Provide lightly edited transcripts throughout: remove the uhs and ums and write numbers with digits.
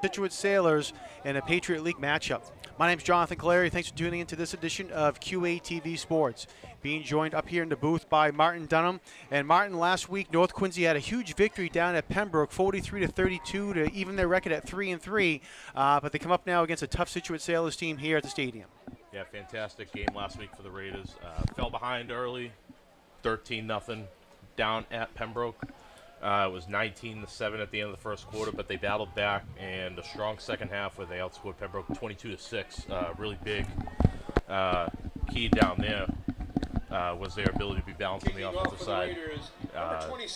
Scituate Sailors in a Patriot League matchup. My name's Jonathan Clary. Thanks for tuning into this edition of QATV Sports. Being joined up here in the booth by Martin Dunham. And Martin, last week North Quincy had a huge victory down at Pembroke, 43-32 to even their record at 3-3. But they come up now against a tough Scituate Sailors team here at the stadium. Yeah, fantastic game last week for the Raiders. Fell behind early, 13-0 down at Pembroke. It was 19-7 at the end of the first quarter, but they battled back, and a strong second half where they outscored Pembroke 22-6. Really big key down there was their ability to be balanced on the offensive side.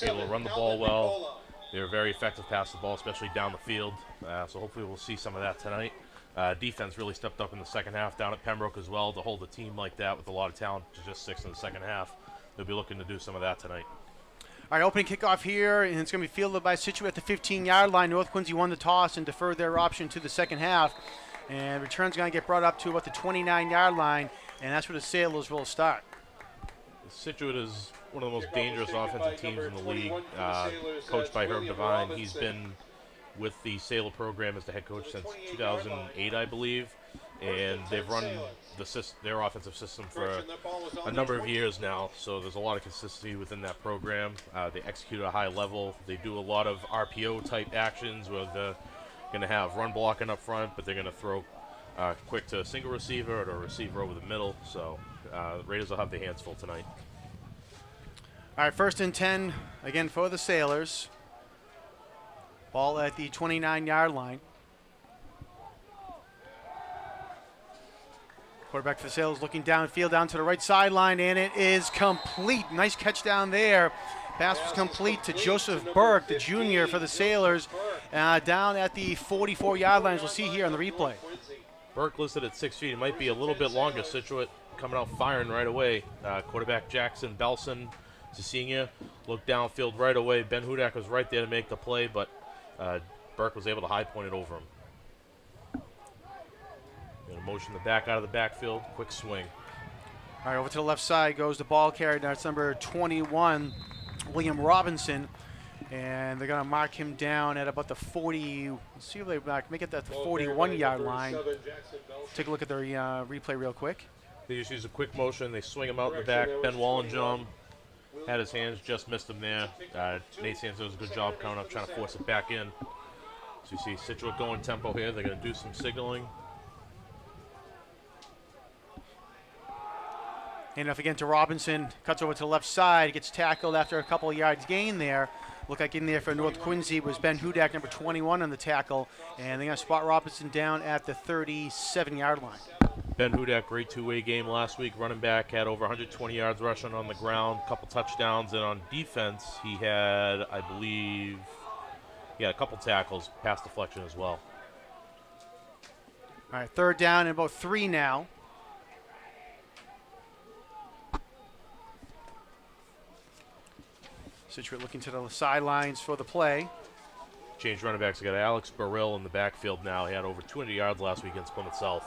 Able to run the ball well. They were very effective pass the ball, especially down the field. So hopefully we'll see some of that tonight. Defense really stepped up in the second half down at Pembroke as well to hold a team like that with a lot of talent to just 6 in the second half. They'll be looking to do some of that tonight. All right, opening kickoff here, and it's going to be fielded by Scituate at the 15-yard line. North Quincy won the toss and deferred their option to the second half. And return's going to get brought up to about the 29-yard line, and that's where the Sailors will start. Scituate is one of the most dangerous offensive teams in the league, coached by Herb Devine. He's been with the Sailor program as the head coach since 2008, I believe, and they've run their offensive system for a number of years now, so there's a lot of consistency within that program. They execute at a high level. They do a lot of RPO-type actions where they're going to have run blocking up front, but they're going to throw quick to a single receiver or to a receiver over the middle, so the Raiders will have their hands full tonight. All right, 1st and 10, again for the Sailors. Ball at the 29-yard line. Quarterback for the Sailors looking downfield, down to the right sideline, and it is complete. Nice catch down there. Pass was complete to Joseph Burke, the junior for the Sailors, down at the 44-yard line, as we'll see here on the replay. Burke listed at 6 feet. It might be a little bit longer. Scituate coming out firing right away. Quarterback Jackson Belson, the senior, looked downfield right away. Ben Hudak was right there to make the play, but Burke was able to high point it over him. Going to motion the back out of the backfield. Quick swing. All right, over to the left side goes the ball carrier. That's number 21, William Robinson. And they're going to mark him down at about the 40. Let's see if they make it at the 41-yard line. Take a look at the replay real quick. They just use a quick motion. They swing him out in the back. Ben Wallenjom had his hands, just missed him there. Nate Santos does a good job coming up, trying to force it back in. So you see Scituate going tempo here. They're going to do some signaling. And off again to Robinson, cuts over to the left side, gets tackled after a couple of yards gain there. Looked like in there for North Quincy was Ben Hudak, number 21 on the tackle, and they're going to spot Robinson down at the 37-yard line. Ben Hudak, great two-way game last week. Running back, had over 120 yards rushing on the ground, a couple touchdowns, and on defense he had, I believe, a couple tackles, pass deflection as well. All right, 3rd down and about 3 now. Scituate looking to the sidelines for the play. Change running backs. We got Alex Burrell in the backfield now. He had over 200 yards last week against Plymouth South.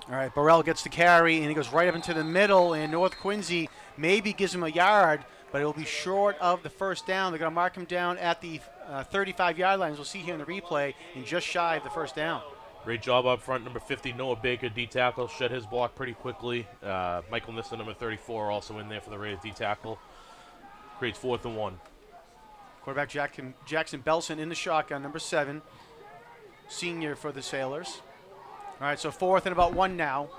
All right, Burrell gets the carry, and he goes right up into the middle, and North Quincy maybe gives him a yard, but it'll be short of the 1st down. They're going to mark him down at the 35-yard line, as we'll see here in the replay, and just shy of the 1st down. Great job up front. Number 50, Noah Baker, D-tackle, shed his block pretty quickly. Michael Nissa, number 34, also in there for the Raiders D-tackle. Creates 4th and 1. Quarterback Jackson Belson in the shotgun, number 7, senior for the Sailors. All right, so 4th and about 1 now.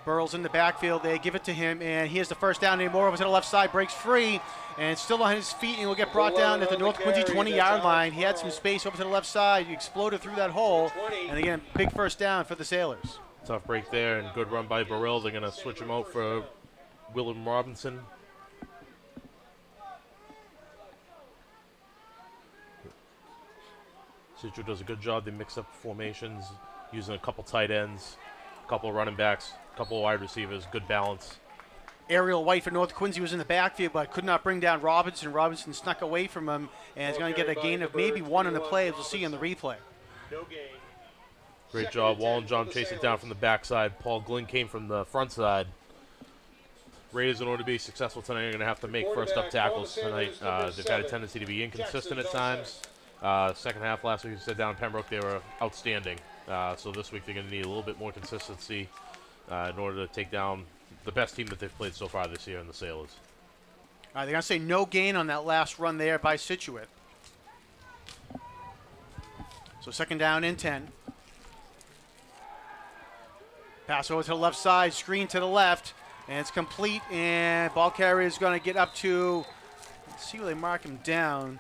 Burrell's in the backfield. They give it to him, and he has the 1st down anymore. Over to the left side, breaks free, and still on his feet, and will get brought down at the North Quincy 20-yard line. He had some space over to the left side. He exploded through that hole, and again, big 1st down for the Sailors. Tough break there, and good run by Burrell. They're going to switch him out for William Robinson. Scituate does a good job. They mix up formations, using a couple tight ends, a couple running backs, a couple wide receivers, good balance. Ariel White for North Quincy was in the backfield, but could not bring down Robinson. Robinson snuck away from him, and is going to get a gain of maybe 1 on the play, as we'll see in the replay. Great job. Wallenjom chased it down from the backside. Paul Glynn came from the front side. Raiders, in order to be successful tonight, are going to have to make first up tackles tonight. They've had a tendency to be inconsistent at times. Second half last week, you said down in Pembroke, they were outstanding. So this week they're going to need a little bit more consistency in order to take down the best team that they've played so far this year in the Sailors. All right, they're going to say no gain on that last run there by Scituate. So second down and 10. Pass over to the left side, screen to the left, and it's complete, and ball carrier is going to get up to, let's see where they mark him down.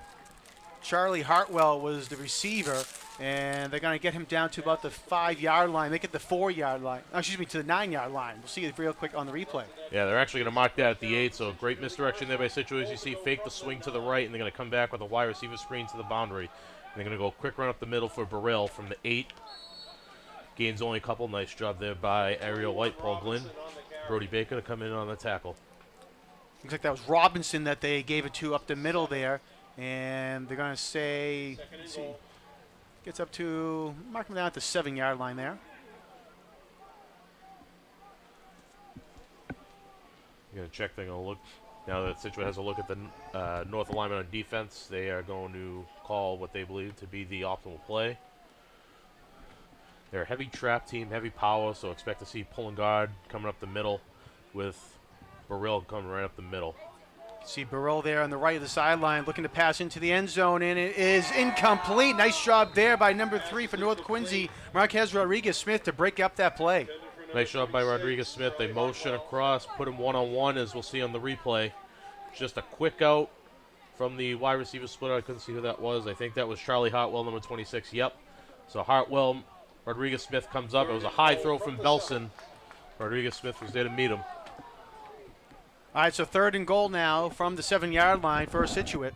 Charlie Hartwell was the receiver, and they're going to get him down to about the 5-yard line. Make it the 4-yard line. Oh, excuse me, to the 9-yard line. We'll see it real quick on the replay. Yeah, they're actually going to mark that at the 8, so great misdirection there by Scituate. As you see, fake the swing to the right, and they're going to come back with a wide receiver screen to the boundary. And they're going to go quick run up the middle for Burrell from the 8. Gains only a couple. Nice job there by Ariel White, Paul Glynn. Brody Baker to come in on the tackle. Looks like that was Robinson that they gave it to up the middle there. And they're going to say, let's see, gets up to, mark him down at the 7-yard line there. You're going to check, they're going to look. Now that Scituate has a look at the north alignment on defense, they are going to call what they believe to be the optimal play. They're a heavy trap team, heavy power, so expect to see pulling guard coming up the middle with Burrell coming right up the middle. See Burrell there on the right of the sideline looking to pass into the end zone, and it is incomplete. Nice job there by number 3 for North Quincy, Marquez Rodriguez-Smith, to break up that play. Nice job by Rodriguez-Smith. They motion across, put him one-on-one, as we'll see on the replay. Just a quick out from the wide receiver split. I couldn't see who that was. I think that was Charlie Hartwell, number 26. Yep. So Hartwell, Rodriguez-Smith comes up. It was a high throw from Belson. Rodriguez-Smith was there to meet him. All right, so 3rd and goal now from the 7-yard line for Scituate.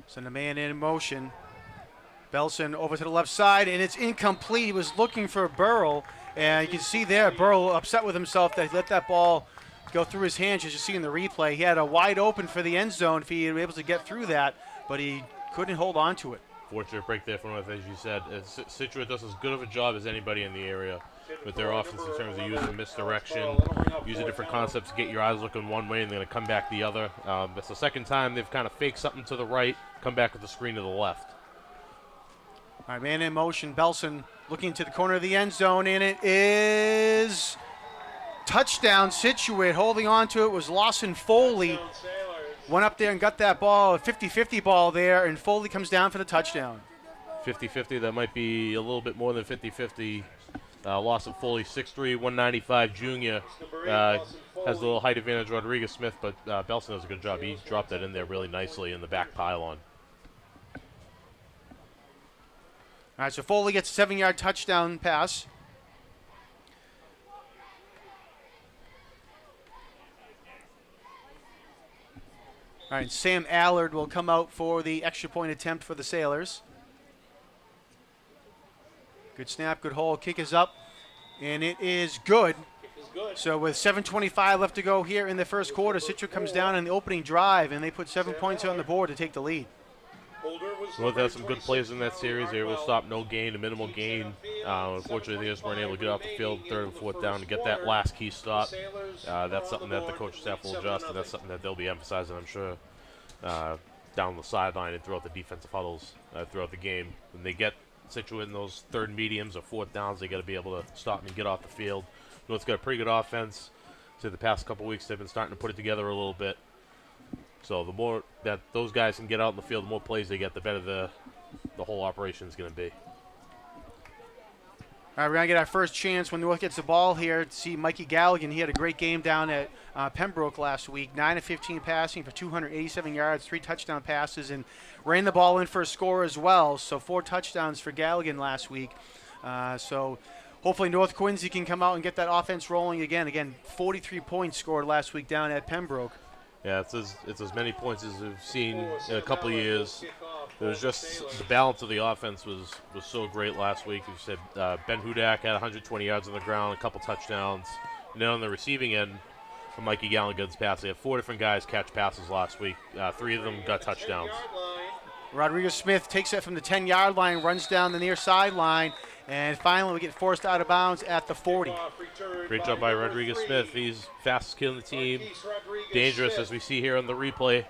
Send a man in motion. Belson over to the left side, and it's incomplete. He was looking for Burrell, and you can see there Burrell upset with himself that he let that ball go through his hands, as you see in the replay. He had a wide open for the end zone if he were able to get through that, but he couldn't hold on to it. Fortunate break there from him, as you said. Scituate does as good of a job as anybody in the area with their offense in terms of using misdirection, using different concepts to get your eyes looking one way and they're going to come back the other. That's the second time they've kind of faked something to the right, come back with the screen to the left. All right, man in motion. Belson looking to the corner of the end zone, and it is touchdown Scituate. Holding on to it was Lawson Foley. Went up there and got that ball, a 50-50 ball there, and Foley comes down for the touchdown. 50-50, that might be a little bit more than 50-50. Lawson Foley, 6'3", 195 junior. Has a little height advantage, Rodriguez-Smith, but Belson does a good job. He dropped that in there really nicely in the back pylon. All right, so Foley gets a 7-yard touchdown pass. All right, Sam Allard will come out for the extra point attempt for the Sailors. Good snap, good hold. Kick is up, and it is good. So with 7:25 left to go here in the first quarter, Scituate comes down in the opening drive, and they put 7 points on the board to take the lead. Well, they had some good plays in that series. They were able to stop no gain, a minimal gain. Unfortunately, they just weren't able to get off the field 3rd and 4th down to get that last key stop. That's something that the coaching staff will adjust, and that's something that they'll be emphasizing, I'm sure, down the sideline and throughout the defensive huddles throughout the game. When they get Scituate in those 3rd and mediums or 4th downs, they got to be able to stop and get off the field. North's got a pretty good offense. So the past couple weeks, they've been starting to put it together a little bit. So the more that those guys can get out in the field, the more plays they get, the better the whole operation is going to be. All right, we're going to get our first chance when North gets the ball here to see Mikey Galligan. He had a great game down at Pembroke last week. 9 of 15 passing for 287 yards, 3 touchdown passes, and ran the ball in for a score as well. So 4 touchdowns for Galligan last week. So hopefully North Quincy can come out and get that offense rolling again. Again, 43 points scored last week down at Pembroke. Yeah, it's as many points as we've seen in a couple of years. It was just the balance of the offense was so great last week. You said Ben Hudak had 120 yards on the ground, a couple touchdowns. And then on the receiving end, for Mikey Galligan's pass, they had 4 different guys catch passes last week. 3 of them got touchdowns. Rodriguez-Smith takes it from the 10-yard line, runs down the near sideline, And finally, we get forced out of bounds at the 40. Great job by Rodriguez Smith. He's fastest kid on the team. Dangerous, as we see here on the replay.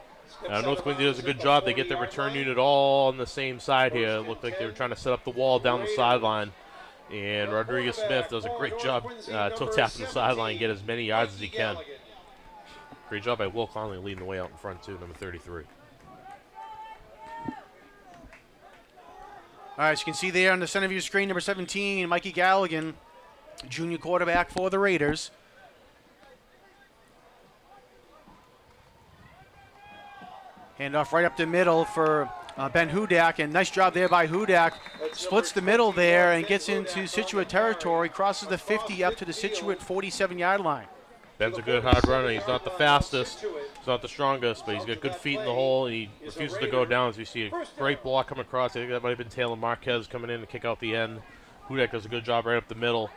North Quincy does a good job. They get their return unit all on the same side here. It looked like they were trying to set up the wall down the sideline. And Rodriguez Smith does a great job toe tapping the sideline and get as many yards as he can. Great job by Will Conley leading the way out in front, too, number 33. All right, so you can see there on the center of your screen, number 17, Mikey Galligan, junior quarterback for the Raiders. Handoff right up the middle for Ben Hudak, and nice job there by Hudak. Splits the middle there and gets into Scituate territory, crosses the 50 up to the Scituate 47-yard line. Ben's a good hard runner. He's not the fastest, he's not the strongest, but he's got good feet in the hole, and he refuses to go down. As we see a great block come across. I think that might have been Taylor Marquez coming in to kick out the end. Hudak does a good job right up the middle.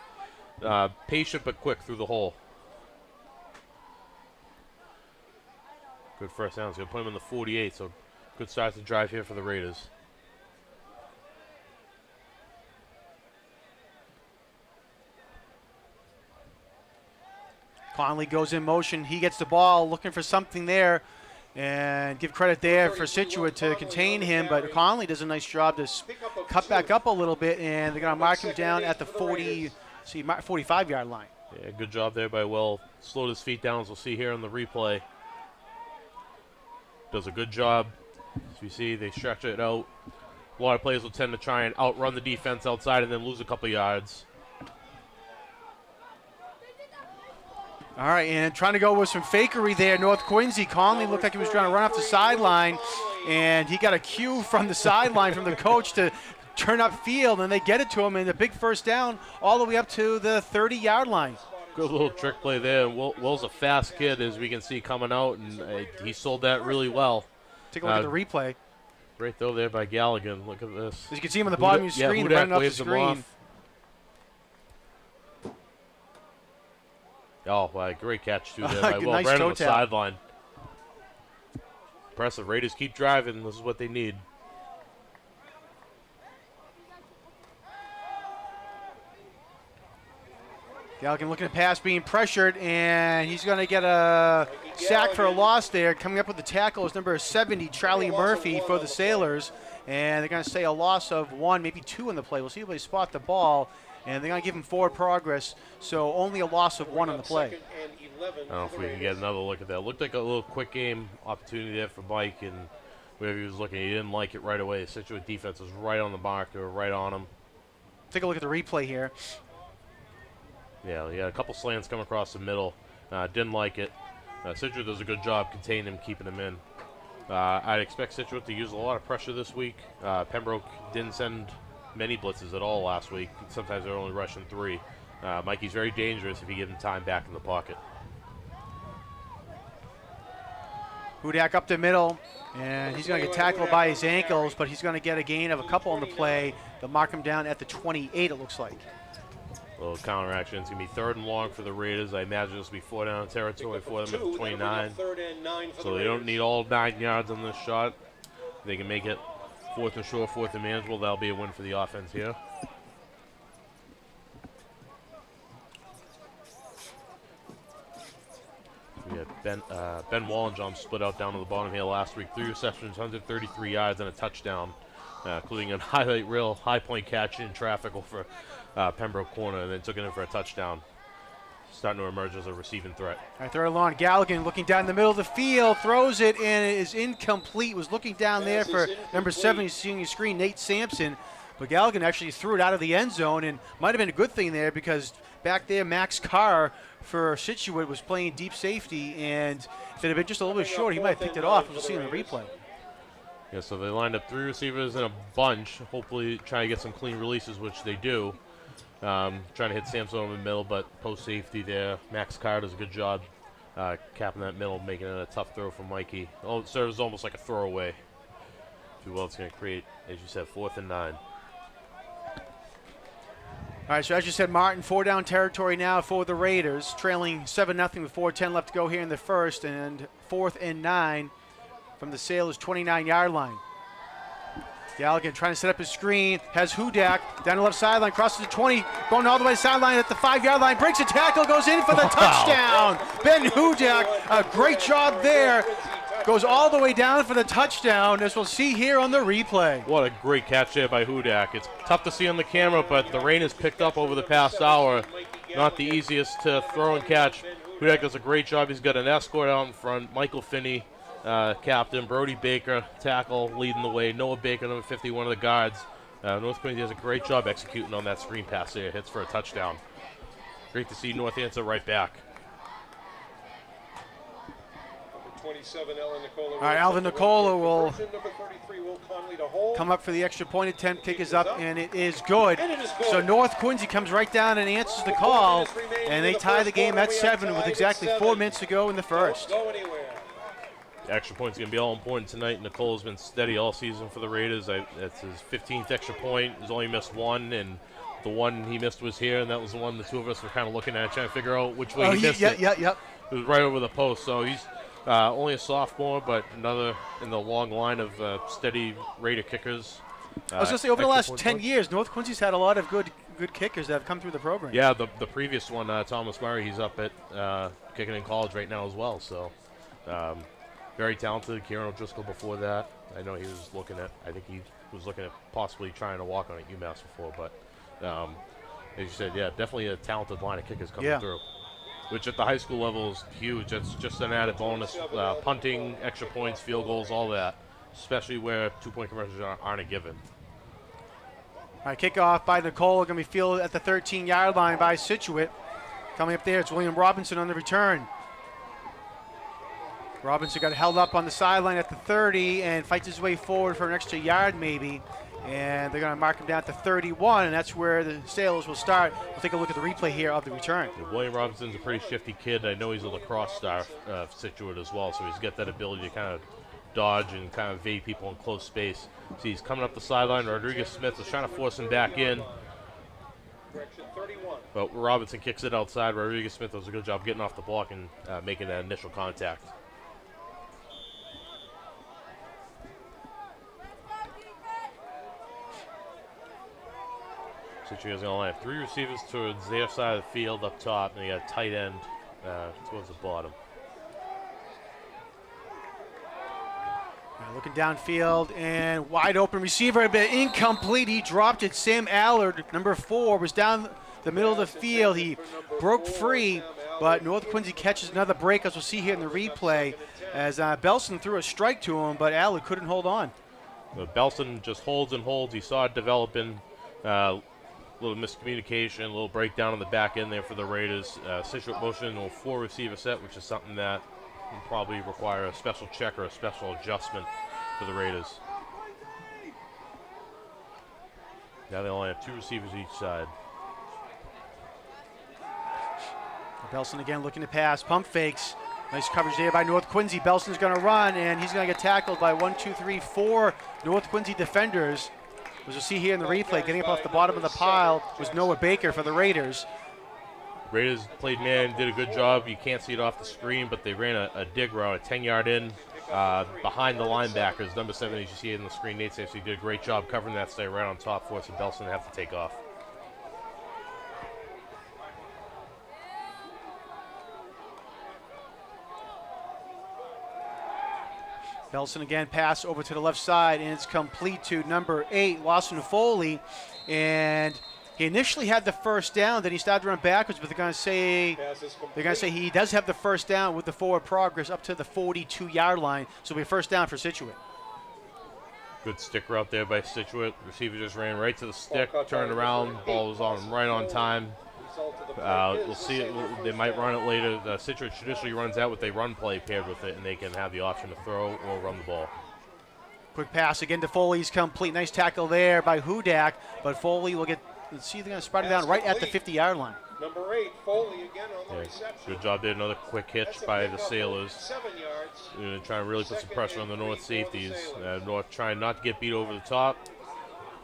Patient but quick through the hole. Good first down. He's going to put him in the 48, so good start to drive here for the Raiders. Conley goes in motion. He gets the ball, looking for something there, and give credit there for Scituate to contain him, but Conley does a nice job to cut back up a little bit, and they're going to mark him down at the 45-yard line. Yeah, good job there by Will. Slowed his feet down, as we'll see here on the replay. Does a good job. As you see, they stretch it out. A lot of players will tend to try and outrun the defense outside and then lose a couple yards. All right, and trying to go with some fakery there, North Quincy. Conley looked like he was trying to run off the sideline, and he got a cue from the sideline from the coach to turn up field, and they get it to him, and a big first down all the way up to the 30-yard line. Good little trick play there. Will's a fast kid, as we can see coming out, and he sold that really well. Take a look at the replay. Great throw there by Galligan. Look at this. As you can see him on the bottom of your screen, running off the screen. Oh, wow, great catch, too, there by Will. Nice right toe on the tap. sideline. Impressive. Raiders keep driving. This is what they need. Galligan looking at pass, being pressured, and he's going to get a sack for a loss there. Coming up with the tackle is number 70, Charlie Murphy for the Sailors, and they're going to say a loss of 1, maybe 2 in the play. We'll see if they spot the ball, and they're going to give him forward progress, so only a loss of 1 on the play. I don't know if we can get another look at that. Looked like a little quick game opportunity there for Mike, and wherever he was looking, he didn't like it right away. The Scituate defense was right on the mark. They were right on him. Take a look at the replay here. Yeah, he had a couple slants come across the middle. Didn't like it. Scituate does a good job containing him, keeping him in. I'd expect Scituate to use a lot of pressure this week. Pembroke didn't send many blitzes at all last week. Sometimes they're only rushing 3. Mikey's very dangerous if you give him time back in the pocket. Hudak up the middle, and he's going to get tackled by his ankles, but he's going to get a gain of a couple on the play. They'll mark him down at the 28, it looks like. A little counteraction. It's going to be 3rd and long for the Raiders. I imagine this will be 4 down territory for them at the 29. So they don't need all 9 yards on this shot. They can make it 4th and short, 4th and manageable. That'll be a win for the offense here. We had Ben Wallenbaum split out down to the bottom here last week. 3 receptions, 133 yards, and a touchdown, including a real high point catch in traffic over Pembroke corner, and then took it in for a touchdown. Starting to emerge as a receiving threat. All right, third and long. Galligan looking down the middle of the field, throws it, and it is incomplete. Was looking down there for number 70, seeing your screen, Nate Sampson. But Galligan actually threw it out of the end zone, and might have been a good thing there because back there, Max Carr for Scituate was playing deep safety, and if it had been just a little bit short, he might have picked it off. We'll see in the replay. Yeah, so they lined up 3 receivers in a bunch, hopefully trying to get some clean releases, which they do. Trying to hit Sampson over the middle, but post safety there. Max Carr does a good job capping that middle, making it a tough throw from Mikey. Oh, it serves almost like a throwaway. If you will, it's going to create, as you said, 4th and 9. All right, so as you said, Martin, 4 down territory now for the Raiders, trailing 7-0 with 4:10 left to go here in the first, and 4th and 9 from the Sailors' 29-yard line. Gallagher trying to set up his screen, has Hudak down the left sideline, crosses the 20, going all the way to the sideline at the 5-yard line, breaks a tackle, goes in for the touchdown. Ben Hudak, a great job there, goes all the way down for the touchdown, as we'll see here on the replay. What a great catch there by Hudak. It's tough to see on the camera, but the rain has picked up over the past hour. Not the easiest to throw and catch. Hudak does a great job. He's got an escort out in front. Michael Finney, captain. Brody Baker, tackle, leading the way. Noah Baker, number 50, one of the guards. North Quincy does a great job executing on that screen pass there. Hits for a touchdown. Great to see North answer right back. 27, Alvin Nicola. All right, Alvin Nicola will Number 33, Will Conley to hold. come up for the extra point attempt. Kick is up, and it is good. So North Quincy comes right down and answers the call, and they tie the game at 7 with exactly 4 minutes to go in the first. Don't go anywhere. The extra point's going to be all important tonight. Nicola's been steady all season for the Raiders. That's his 15th extra point. He's only missed one, and the one he missed was here, and that was the one the two of us were kind of looking at, trying to figure out which way he missed it. Yep. It was right over the post, so he's only a sophomore, but another in the long line of steady Raider kickers. I was going to say, over the last Extra 10 point. years, North Quincy's had a lot of good kickers that have come through the program. Yeah, the previous one, Thomas Murray, he's up at kicking in college right now as well. So very talented. Kieran O'Driscoll before that. I know he was looking at, I think he was looking at possibly trying to walk on at UMass before. But as you said, yeah, definitely a talented line of kickers coming through. Which at the high school level is huge. It's just an added bonus. Punting, extra points, field goals, all that. Especially where 2-point conversions aren't a given. All right, kickoff by Nicola, going to be fielded at the 13-yard line by Situate. Coming up there, it's William Robinson on the return. Robinson got held up on the sideline at the 30 and fights his way forward for an extra yard maybe. And they're going to mark him down to 31, and that's where the Sailors will start. We'll take a look at the replay here of the return. Yeah, William Robinson's a pretty shifty kid. I know he's a lacrosse star of Situate as well, so he's got that ability to kind of dodge and kind of evade people in close space. See, he's coming up the sideline. Rodriguez Smith is trying to force him back in. Direction 31. But Robinson kicks it outside. Rodriguez Smith does a good job getting off the block and making that initial contact. Situate's going to line up 3 receivers towards their side of the field up top, and you got a tight end towards the bottom. Looking downfield and wide open receiver, but incomplete. He dropped it. Sam Allard, number 4, was down the middle of the field. He broke free, but North Quincy catches another break, as we'll see here in the replay, as Belson threw a strike to him, but Allard couldn't hold on. Belson just holds and holds. He saw it developing. Little miscommunication, a little breakdown on the back end there for the Raiders. Situate motion or 4 receiver set, which is something that will probably require a special check or a special adjustment for the Raiders. Now they only have 2 receivers each side. Belson again looking to pass, pump fakes. Nice coverage there by North Quincy. Belson's going to run, and he's going to get tackled by 4 North Quincy defenders. As you'll see here in the replay, getting up off the bottom of the pile was Noah Baker for the Raiders. Raiders played man, did a good job. You can't see it off the screen, but they ran a dig route, a 10-yard in behind the linebackers. Number 7, as you see it in the screen, Nate Stacey did a great job covering that, stay right on top, forcing Belson to have to take off. Belson again pass over to the left side, and it's complete to number 8, Lawson Foley. And he initially had the first down, then he started to run backwards, but they're going to say he does have the first down with the forward progress up to the 42-yard line. So it'll be a first down for Situate. Good stick route there by Situate. Receiver just ran right to the stick, turned around, ball was on right on time. We'll see it. They might run it later. Situate traditionally runs out with a run play paired with it, and they can have the option to throw or run the ball. Quick pass again to Foley's complete. Nice tackle there by Hudak, but Foley will get. Let's see, they're going to spot it down right at the 50-yard line. Number 8, Foley again on the reception. Good job there. Another quick hitch by the Sailors. 7 yards. Trying to really put some pressure on the North safeties. North trying not to get beat over the top,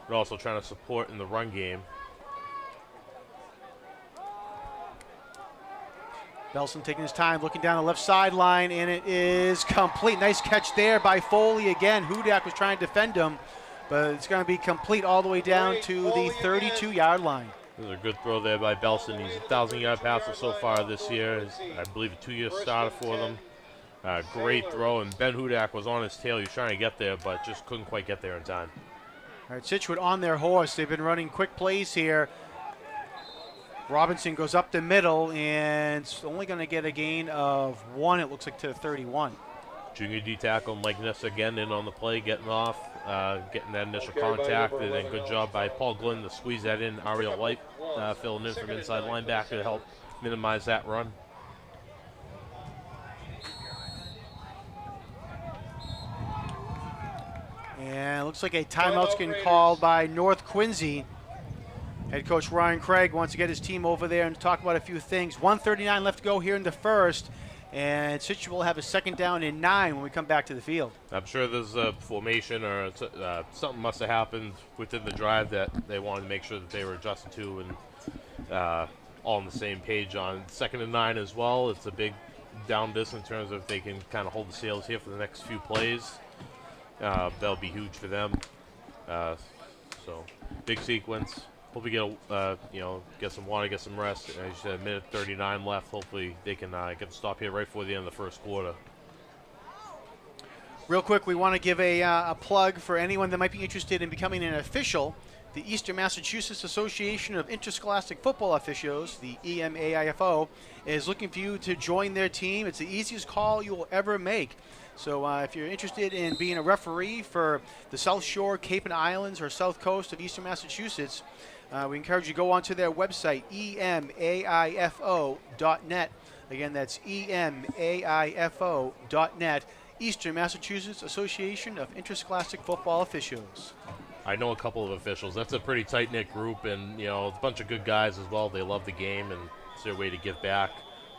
but also trying to support in the run game. Belson taking his time, looking down the left sideline, and it is complete. Nice catch there by Foley again. Hudak was trying to defend him, but it's going to be complete all the way down to the 32-yard line. This is a good throw there by Belson. He's a 1,000-yard passer so far this year. He's, I believe, a 2-year starter for them. Great throw, and Ben Hudak was on his tail. He was trying to get there, but just couldn't quite get there in time. All right, Scituate on their horse. They've been running quick plays here. Robinson goes up the middle, and it's only going to get a gain of 1, it looks like, to the 31. Junior D tackle Mike Ness again in on the play, getting off, getting that initial contact, and then good job by Paul Glenn to squeeze that in. Ariel White filling in from inside linebacker to help minimize that run. And it looks like a timeout's getting called by North Quincy. Head coach Ryan Craig wants to get his team over there and talk about a few things. 1:39 left to go here in the first, and Scituate will have a 2nd down and 9 when we come back to the field. I'm sure there's a formation or something must have happened within the drive that they wanted to make sure that they were adjusted to and all on the same page on 2nd and 9 as well. It's a big down distance in terms of if they can kind of hold the sails here for the next few plays. That'll be huge for them. So big sequence. Hope we get get some water, get some rest. As you said, minute 39 left. Hopefully they can get the stop here right before the end of the first quarter. Real quick, we want to give a plug for anyone that might be interested in becoming an official. The Eastern Massachusetts Association of Interscholastic Football Officials, the EMAIFO, is looking for you to join their team. It's the easiest call you will ever make. So if you're interested in being a referee for the South Shore, Cape and Islands, or South Coast of Eastern Massachusetts, we encourage you to go onto their website, emaifo.net. Again, that's emaifo.net, Eastern Massachusetts Association of Interscholastic Football Officials. I know a couple of officials. That's a pretty tight-knit group, and a bunch of good guys as well. They love the game, and it's their way to give back.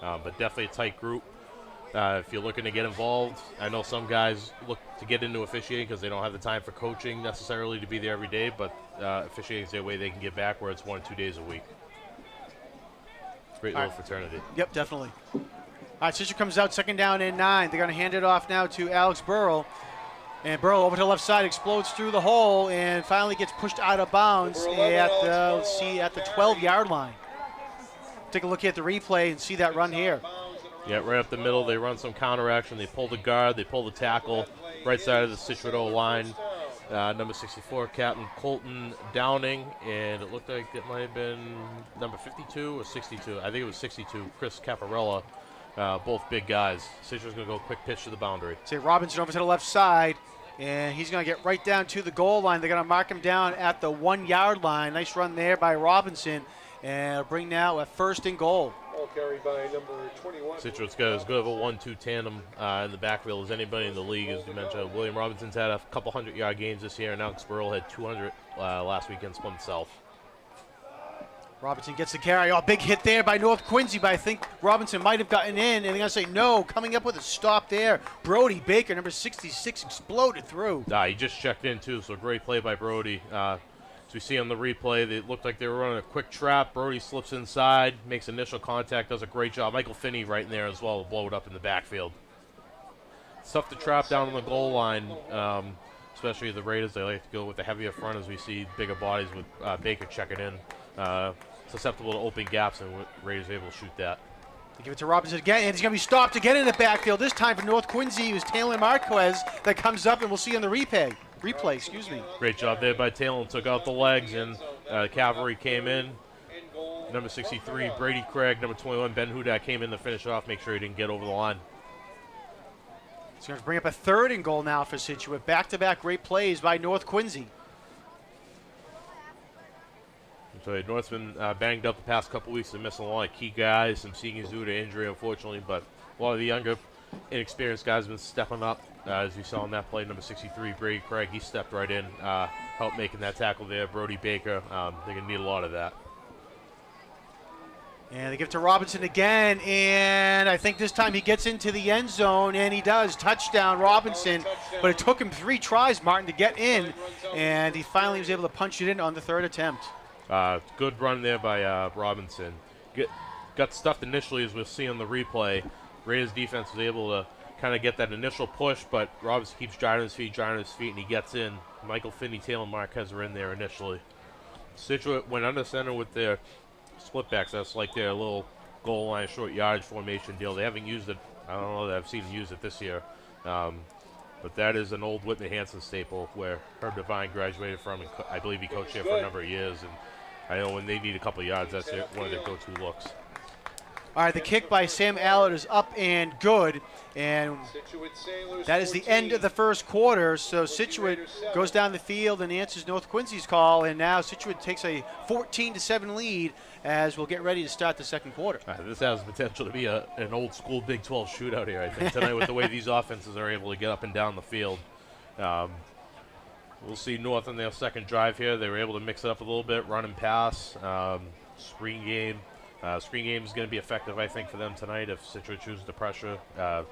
But definitely a tight group. If you're looking to get involved, I know some guys look to get into officiating because they don't have the time for coaching necessarily to be there every day, but officiating is their way they can give back where it's 1 or 2 days a week. Great little fraternity. Yep, definitely. All right, Scituate comes out 2nd down and 9. They're going to hand it off now to Alex Burrell. And Burrow over to the left side, explodes through the hole, and finally gets pushed out of bounds at the 12-yard line. Take a look at the replay and see that run here. Yeah, right up the middle. They run some counter action. They pull the guard. They pull the tackle. Right side of the Scituate O-line. Number 64, Captain Colton Downing, and it looked like it might have been number 52 or 62. I think it was 62, Chris Caparella. Both big guys. Scituate's going to go quick pitch to the boundary. Say Robinson over to the left side, and he's going to get right down to the goal line. They're going to mark him down at the 1-yard line. Nice run there by Robinson, and it'll bring now a 1st and goal. Ball carried by number 21. Situate's got as good of a 1-2 tandem in the backfield as anybody in the league. As you mentioned, William Robinson's had a couple 100-yard games this year, and Alex Burrell had 200 last week against himself. Robinson gets the carry. Oh, big hit there by North Quincy, but I think Robinson might have gotten in, and they're going to say no. Coming up with a stop there, Brody Baker, number 66, exploded through. He just checked in, too, so great play by Brody. As we see on the replay, it looked like they were running a quick trap. Brody slips inside, makes initial contact, does a great job. Michael Finney right in there as well to blow it up in the backfield. It's tough to trap down on the goal line, especially the Raiders. They like to go with the heavier front as we see bigger bodies with Baker checking in. Susceptible to open gaps, and Raiders able to shoot that. They give it to Robinson again, and he's going to be stopped again in the backfield. This time for North Quincy, it was Taylor Marquez that comes up, and we'll see on the replay. Great job there by Taylor. Took out the legs, and Cavalry came in. Number 63, Brady Craig. Number 21, Ben Hudak came in to finish it off, make sure he didn't get over the line. It's going to bring up a 3rd and goal now for Scituate. Back-to-back great plays by North Quincy. So Northman banged up the past couple weeks and missing a lot of key guys, some seniors due to injury, unfortunately, but a lot of the younger, inexperienced guys have been stepping up. As we saw in that play, number 63, Brady Craig, he stepped right in, helped making that tackle there. Brody Baker, they're going to need a lot of that. And they give it to Robinson again, and I think this time he gets into the end zone, and he does. Touchdown, Robinson. But it took him 3 tries, Martin, to get in, and he finally was able to punch it in on the 3rd attempt. Good run there by Robinson. Got stuffed initially, as we'll see on the replay. Raiders defense was able to kind of get that initial push, but Robinson keeps driving his feet, and he gets in. Michael Finney, Taylor Marquez are in there initially. Situate went under center with their split backs. That's like their little goal line short yardage formation deal. They haven't used it. I don't know that I've seen them use it this year. But that is an old Whitney Hansen staple where Herb Devine graduated from, and I believe he coached here for a number of years. And I know when they need a couple of yards, that's one of their go-to looks. All right, the kick by Sam Allard is up and good, and that is the end of the first quarter. So Situate goes down the field and answers North Quincy's call, and now Situate takes a 14-7 lead as we'll get ready to start the second quarter. This has the potential to be an old school Big 12 shootout here, I think, tonight with the way these offenses are able to get up and down the field. We'll see North on their second drive here. They were able to mix it up a little bit, run and pass, screen game. Screen game is going to be effective, I think, for them tonight if Situate chooses to pressure.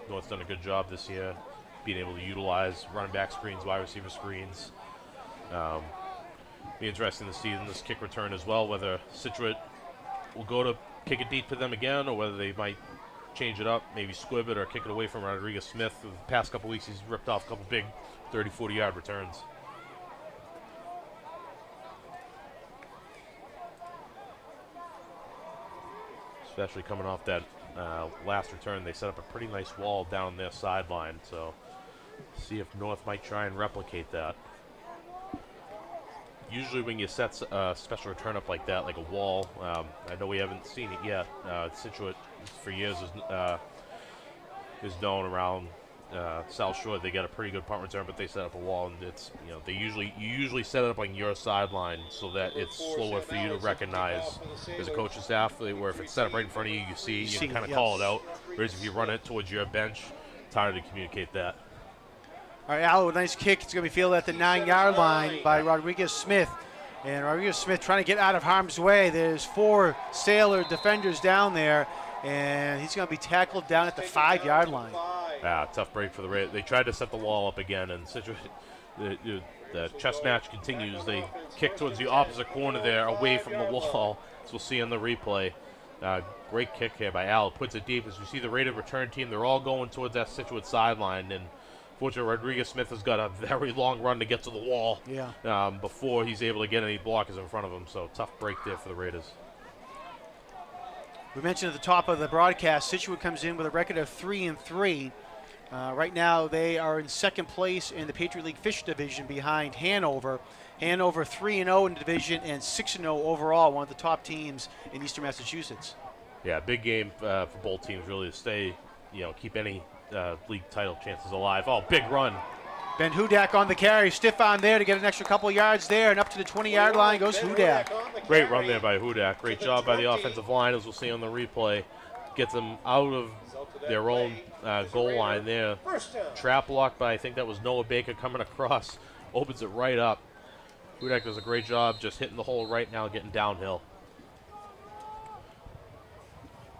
North's done a good job this year being able to utilize running back screens, wide receiver screens. Be interesting to see in this kick return as well, whether Situate will go to kick it deep to them again or whether they might change it up, maybe squib it or kick it away from Rodriguez Smith. The past couple weeks, he's ripped off a couple big 30, 40-yard returns. Especially coming off that last return, they set up a pretty nice wall down their sideline. So see if North might try and replicate that. Usually when you set a special return up like that, like a wall, I know we haven't seen it yet. Situate for years is known around South Shore. They got a pretty good punt return, but they set up a wall, and it's you usually set it up on your sideline so that it's slower for you to recognize as a coaching staff. Where if it's set up right in front of you, you can kind of call it out. Whereas if you run it towards your bench, it's harder to communicate that. All right, Al, with a nice kick. It's going to be fielded at the 9-yard line by Rodriguez Smith. And Rodriguez Smith trying to get out of harm's way. There's 4 Sailor defenders down there, and he's going to be tackled down at the 5-yard line. Tough break for the Raiders. They tried to set the wall up again, and the chess match continues. They kick towards the opposite corner there, away from the wall, as we'll see on the replay. Great kick here by Al. Puts it deep. As you see the Raider return team, they're all going towards that Situate sideline, and fortunately, Rodriguez Smith has got a very long run to get to the wall before he's able to get any blockers in front of him. So tough break there for the Raiders. We mentioned at the top of the broadcast, Situate comes in with a record of 3-3. Right now, they are in second place in the Patriot League Fish Division behind Hanover. Hanover 3-0 in the division and 6-0 overall, one of the top teams in Eastern Massachusetts. Yeah, big game for both teams really to stay, keep any league title chances alive. Oh, big run. Ben Hudak on the carry, stiff on there to get an extra couple yards there, and up to the 20-yard line goes Hudak. Great run there by Hudak. Great job by the offensive line, as we'll see on the replay. Gets them out of their own goal line there. Trap block by, I think that was Noah Baker coming across. Opens it right up. Hudak does a great job just hitting the hole right now, getting downhill.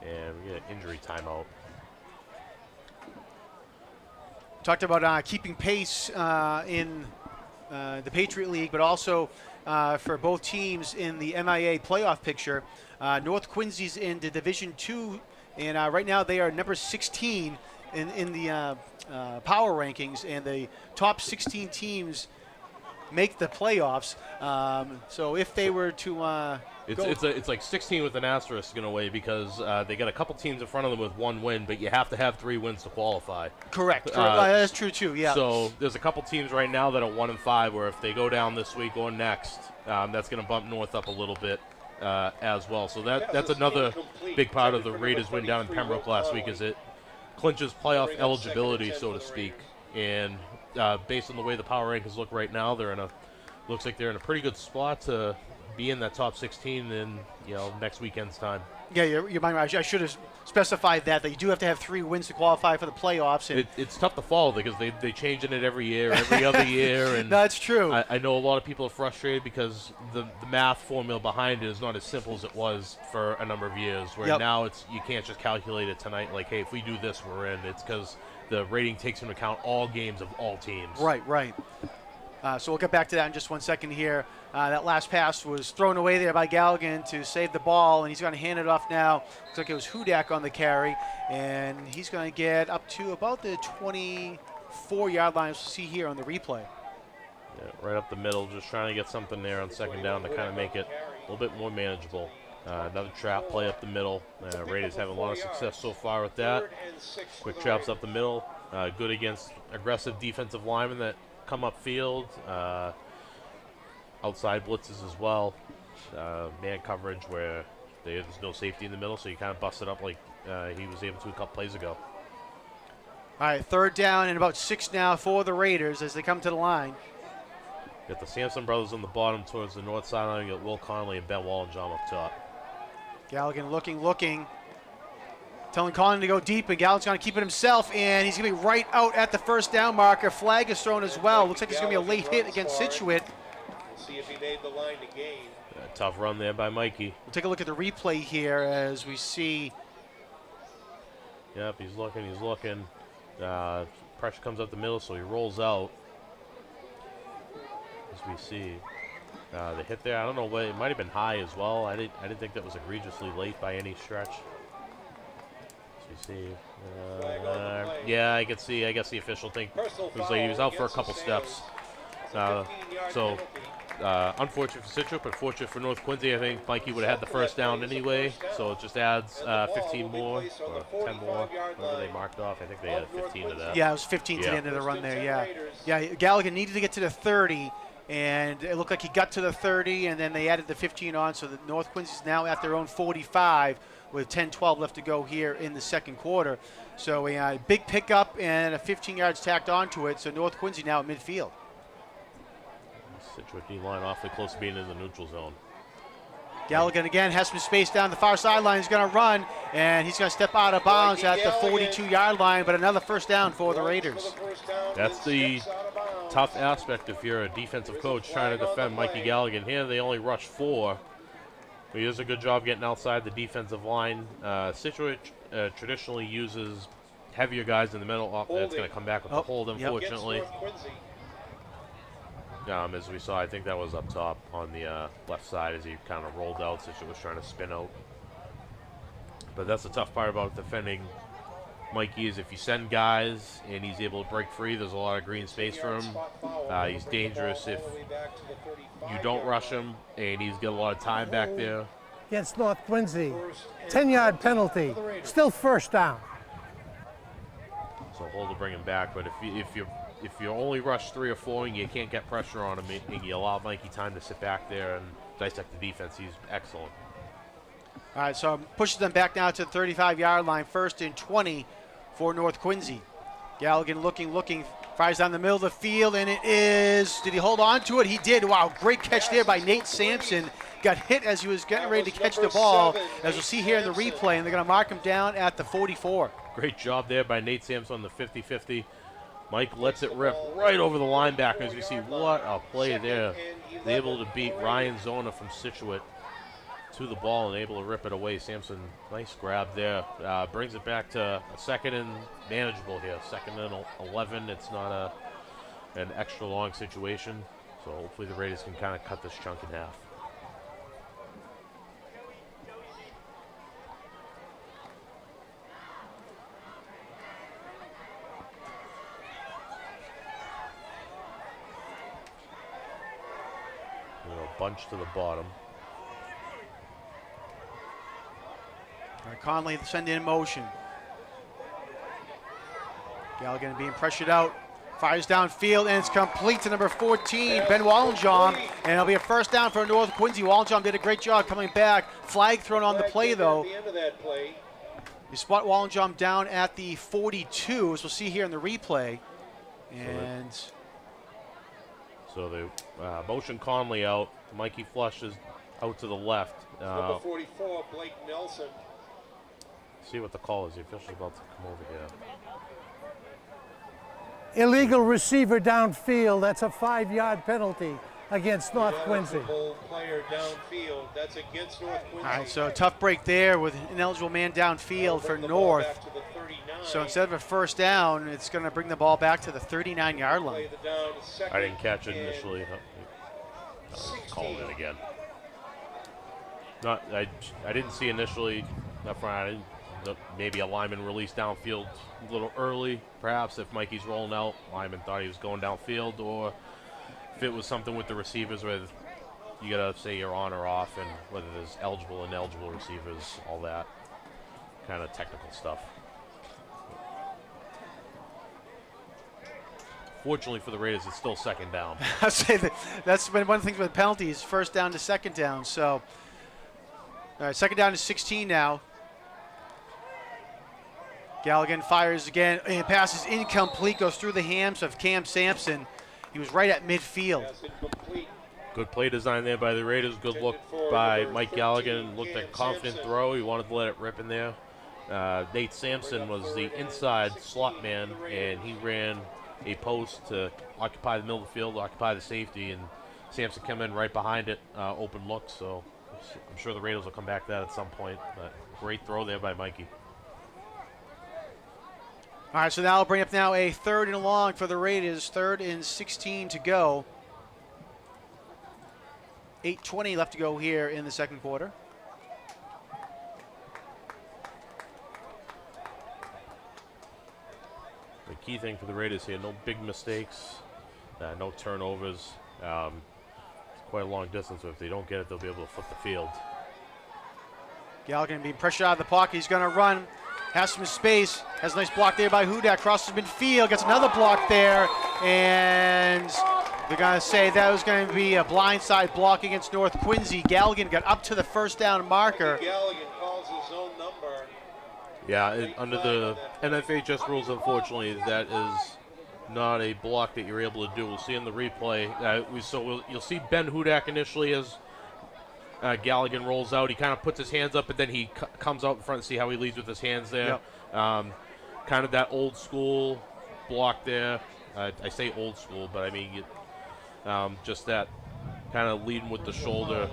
And we get an injury timeout. Talked about keeping pace in the Patriot League, but also for both teams in the MIA playoff picture. North Quincy's in the Division II, and right now they are number 16 in the power rankings, and the top 16 teams make the playoffs. So if they were to it's like 16 with an asterisk in a way, because they got a couple teams in front of them with 1 win, but you have to have 3 wins to qualify. Correct. That's true too. Yeah. So there's a couple teams right now that are 1-5, where if they go down this week or next, that's going to bump North up a little bit as well. So that's another big part of the Raiders win down in Pembroke last week, is it clinches playoff eligibility, so to speak. And based on the way the power rankings look right now, looks like they're in a pretty good spot to be in that top 16 in next weekend's time. Yeah, you're right. I should have specified that you do have to have 3 wins to qualify for the playoffs. And it's tough to follow because they change it every year, every other year. And that's true. I know a lot of people are frustrated because the math formula behind it is not as simple as it was for a number of years, where now you can't just calculate it tonight like, hey, if we do this, we're in. It's because the rating takes into account all games of all teams. Right. So we'll get back to that in just 1 second here. That last pass was thrown away there by Galligan to save the ball, and he's going to hand it off now. Looks like it was Hudak on the carry, and he's going to get up to about the 24-yard line, as we'll see here on the replay. Yeah, right up the middle, just trying to get something there on second down to kind of make it a little bit more manageable. Another trap play up the middle. Raiders having a lot of success so far with that. Quick traps up the middle. Good against aggressive defensive linemen that come up field. Outside blitzes as well. Man coverage where there's no safety in the middle, so you kind of bust it up like he was able to a couple plays ago. All right, third down and about 6 now for the Raiders as they come to the line. Got the Sampson brothers on the bottom towards the north sideline. You got Will Connolly and Ben Wallenbaum up top. Galligan looking. Telling Conley to go deep, and Galligan's going to keep it himself, and he's going to be right out at the first down marker. Flag is thrown as well. Looks like it's going to be a late hit against Scituate. We'll see if he made the line to gain. Tough run there by Mikey. We'll take a look at the replay here as we see. Yep, he's looking. Pressure comes up the middle, so he rolls out. As we see. The hit there, I don't know what, it might have been high as well. I didn't think that was egregiously late by any stretch. As we see. Yeah, I can see. I guess the official think it was late. He was out for a couple steps. So unfortunate for Scituate, but fortunate for North Quincy. I think Mikey would have had the first down anyway, so it just adds 15 more or 10 more. Whatever they marked off. I think they had 15 to that. Yeah, it was 15 to the end of the run there. Yeah. Galligan needed to get to the 30. And it looked like he got to the 30, and then they added the 15 on, so the North Quincy's now at their own 45 with 10-12 left to go here in the second quarter. So a big pickup and a 15 yards tacked onto it, so North Quincy now at midfield. Scituate D-line awfully close to being in the neutral zone. Galligan again has some space down the far sideline. He's going to run, and he's going to step out of bounds at the 42-yard line, but another first down for the Raiders. That's the tough aspect if you're a defensive coach trying to defend Mikey Galligan. Here they only rush 4. But he does a good job getting outside the defensive line. Scituate traditionally uses heavier guys in the middle. That's going to come back with the hold, unfortunately. As we saw, I think that was up top on the left side as he kind of rolled out. Scituate was trying to spin out. But that's the tough part about defending Mikey is if you send guys and he's able to break free, there's a lot of green space for him. He's dangerous if you don't rush him, and he's got a lot of time back there. Against North Quincy, 10-yard penalty, still first down. So hold to bring him back, but if you only rush 3 or 4 and you can't get pressure on him, and you allow Mikey time to sit back there and dissect the defense, he's excellent. All right, so pushes them back now to the 35-yard line, 1st and 20 for North Quincy. Galligan looking, fires down the middle of the field, and it is, did he hold on to it? He did. Wow, great catch there by Nate Sampson. Got hit as he was getting ready to catch the ball, as we'll see here in the replay, and they're going to mark him down at the 44. Great job there by Nate Sampson on the 50-50. Mike lets it rip right over the linebackers. You see what a play there. They're able to beat Ryan Zona from Scituate to the ball and able to rip it away. Sampson, nice grab there. Brings it back to a 2nd and manageable here. 2nd and 11. It's not an extra long situation. So hopefully the Raiders can kind of cut this chunk in half. Bunch to the bottom. All right, Conley sending in motion. Galligan being pressured out. Fires downfield, and it's complete to number 14, Ben Wallenbaum. And it'll be a first down for North Quincy. Wallenbaum did a great job coming back. Flag thrown on the play, though. You spot Wallenbaum down at the 42, as we'll see here in the replay. And so they motion Conley out. Mikey flushes out to the left. Number 44, Blake Nelson. See what the call is. The official's about to come over here. Illegal receiver downfield, that's a 5-yard penalty against North Quincy. Player downfield, that's against North Quincy. all right, so a tough break there with an ineligible man downfield for North. Back to the 39. So instead of a first down, it's going to bring the ball back to the 39-yard line. Play the down to second I didn't catch it and initially. Calling 16. it again. I didn't see initially up front. Maybe a lineman released downfield a little early, perhaps if Mikey's rolling out. Lineman thought he was going downfield, or if it was something with the receivers where you gotta say you're on or off, and whether there's eligible and ineligible receivers, all that kind of technical stuff. Fortunately for the Raiders, it's still second down. I say that's been one of the things with penalties, first down to second down. So, all right, second down to 16 now. Galligan fires again, and passes incomplete, goes through the hands of Cam Sampson. He was right at midfield. Pass incomplete. Good play design there by the Raiders. Good look by Mike Galligan. Looked like a confident throw. He wanted to let it rip in there. Nate Sampson was the inside slot man, and he ran a post to occupy the middle of the field, occupy the safety, and Sampson came in right behind it, open look. So I'm sure the Raiders will come back to that at some point. But great throw there by Mikey. All right, so now I'll bring up now a 3rd and long for the Raiders. 3rd and 16 to go. 8:20 left to go here in the second quarter. The key thing for the Raiders here, no big mistakes, no turnovers. It's quite a long distance, so if they don't get it, they'll be able to flip the field. Galligan being pressured out of the pocket. He's going to run. Has some space. Has a nice block there by Hudak. Crosses midfield. Gets another block there. And they're going to say that was going to be a blindside block against North Quincy. Galligan got up to the first down marker. Galligan calls his own number. Yeah, under the NFHS rules, unfortunately, that is not a block that you're able to do. We'll see in the replay. You'll see Ben Hudak initially as Galligan rolls out. He kind of puts his hands up, and then he comes out in front. See how he leads with his hands there. Yep. Kind of that old school block there. I say old school, but I mean just that kind of leading with the shoulder.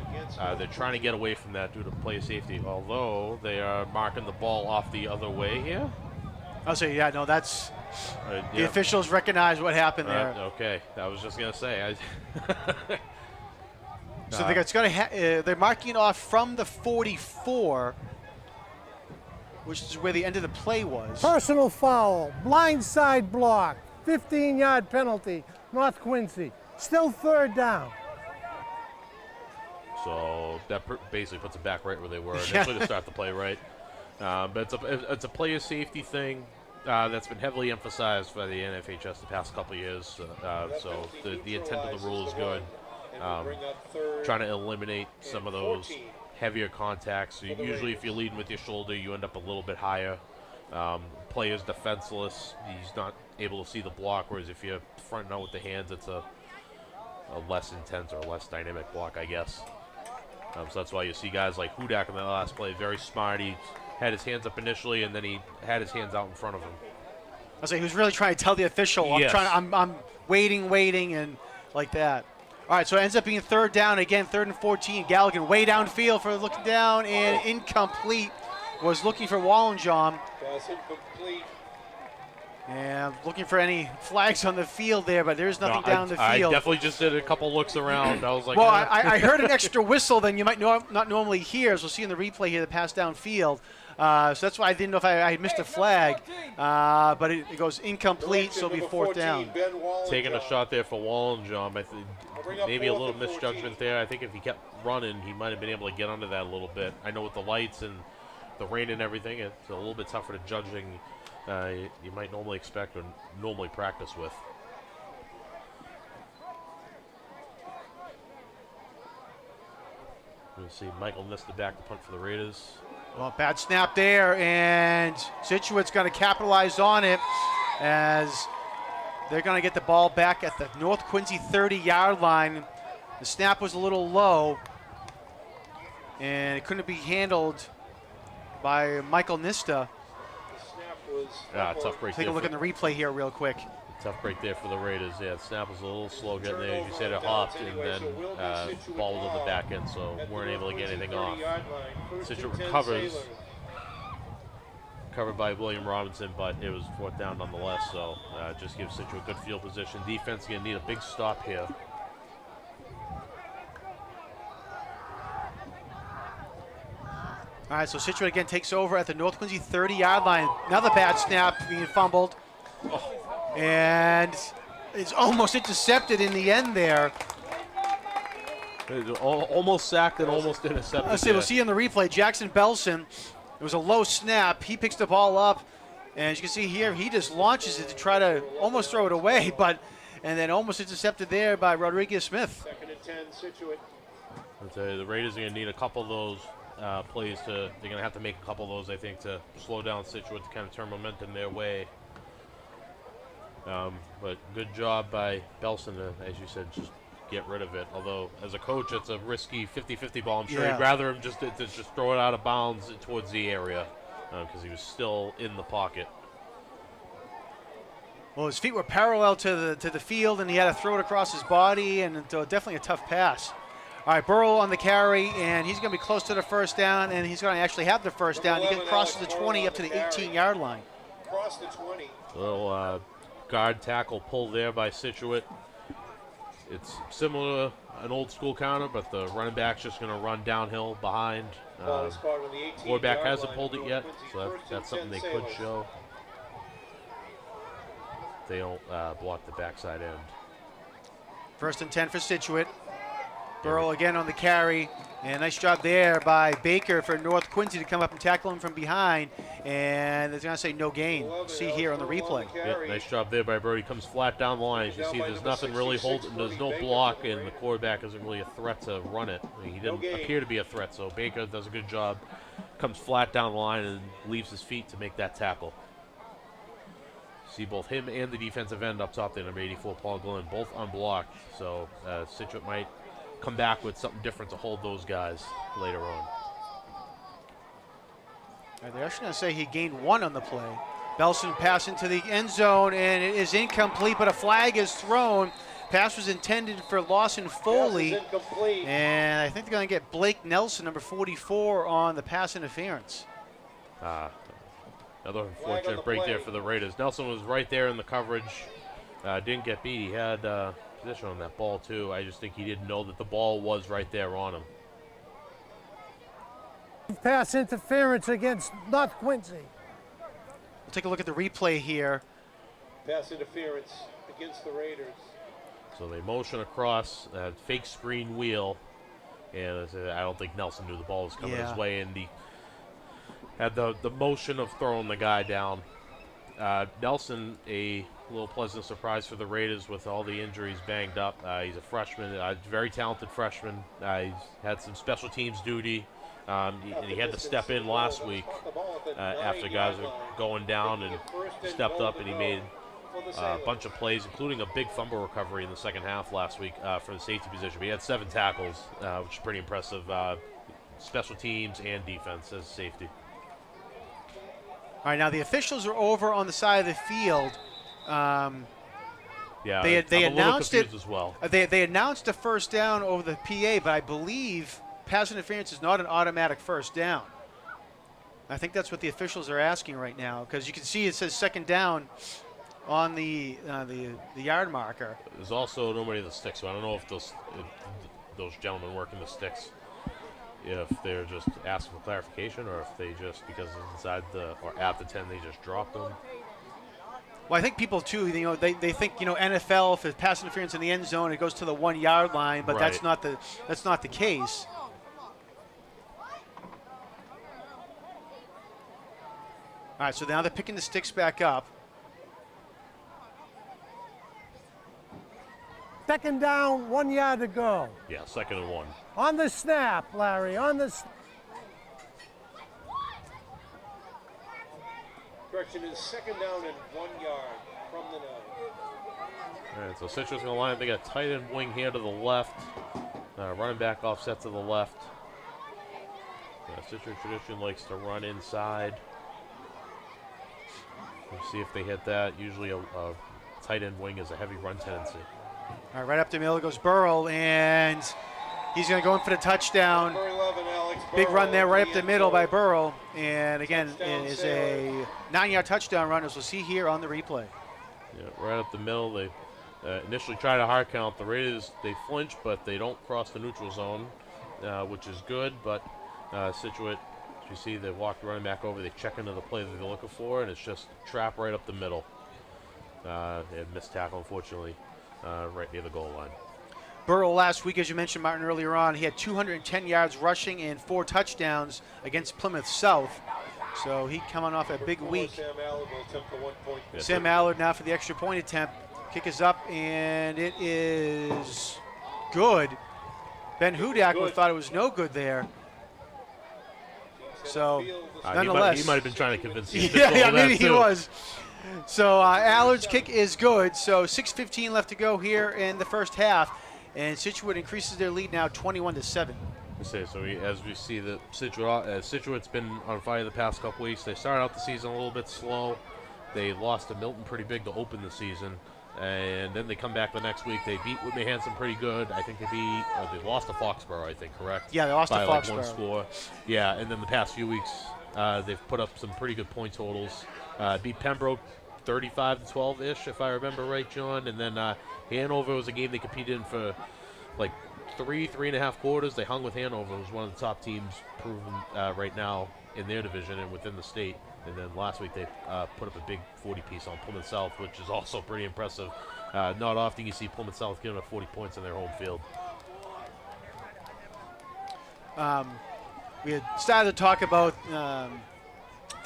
They're trying to get away from that due to play safety, although they are marking the ball off the other way here. I'll say, yeah, no, that's the Yeah. officials recognize what happened there. Okay, I was just gonna say. So it's going to they're marking off from the 44, which is where the end of the play was. Personal foul, blindside block, 15-yard penalty, North Quincy. Still 3rd down. So that basically puts it back right where they were Yeah. initially to start the play, right? But it's a player safety thing that's been heavily emphasized by the NFHS the past couple of years. So the intent of the rule is good. Trying to eliminate some of those heavier contacts. So usually if you're leading with your shoulder, you end up a little bit higher. Player's defenseless. He's not able to see the block, whereas if you're fronting out with the hands, it's a less intense or less dynamic block, I guess. So that's why you see guys like Hudak in the last play, very smart. He had his hands up initially, and then he had his hands out in front of him. I was saying he was really trying to tell the official, Yes. I'm waiting, and like that. All right, so it ends up being 3rd down again, 3rd and 14. Galligan way downfield for looking down and incomplete. Was looking for Wallenjohn. Pass incomplete. And looking for any flags on the field there, but there's nothing down the field. I definitely just did a couple looks around. I was like, Well, eh. I heard an extra whistle than you might not normally hear, as we'll see in the replay here, the pass downfield. So that's why I didn't know if I missed a flag. But it goes incomplete, so it'll be 4th down. Taking a shot there for Wallenjohn. I think bring up maybe a 4th little and 14. misjudgment there. I think if he kept running, he might have been able to get under that a little bit. I know with the lights and the rain and everything, it's a little bit tougher to judging. You might normally expect or normally practice with. We'll see Michael Nista back to punt for the Raiders. Well, bad snap there, and Situate's going to capitalize on it as they're going to get the ball back at the North Quincy 30-yard line. The snap was a little low, and it couldn't be handled by Michael Nista. Tough break Take there. a look at the replay here real quick. Tough break there for the Raiders. Yeah, the snap was a little slow getting there. As you said, it hopped and then ball to the back end, so At the weren't able to North get Quincy anything off. 30-yard line. 1st and Situate 10 recovers. Sailors. covered by William Robinson, but it was 4th down nonetheless. So just gives Situate good field position. Defense going to need a big stop here. All right, so Situate again takes over at the North Quincy 30-yard line. Another bad snap being fumbled. And it's almost intercepted in the end there. Almost sacked and almost intercepted. Let's see, we'll see on the replay. Jackson Belson, it was a low snap. He picks the ball up. And as you can see here, he just launches it to try to almost throw it away, and then almost intercepted there by Rodriguez Smith. 2nd and 10, Situate. I'll tell you, the Raiders are going to need a couple of those plays they're going to have to make a couple of those, I think, to slow down Situate to kind of turn momentum their way. But good job by Belson to, as you said, just get rid of it. Although, as a coach, it's a risky 50-50 ball. I'm sure he'd rather him just throw it out of bounds towards the area because he was still in the pocket. Well, his feet were parallel to the field, and he had to throw it across his body, and definitely a tough pass. All right, Burrow on the carry, and he's going to be close to the 1st down, and he's going to actually have the 1st down. He crosses the 20 up to the 18-yard line. Across the 20. Little guard tackle pull there by Situate. It's similar to an old school counter, but the running back's just going to run downhill behind. Quarterback hasn't pulled it yet, so that's something they could show. They don't block the backside end. 1st and 10 for Situate. Burrow again on the carry, and nice job there by Baker for North Quincy to come up and tackle him from behind, and they're going to say no gain. See here on the replay. Yeah, nice job there by Brody. Comes flat down the line. As you see, there's nothing really holding. There's no block, and the quarterback isn't really a threat to run it. I mean, he didn't appear to be a threat, so Baker does a good job. Comes flat down the line and leaves his feet to make that tackle. See both him and the defensive end up top there, number 84, Paul Glenn, both unblocked. So Situate might come back with something different to hold those guys later on. They're actually going to say he gained 1 on the play. Belson pass into the end zone, and it is incomplete, but a flag is thrown. Pass was intended for Lawson Foley, and I think they're going to get Blake Nelson, number 44, on the pass interference. Another unfortunate break there for the Raiders. Nelson was right there in the coverage. Didn't get beat. He had position on that ball, too. I just think he didn't know that the ball was right there on him. Pass interference against North Quincy. We'll take a look at the replay here. Pass interference against the Raiders. So they motion across, fake screen wheel, and I don't think Nelson knew the ball was coming his way, and he had the motion of throwing the guy down. Nelson, a little pleasant surprise for the Raiders with all the injuries banged up. He's a freshman, very talented freshman. He's had some special teams duty. And he had to step in last week after guys were going down and stepped up, and he made a bunch of plays, including a big fumble recovery in the second half last week for the safety position. But he had 7 tackles, which is pretty impressive. Special teams and defense as safety. All right, now the officials are over on the side of the field. Yeah, they announced it as well. They announced a 1st down over the PA, but I believe pass interference is not an automatic 1st down. I think that's what the officials are asking right now, because you can see it says 2nd down on the yard marker. There's also nobody in the sticks, so I don't know if those gentlemen working the sticks, if they're just asking for clarification, or if they just, because it's inside or at the 10, they just dropped them. Well, I think people too, they think, NFL, if it's pass interference in the end zone, it goes to the 1-yard line, but Right. that's not the case. All right, so now they're picking the sticks back up. 2nd down, 1 yard to go. Yeah, 2nd and 1. On the snap, Larry, on the Correction is 2nd down and 1 yard from the 9. All right, so Citrus going to line up. They got a tight end wing here to the left. Running back offset to the left. Citrus tradition likes to run inside. We'll see if they hit that. Usually a tight end wing is a heavy run tendency. All right, right up the middle goes Burrow, and he's going to go in for the touchdown. Number 11, Alex Big run there right up the middle by Burrow. And again, it is a 9-yard touchdown run, as we'll see here on the replay. Yeah, right up the middle. They initially tried a hard count. The Raiders, they flinch, but they don't cross the neutral zone, which is good. But Scituate, as you see, they walk the running back over. They check into the play that they're looking for, and it's just trap right up the middle. And missed tackle, unfortunately, right near the goal line. Burrow last week, as you mentioned, Martin, earlier on, he had 210 yards rushing and 4 touchdowns against Plymouth South. So he coming off a big week. Sam Allard will attempt the 1 point. Sam Allard now for the extra point attempt. Kick is up, and it is good. Ben Hudak thought it was no good there. So, nonetheless. He might have been trying to convince you. Yeah, maybe he was. So Allard's kick is good. So 6:15 left to go here in the first half. And Scituate increases their lead now 21-7. As we see, the Scituate's been on fire the past couple weeks. They started out the season a little bit slow. They lost to Milton pretty big to open the season. And then they come back the next week. They beat Whitney Hanson pretty good. I think they lost to Foxborough, I think, correct? Yeah, they lost to by Foxborough. Like 1 score. Yeah, and then the past few weeks, they've put up some pretty good point totals. Beat Pembroke 35-12-ish, if I remember right, John. And then Hanover was a game they competed in for like 3.5 quarters. They hung with Hanover, who's one of the top teams proven right now in their division and within the state. And then last week they put up a big 40-piece on Plymouth South, which is also pretty impressive. Not often you see Plymouth South giving up 40 points in their home field. We had started to talk about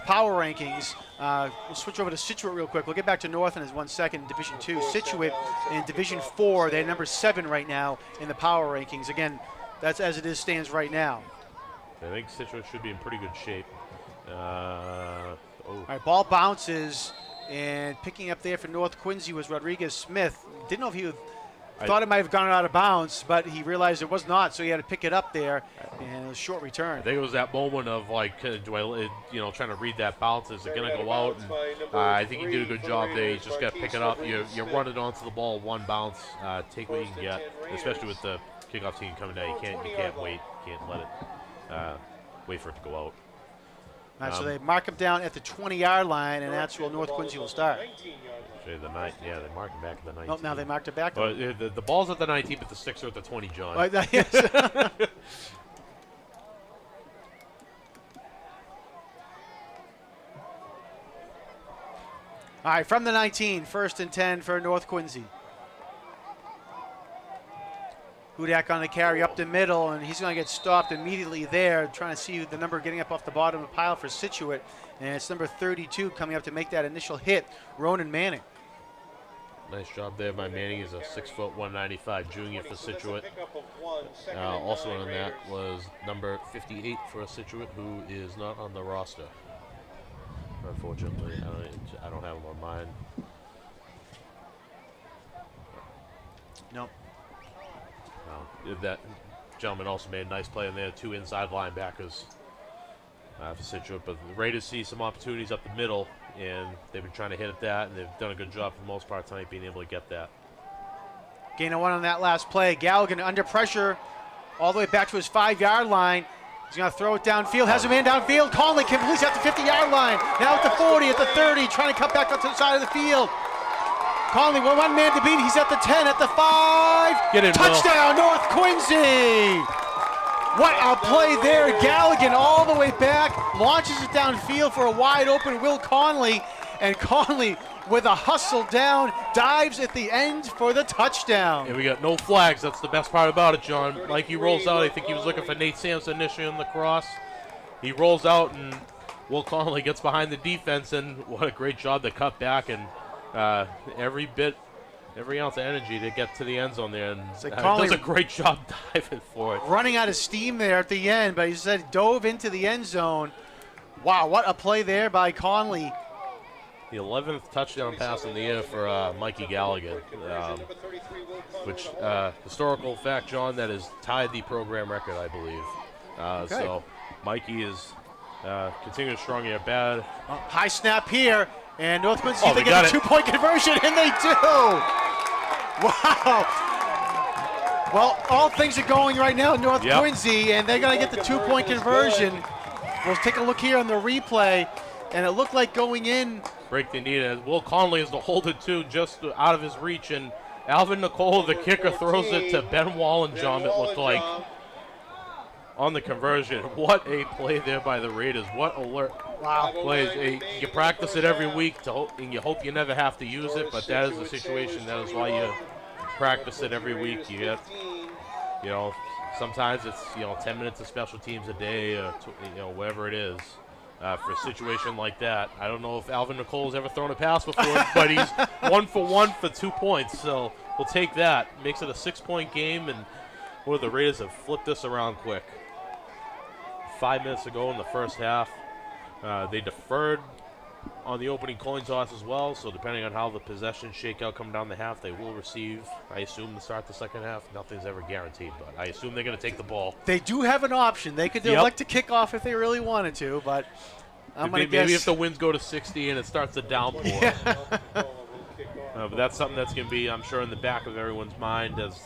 power rankings. We'll switch over to Scituate real quick. We'll get back to Northern in 1 second. Division 2, Scituate in Division 4. They're number 7 right now in the power rankings. Again, that's as it stands right now. I think Scituate should be in pretty good shape. All right, ball bounces, and picking up there for North Quincy was Rodriguez Smith. Didn't know if he thought it might have gone out of bounds, but he realized it was not, so he had to pick it up there, and it was a short return. I think it was that moment of like, trying to read that bounce. Is it going to go out? And I think he did a good job there. You just got to pick it up. You run it onto the ball, 1 bounce, take what you can get, especially with the kickoff team coming down. You can't wait. You can't let it wait for it to go out. All right, so they mark him down at the 20-yard line, and that's where North Quincy will start. They mark him back at the 19. Oh, now they marked it back. The ball's at the 19, but the sticks are at the 20, John. Yes. All right, from the 19, 1st and 10 for North Quincy. Hudak on the carry up the middle, and he's going to get stopped immediately there, trying to see the number getting up off the bottom of the pile for Scituate. And it's number 32 coming up to make that initial hit, Ronan Manning. Nice job there by Manning. He's a 6', 195 junior for Scituate. Also on that was number 58 for Scituate, who is not on the roster. Unfortunately, I don't have him on mine. Nope. That gentleman also made a nice play in there. 2 inside linebackers for Scituate, but the Raiders see some opportunities up the middle, and they've been trying to hit at that, and they've done a good job for the most part tonight being able to get that. Gain of 1 on that last play. Galligan under pressure all the way back to his 5-yard line. He's going to throw it downfield. Has a man downfield. Conley completes at the 50-yard line. Now at the 40, at the 30, trying to cut back up to the side of the field. Conley, 1 man to beat. He's at the 10, at the 5. Get in, touchdown, Will. North Quincy. What a play there. Galligan all the way back, launches it downfield for a wide open Will Conley. And Conley, with a hustle down, dives at the end for the touchdown. And we got no flags. That's the best part about it, John. Mikey rolls out. I think he was looking for Nate Sampson initially on the cross. He rolls out, and Will Conley gets behind the defense, and what a great job to cut back and every ounce of energy to get to the end zone there, and does a great job diving for it. Running out of steam there at the end, but he said dove into the end zone. Wow, what a play there by Conley. The 11th touchdown pass in the year for Mikey Galligan, which historical fact, John, that has tied the program record, I believe. Okay. So Mikey is continuing strong here. Bad. High snap here, and North Quincy they get a got it. 2-point conversion, and they do. Wow. Well, all things are going right now in North Yep. Quincy, and they're going to get the two-point conversion. We'll take a look here on the replay, and it looked like going in. Break the knee. And Will Conley is the holder, too, just out of his reach. And Alvin Nicole, the kicker, throws it to Ben Wallenjom, it looked like, on the conversion. What a play there by the Raiders. What alert plays. You practice it every week, and you hope you never have to use it, but that is the situation. That is why you practice it every week. You get, sometimes it's, 10 minutes of special teams a day, or, whatever it is. For a situation like that, I don't know if Alvin Nicole's ever thrown a pass before, but he's 1 for 1 for 2 points. So we'll take that. Makes it a 6-point game, and the Raiders have flipped this around quick. 5 minutes ago in the first half, they deferred on the opening coin toss as well. So depending on how the possessions shake out coming down the half, they will receive, I assume, to start the second half. Nothing's ever guaranteed, but I assume they're going to take the ball. They do have an option. They could elect to kick off if they really wanted to, but I'm going to guess. Maybe if the winds go to 60 and it starts to downpour. But that's something that's going to be, I'm sure, in the back of everyone's mind as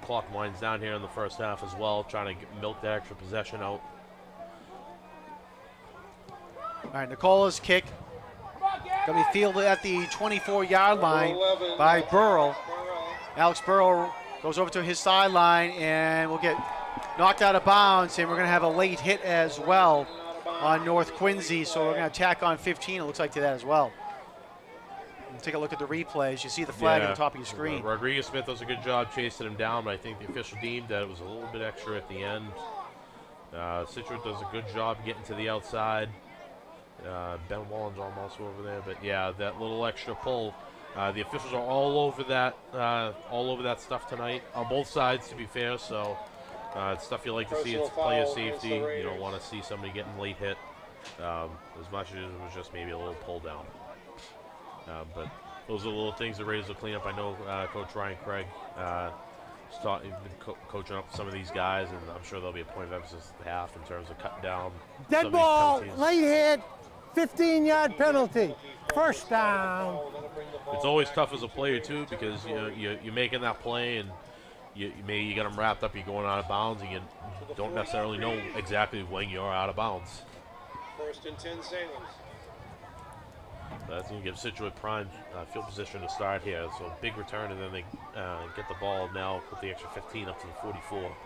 clock winds down here in the first half as well, trying to milk that extra possession out. All right, Nicola's kick going to be fielded at the 24-yard line by Burrell. Alex Burrell goes over to his sideline and will get knocked out of bounds, and we're going to have a late hit as well on North Quincy, so we're going to tack on 15, it looks like, to that as well. And take a look at the replays. You see the flag at the top of your screen. Rodriguez Smith does a good job chasing him down, but I think the official deemed that it was a little bit extra at the end. Situate does a good job getting to the outside. Ben Wallenjom also over there, but yeah, that little extra pull. The officials are all over that stuff tonight on both sides, to be fair. So it's stuff you like to see. It's player safety. You don't want to see somebody getting late hit as much as it was just maybe a little pull down. But those are the little things the Raiders will clean up. I know Coach Ryan Craig has been coaching up some of these guys, and I'm sure there'll be a point of emphasis at the half in terms of cutting down Dead some ball, of these penalties. late hit, 15-yard penalty, first down. It's always tough as a player too, because you're making that play and you get them wrapped up. You're going out of bounds, and you don't necessarily know exactly when you're out of bounds. 1st and 10 Salem. That's going to give Situate prime field position to start here. So big return, and then they get the ball now with the extra 15 up to the 44,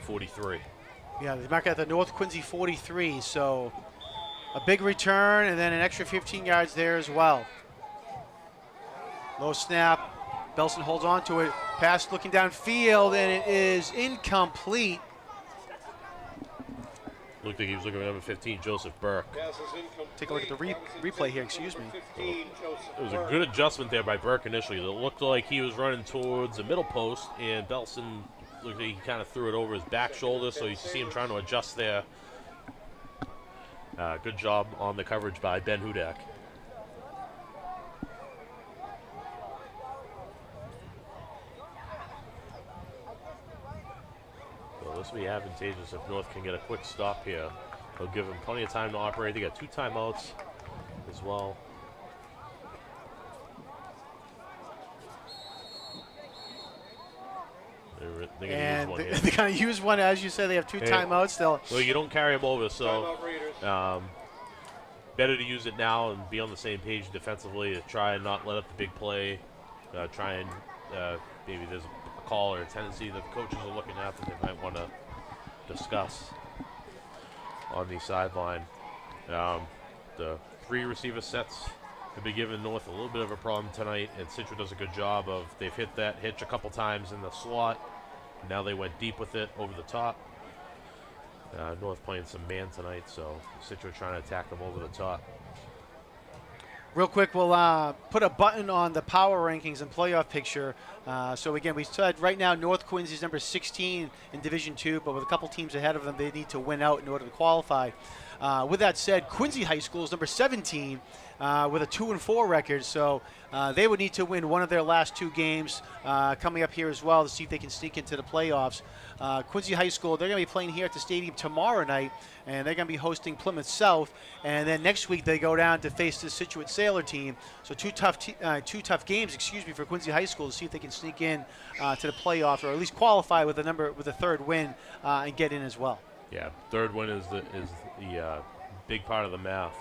43. Yeah, they mark at the North Quincy 43, so a big return and then an extra 15 yards there as well. Low snap. Belson holds on to it. Pass looking downfield, and it is incomplete. Looked like he was looking at number 15, Joseph Burke. Take a look at the replay here, excuse me. It was a good adjustment there by Burke initially. It looked like he was running towards the middle post, and Belson looked like he kind of threw it over his back shoulder, so you see him trying to adjust there. Good job on the coverage by Ben Hudak. So this will be advantageous if North can get a quick stop here. They'll give them plenty of time to operate. They got 2 timeouts as well. They're going to use one, as you said. They have 2 timeouts. Well, you don't carry them over, so better to use it now and be on the same page defensively to try and not let up the big play. Try and maybe there's a call or a tendency that the coaches are looking at that they might want to discuss on the sideline. The 3 receiver sets have been giving North a little bit of a problem tonight, and Citra does a good job of, they've hit that hitch a couple times in the slot. Now they went deep with it over the top. North playing some man tonight, so Citra trying to attack them over the top. Real quick, we'll put a button on the power rankings and playoff picture. So again, we said right now North Quincy is number 16 in Division II, but with a couple teams ahead of them, they need to win out in order to qualify. With that said, Quincy High School is number 17 with a 2-4 record, so they would need to win one of their last 2 games coming up here as well to see if they can sneak into the playoffs. Quincy High School, they're going to be playing here at the stadium tomorrow night, and they're going to be hosting Plymouth South. And then next week they go down to face the Scituate Sailor team. So two tough games, for Quincy High School to see if they can sneak in to the playoffs, or at least qualify with a 3rd win and get in as well. Yeah, 3rd win is the big part of the math.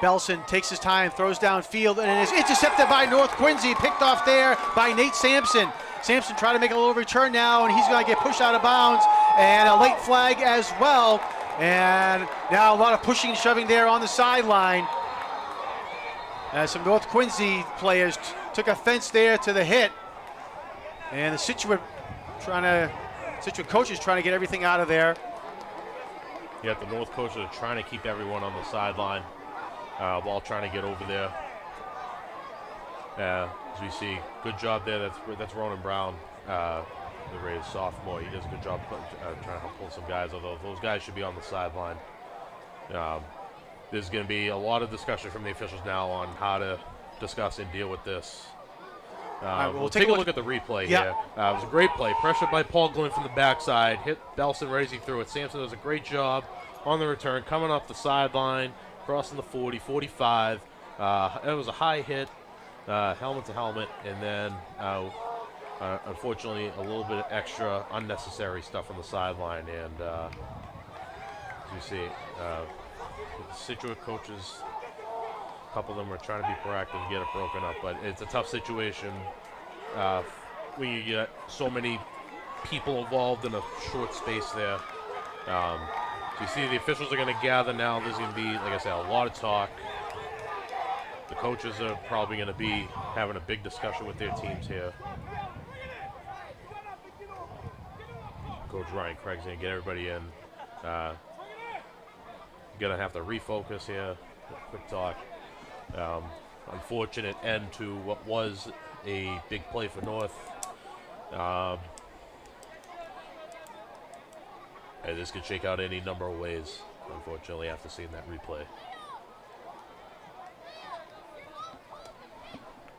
Belson takes his time, throws downfield, and it is intercepted by North Quincy, picked off there by Nate Sampson. Sampson trying to make a little return now, and he's going to get pushed out of bounds, and a late flag as well. And now a lot of pushing and shoving there on the sideline. As some North Quincy players took offense there to the hit. And the Scituate coaches trying to get everything out of there. Yeah, the North coaches are trying to keep everyone on the sideline while trying to get over there. As we see, good job there. That's Ronan Brown, the Rays sophomore. He does a good job trying to help pull some guys, although those guys should be on the sideline. There's going to be a lot of discussion from the officials now on how to discuss and deal with this. We'll take a look at the replay here. It was a great play. Pressured by Paul Glynn from the backside. Hit Belson right as he threw it. Sampson does a great job on the return, coming off the sideline, crossing the 40, 45. It was a high hit, helmet to helmet, and then unfortunately a little bit of extra unnecessary stuff on the sideline. And as you see, the Scituate coaches, a couple of them are trying to be proactive and get it broken up, but it's a tough situation when you get so many people involved in a short space there. So you see the officials are going to gather now. There's going to be, like I said, a lot of talk. The coaches are probably going to be having a big discussion with their teams here. Coach Ryan Craig's going to get everybody in. Going to have to refocus here. Quick talk. Unfortunate end to what was a big play for North. And this could shake out any number of ways, unfortunately, after seeing that replay.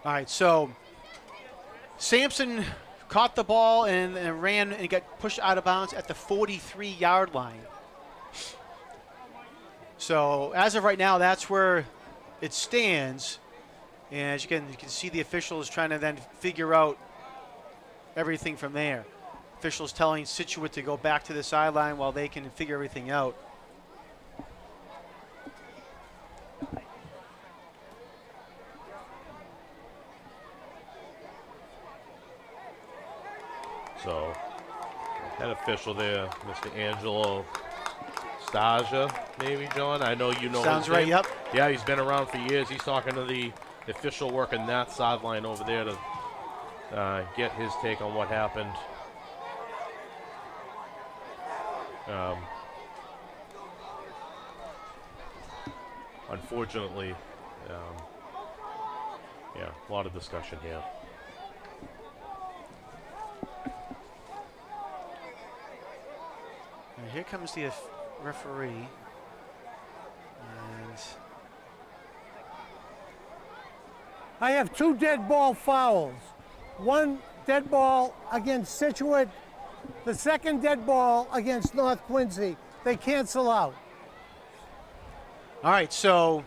All right, so Sampson caught the ball and ran and got pushed out of bounds at the 43-yard line. So as of right now, that's where it stands. And as you can see the officials trying to then figure out everything from there. Officials telling Scituate to go back to the sideline while they can figure everything out. So, head official there, Mr. Angelo Stasia, maybe, John? I know you know Sounds his right, name. yep. Yeah, he's been around for years. He's talking to the official working that sideline over there to get his take on what happened. Unfortunately, yeah, a lot of discussion here. And here comes the referee. And I have 2 dead ball fouls. 1 dead ball against Scituate, the 2nd dead ball against North Quincy. They cancel out. all right, so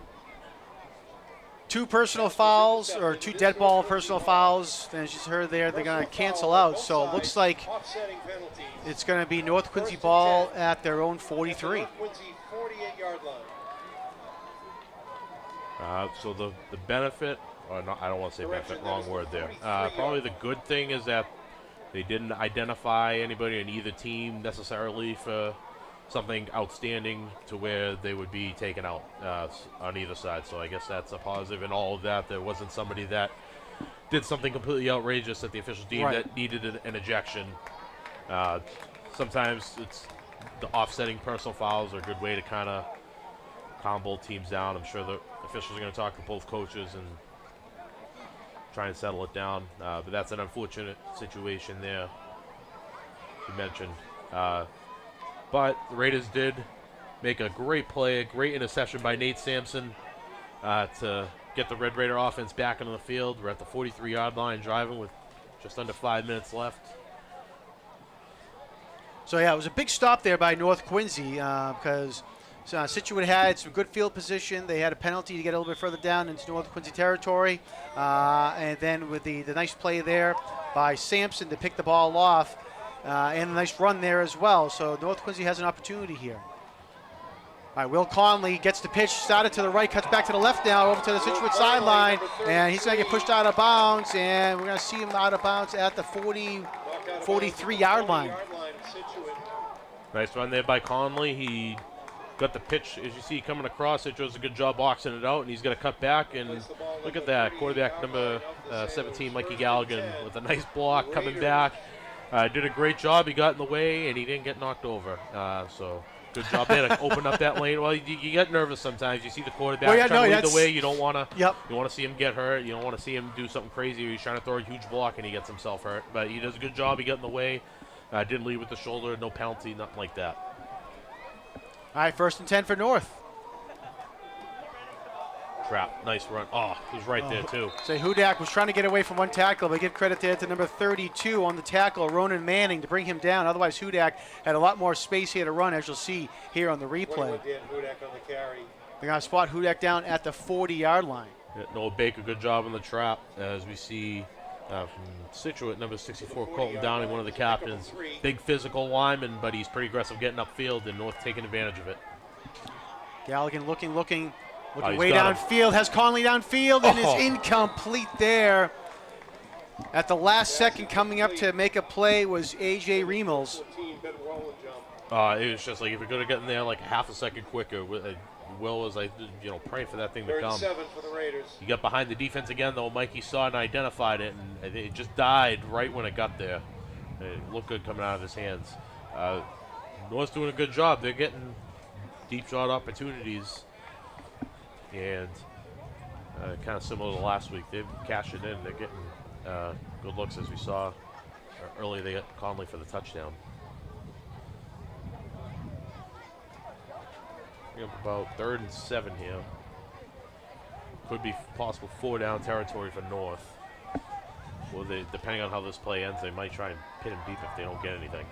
2 personal fouls, or 2 dead ball personal fouls. And as you heard there, they're going to cancel out. So it looks like Offsetting penalties. it's going to be North Quincy ball at their own 43. North Quincy 48-yard line. So the benefit, or not, I don't want to say benefit, wrong word there. Probably the good thing is that they didn't identify anybody on either team necessarily for something outstanding to where they would be taken out on either side. So I guess that's a positive in all of that. There wasn't somebody that did something completely outrageous that the officials deemed that needed an ejection. Sometimes it's the offsetting personal fouls are a good way to kind of calm both teams down. I'm sure the officials are going to talk to both coaches and try and settle it down. But that's an unfortunate situation there. You mentioned But the Raiders did make a great play, a great interception by Nate Sampson to get the Red Raider offense back into the field. We're at the 43-yard line driving with just under 5 minutes left. So, yeah, it was a big stop there by North Quincy because Scituate had some good field position. They had a penalty to get a little bit further down into North Quincy territory. And then with the nice play there by Sampson to pick the ball off and a nice run there as well. So North Quincy has an opportunity here. All right, Will Conley gets the pitch, started to the right, cuts back to the left now, over to the Scituate sideline, and he's going to get pushed out of bounds, and we're going to see him out of bounds at the 43-yard line. Nice run there by Conley. He got the pitch, as you see, coming across. It does a good job boxing it out, and he's going to cut back, and look at that. Quarterback number 17, Mikey Galligan, with a nice block coming back. Did a great job. He got in the way, and he didn't get knocked over. So good job there to open up that lane. Well, you get nervous sometimes. You see the quarterback trying to lead the way. You don't want to. Yep. You want to see him get hurt. You don't want to see him do something crazy. He's trying to throw a huge block and he gets himself hurt. But he does a good job. He got in the way. Didn't lead with the shoulder. No penalty. Nothing like that. All right, 1st and 10 for North. Trap. Nice run. Oh, he was right there too. So Hudak was trying to get away from one tackle, but give credit there to number 32 on the tackle, Ronan Manning, to bring him down. Otherwise, Hudak had a lot more space here to run, as you'll see here on the replay. Dan Hudak on the carry. They're going to spot Hudak down at the 40-yard line. Yeah, Noah Baker, good job on the trap. As we see from Scituate, number 64, Colton Downing, one of the captains. Big physical lineman, but he's pretty aggressive getting upfield, and North taking advantage of it. Galligan looking way got downfield, has Conley downfield, and is incomplete there. At the last second coming up to make a play was A.J. Riemels. It was just like if we could have gotten there like half a second quicker. Will was like, praying for that thing to come. 37 for the Raiders. He got behind the defense again, though. Mikey saw it and identified it, and it just died right when it got there. It looked good coming out of his hands. North's doing a good job. They're getting deep shot opportunities, and kind of similar to last week. They're cashing in. They're getting good looks, as we saw earlier. They got Conley for the touchdown. About 3rd and 7 here. Could be possible 4-down territory for North. Well, depending on how this play ends, they might try and pin him deep if they don't get anything.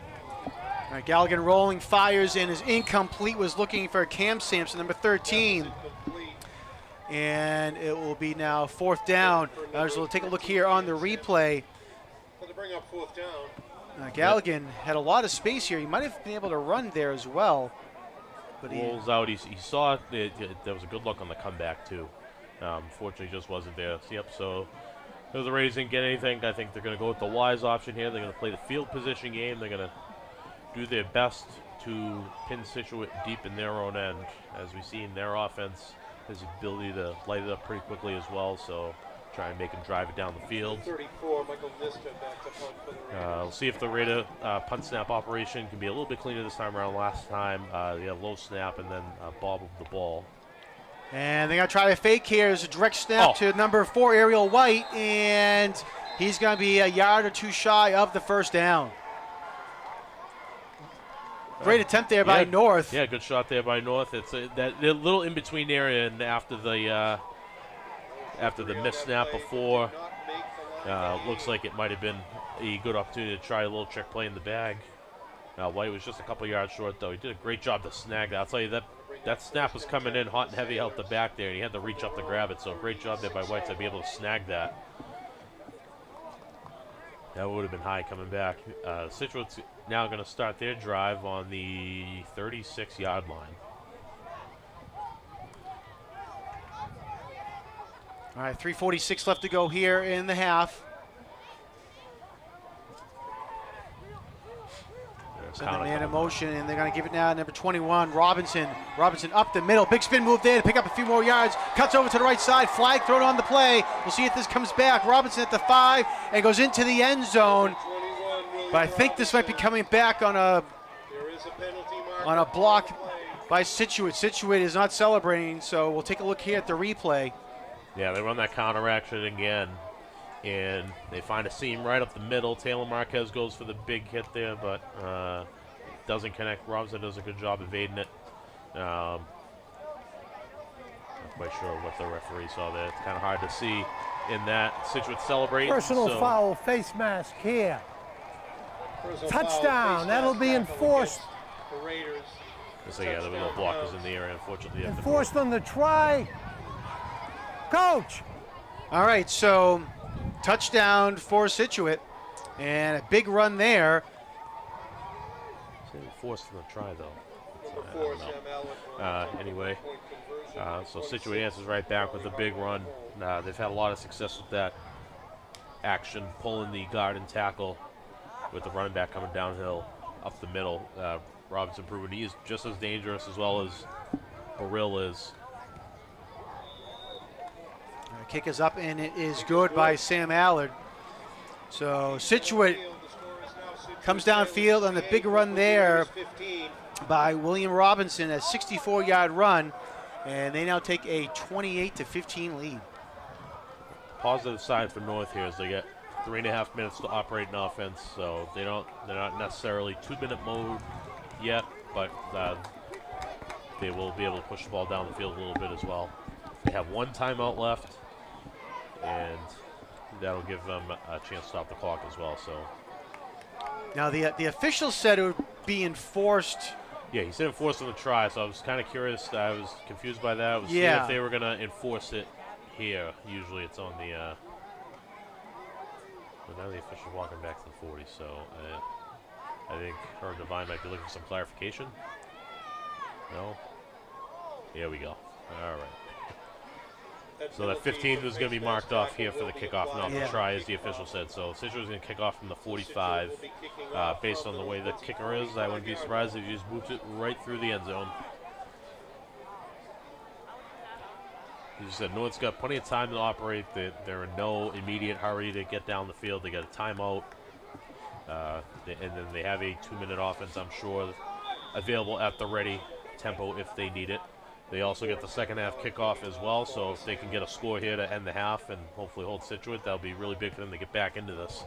All right, Galligan rolling, fires in, is incomplete, was looking for Cam Sampson, number 13. And it will be now 4th down. So we'll take a look here on the replay. To bring up 4th down. Galligan had a lot of space here. He might have been able to run there as well. But he rolls out. He saw it. There was a good look on the comeback, too. Fortunately, just wasn't there. Yep, so if the Raiders didn't get anything, I think they're going to go with the wise option here. They're going to play the field position game. They're going to do their best to pin Scituate deep in their own end. As we see in their offense, has the ability to light it up pretty quickly as well, so try and make them drive it down the field. 34, Michael Nista back to punt for the Raiders. We'll see if the Raider punt snap operation can be a little bit cleaner this time around. Last time, they had a low snap and then bobbled the ball. And they're going to try to fake here. There's a direct snap to number 4, Ariel White, and he's going to be a yard or two shy of the 1st down. Great attempt there by North. Yeah, good shot there by North. It's that little in-between area, and after the missed snap before, looks like it might have been a good opportunity to try a little trick play in the bag. White was just a couple yards short, though. He did a great job to snag that. I'll tell you, that snap was coming in hot and heavy out the back there, and he had to reach up to grab it, so great job there by White to be able to snag that. That would have been high coming back. Scituate's now going to start their drive on the 36-yard line. All right, 3:46 left to go here in the half. Send the man in motion, and they're going to give it now to number 21, Robinson. Robinson up the middle. Big spin move there to pick up a few more yards. Cuts over to the right side. Flag thrown on the play. We'll see if this comes back. Robinson at the 5 and goes into the end zone. But I think this might be coming back on a block by Scituate. Scituate is not celebrating, so we'll take a look here at the replay. Yeah, they run that counter action again, and they find a seam right up the middle. Taylor Marquez goes for the big hit there, but doesn't connect. Robinson does a good job evading it. Not quite sure what the referee saw there. It's kind of hard to see in that. Situate celebrating. Personal so foul, face mask here. Personal Touchdown. foul, That'll face be mask enforced. against The Raiders. So yeah, there were no blockers in the area, unfortunately. at the Enforced on the try. Coach. All right, so touchdown for Situate, and a big run there. Forced from the try, though. Number I 4, don't know. Sam Allen. Anyway, Point conversion. so Situate answers right back with a big run. They've had a lot of success with that action, pulling the guard and tackle with the running back coming downhill up the middle. Robinson proving he is just as dangerous as well as Burrill is. Kick is up, and it is good by Sam Allard. So Situate comes downfield on the big run there by William Robinson, a 64-yard run, and they now take a 28-15 lead. Positive side for North here is they get 3.5 minutes to operate an offense, so they're not necessarily 2-minute mode yet, but they will be able to push the ball down the field a little bit as well. They have 1 timeout left, and that'll give them a chance to stop the clock as well. So Now the official said it would be enforced. yeah, he said enforce on the try, so I was kind of curious. I was confused by that. I was seeing Yeah. if they were going to enforce it here. Usually it's on the but now the official's walking back to the 40, so I think Herb Devine might be looking for some clarification. No? Here we go. All right. So that 15 was going to be marked off here for the kickoff, not the Yeah. try, as the official said. So Situate was going to kick off from the 45. Based on the way the kicker is, I wouldn't be surprised if he just moved it right through the end zone. As you said, North's got plenty of time to operate. They're in no immediate hurry to get down the field. They got a timeout. And then they have a 2-minute offense, I'm sure, available at the ready tempo if they need it. They also get the second half kickoff as well, so if they can get a score here to end the half and hopefully hold Situate, that'll be really big for them to get back into this.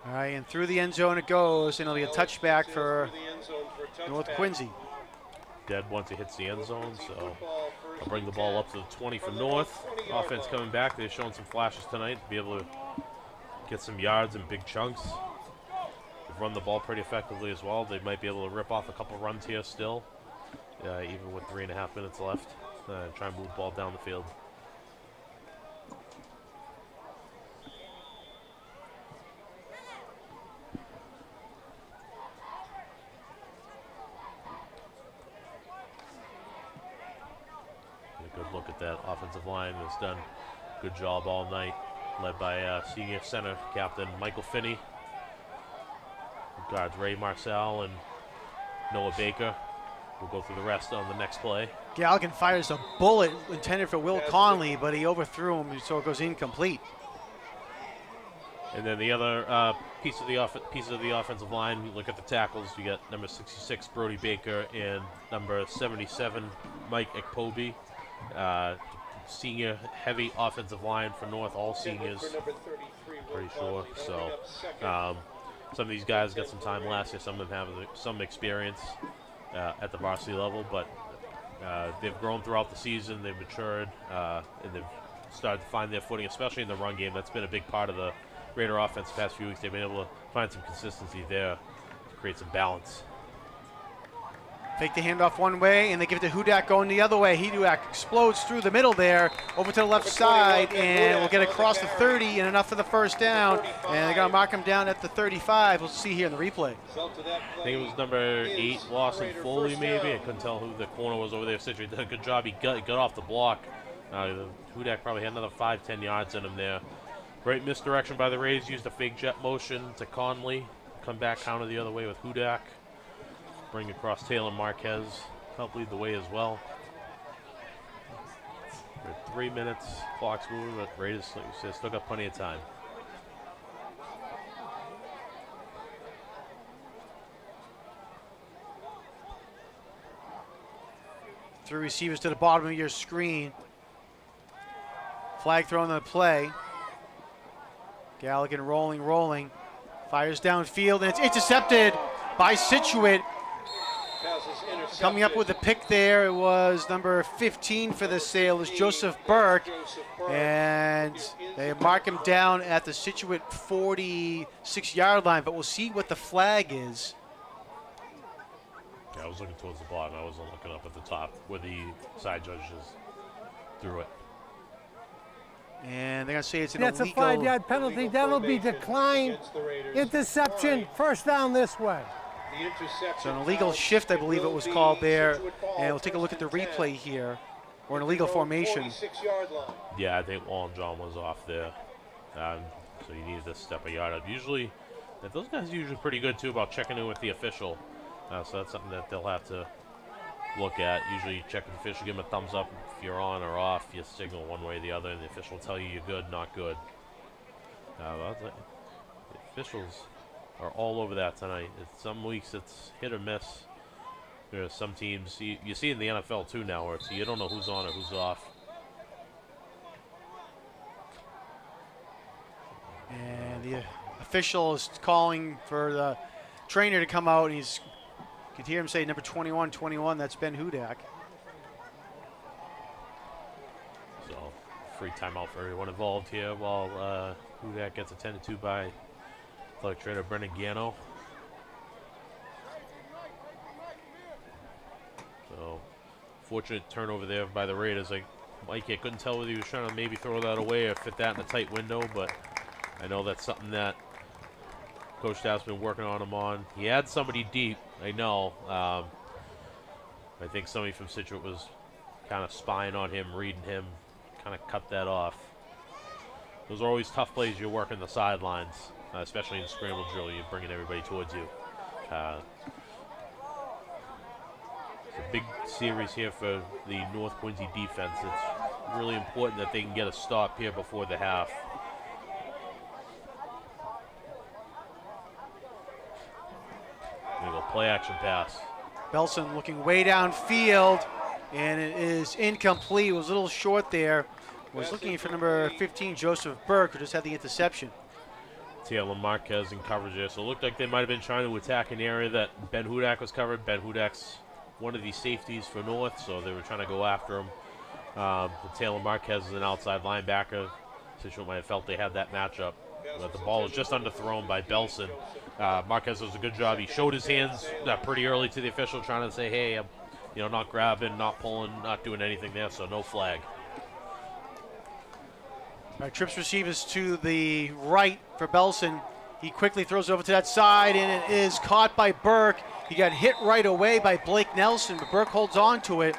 All right, and through the end zone it goes, and it'll be a touchback for North Quincy. Dead once it hits the end zone, so I'll bring the ball up to the 20 for North. Offense coming back. They've shown some flashes tonight to be able to get some yards in big chunks. They've run the ball pretty effectively as well. They might be able to rip off a couple runs here still, even with 3.5 minutes left. Try and move the ball down the field. A good look at that offensive line. Has done a good job all night, led by senior center captain Michael Finney. Guards Ray Marcel and Noah Baker. We'll go through the rest on the next play. Galligan fires a bullet intended for Will Conley, but he overthrew him, so it goes incomplete. And then the other piece of the offensive line, you look at the tackles. You got number 66 Brody Baker and number 77 Mike Ekpobi. Senior heavy offensive line for North, all seniors, pretty sure. So some of these guys got some time last year. Some of them have some experience at the varsity level, but they've grown throughout the season. They've matured, and they've started to find their footing, especially in the run game. That's been a big part of the Raider offense the past few weeks. They've been able to find some consistency there to create some balance. Fake the handoff one way, and they give it to Hudak going the other way. Hudak explodes through the middle there, over to the left side, and we'll get across the 30 and enough for the first down. And they're going to mark him down at the 35. We'll see here in the replay. I think it was number 8, Lawson Foley, maybe. I couldn't tell who the corner was over there. Situate did a good job. He got off the block. Hudak probably had another 5-10 yards in him there. Great misdirection by the Rays. Used a fake jet motion to Conley. Come back, counter the other way with Hudak. Bring across Taylor Marquez. Help lead the way as well. We're at 3 minutes. Clock's moving, but Raiders, like you said, still got plenty of time. Three receivers to the bottom of your screen. Flag thrown on the play. Galligan rolling. Fires downfield, and it's intercepted by Situate. Pass is intercepted. Coming up with the pick there, it was number 15 for the Sailors, Joseph Burke. And they mark him down at the Situate 46-yard line, but we'll see what the flag is. Yeah, I was looking towards the bottom. I wasn't looking up at the top where the side judges threw it. And they're going to say it's an That's a illegal. 5-yard penalty. That'll be declined. Interception, first down this way. The interception. So an illegal shift, I believe it was called there. And we'll take a look at the replay here. Or an illegal formation. 46-yard line. Yeah, I think Wallen John was off there. So you needed to step a yard up. Usually, those guys are usually pretty good too about checking in with the official. So that's something that they'll have to look at. Usually you check with the official, give them a thumbs up if you're on or off. You signal one way or the other, and the official will tell you you're good, not good. The officials are all over that tonight. Some weeks it's hit or miss. There are some teams, you see in the NFL too now, where you don't know who's on or who's off. And the official is calling for the trainer to come out. You could hear him say number 21, that's Ben Hudak. So, free timeout for everyone involved here while Hudak gets attended to by athletic trainer Brendan Gano. So, fortunate turnover there by the Raiders. Like Mike, I couldn't tell whether he was trying to maybe throw that away or fit that in a tight window, but I know that's something that Coach Staff's been working on him on. He had somebody deep, I know. I think somebody from Situate was kind of spying on him, reading him, kind of cut that off. Those are always tough plays. You're working the sidelines, especially in scramble drill. You're bringing everybody towards you. It's a big series here for the North Quincy defense. It's really important that they can get a stop here before the half. There you go, play action pass. Belson looking way downfield, and it is incomplete. It was a little short there. Was looking for number 15, Joseph Burke, who just had the interception. Taylor Marquez in coverage there. So it looked like they might have been trying to attack an area that Ben Hudak was covered. Ben Hudak's one of these safeties for North, so they were trying to go after him. Taylor Marquez is an outside linebacker. Situate might have felt they had that matchup. But the ball was just underthrown by Belson. Marquez does a good job. He showed his hands pretty early to the official, trying to say, hey, I'm not grabbing, not pulling, not doing anything there, so no flag. All right, trips receivers to the right for Belson. He quickly throws over to that side, and it is caught by Burke. He got hit right away by Blake Nelson, but Burke holds on to it,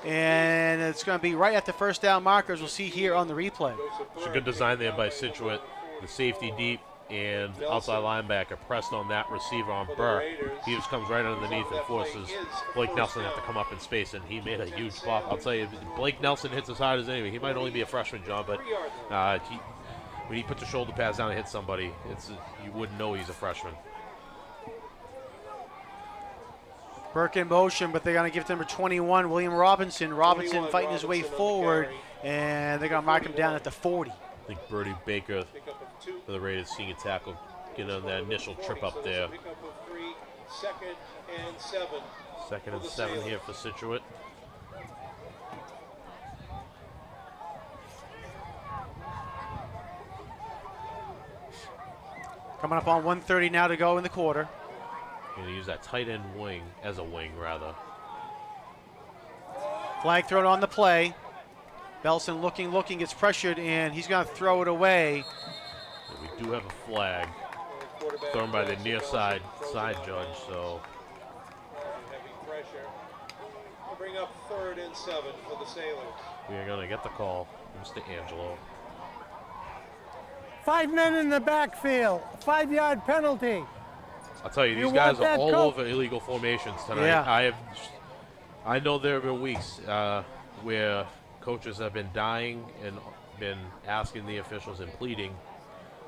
and it's going to be right at the first down markers. We'll see here on the replay. It's a good design there by Situate. The safety deep and outside linebacker pressed on that receiver on Burke. He just comes right underneath and forces Blake Nelson to have to come up in space, and he made a huge pop. I'll tell you, Blake Nelson hits as hard as anybody. He might only be a freshman, John, but when he puts a shoulder pads down and hits somebody, you wouldn't know he's a freshman. Burke in motion, but they're going to give it to number 21, William Robinson. Robinson fighting his way forward, and they're going to mark him down at the 40. I think Birdie Baker for the Raiders seeing a tackle, get on that initial trip up there. Second and 7. Second and 7 here for Situate. Coming up on 1:30 now to go in the quarter. Going to use that tight end wing as a wing, rather. Flag thrown on the play. Belson looking, gets pressured, and he's going to throw it away. And we do have a flag thrown by the near side judge, so. Heavy pressure. We'll bring up 3rd and 7 for the Sailors. We are going to get the call, Mr. Angelo. 5 men in the backfield, 5-yard penalty. I'll tell you, You these guys want are that, all Coach? over illegal formations tonight. Yeah. I know there have been weeks where coaches have been dying and been asking the officials and pleading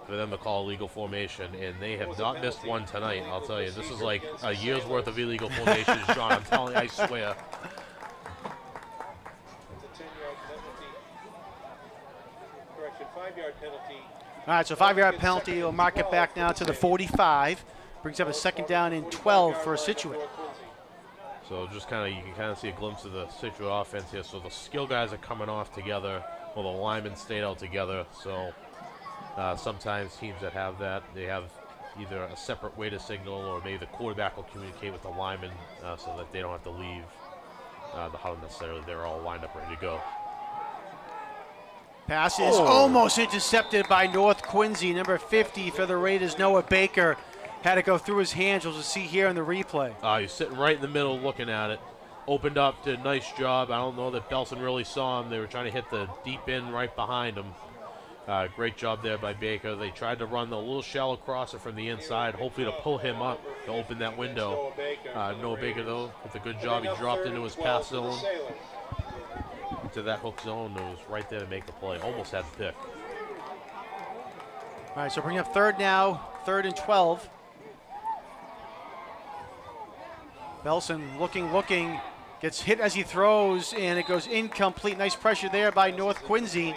for them to call illegal formation, and they have not missed one tonight. I'll tell you, this is like a year's worth of illegal formations, John. I'm telling you, I swear. It's a 10-yard penalty. Correction, 5-yard penalty. All right, so 5-yard penalty. We'll mark it back now to the 45. Brings up a second down and 12 for Situate. So just you can kind of see a glimpse of the Situate offense here. So the skill guys are coming off together, while the linemen stayed out together. So sometimes teams that have that, they have either a separate way to signal, or maybe the quarterback will communicate with the linemen so that they don't have to leave the huddle necessarily. They're all lined up ready to go. Pass is almost intercepted by North Quincy. Number 50 for the Raiders, Noah Baker, had to go through his hands. You'll see here in the replay. He's sitting right in the middle looking at it. Opened up, did a nice job. I don't know that Belson really saw him. They were trying to hit the deep end right behind him. Great job there by Baker. They tried to run the little shallow crosser from the inside, hopefully to pull him up to open that window. Noah Baker, though, with a good job. He dropped into his pass zone, into that hook zone. It was right there to make the play. Almost had the pick. All right, so bring up third now, 3rd and 12. Belson looking, gets hit as he throws, and it goes incomplete. Nice pressure there by North Quincy.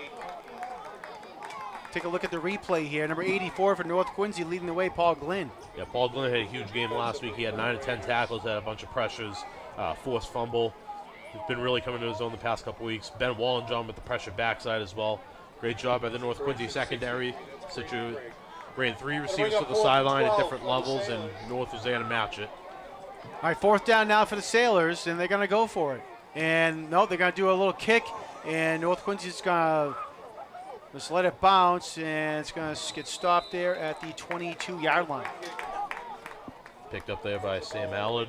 Take a look at the replay here. Number 84 for North Quincy leading the way, Paul Glynn. Yeah, Paul Glynn had a huge game last week. He had 9 or 10 tackles, had a bunch of pressures, forced fumble. He's been really coming to his own the past couple weeks. Ben Wallenjohn with the pressure backside as well. Great job by the North Quincy secondary. Situate ran 3 receivers to the sideline at different levels, and North was there to match it. All right, 4th down now for the Sailors, and they're going to go for it. And no, they're going to do a little kick, and North Quincy's going to just let it bounce, and it's going to get stopped there at the 22-yard line. Picked up there by Sam Allard.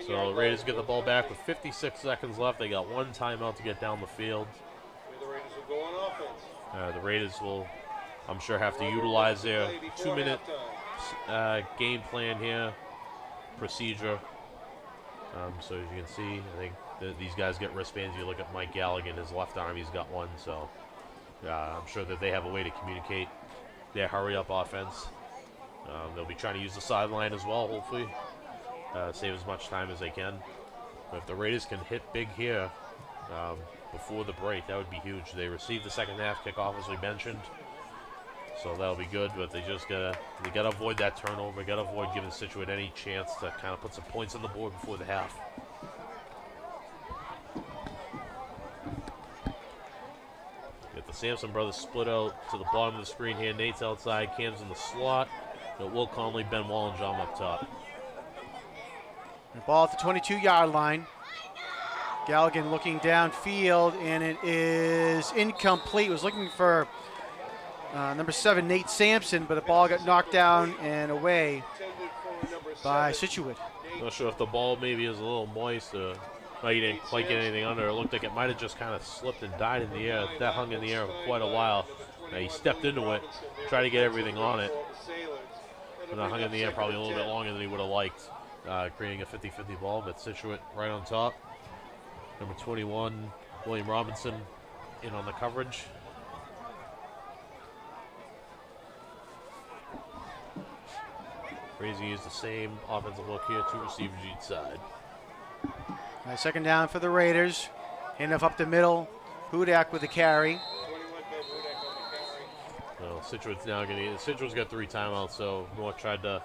So the Raiders get the ball back with 56 seconds left. They got 1 timeout to get down the field. The Raiders will, I'm sure, have to utilize their 2-minute game plan here, procedure. So as you can see, I think these guys get wristbands. You look at Mike Galligan, his left arm, he's got one. So I'm sure that they have a way to communicate their hurry-up offense. They'll be trying to use the sideline as well, hopefully. Save as much time as they can. But if the Raiders can hit big here before the break, that would be huge. They received the second half kickoff, as we mentioned. So that'll be good, but they gotta avoid that turnover. Gotta avoid giving Situate any chance to kind of put some points on the board before the half. Get the Sampson brothers split out to the bottom of the screen here. Nate's outside, Cam's in the slot. Got Will Conley, Ben Wallenjohn up top. The ball at the 22-yard line. Galligan looking downfield, and it is incomplete. Was looking for number 7, Nate Sampson, but the ball got knocked down and away by Situate. Not sure if the ball maybe is a little moist. He didn't quite get anything under. It looked like it might have just kind of slipped and died in the air. That hung in the air for quite a while. He stepped into it, tried to get everything on it. And that hung in the air probably a little bit longer than he would have liked, creating a 50-50 ball, but Situate right on top. Number 21, William Robinson, in on the coverage. Raising use the same offensive look here, 2 receivers each side. Right, second down for the Raiders. Handoff up the middle. Hudak with the carry. Well, Situate's now going to. Situate's got 3 timeouts, so North tried to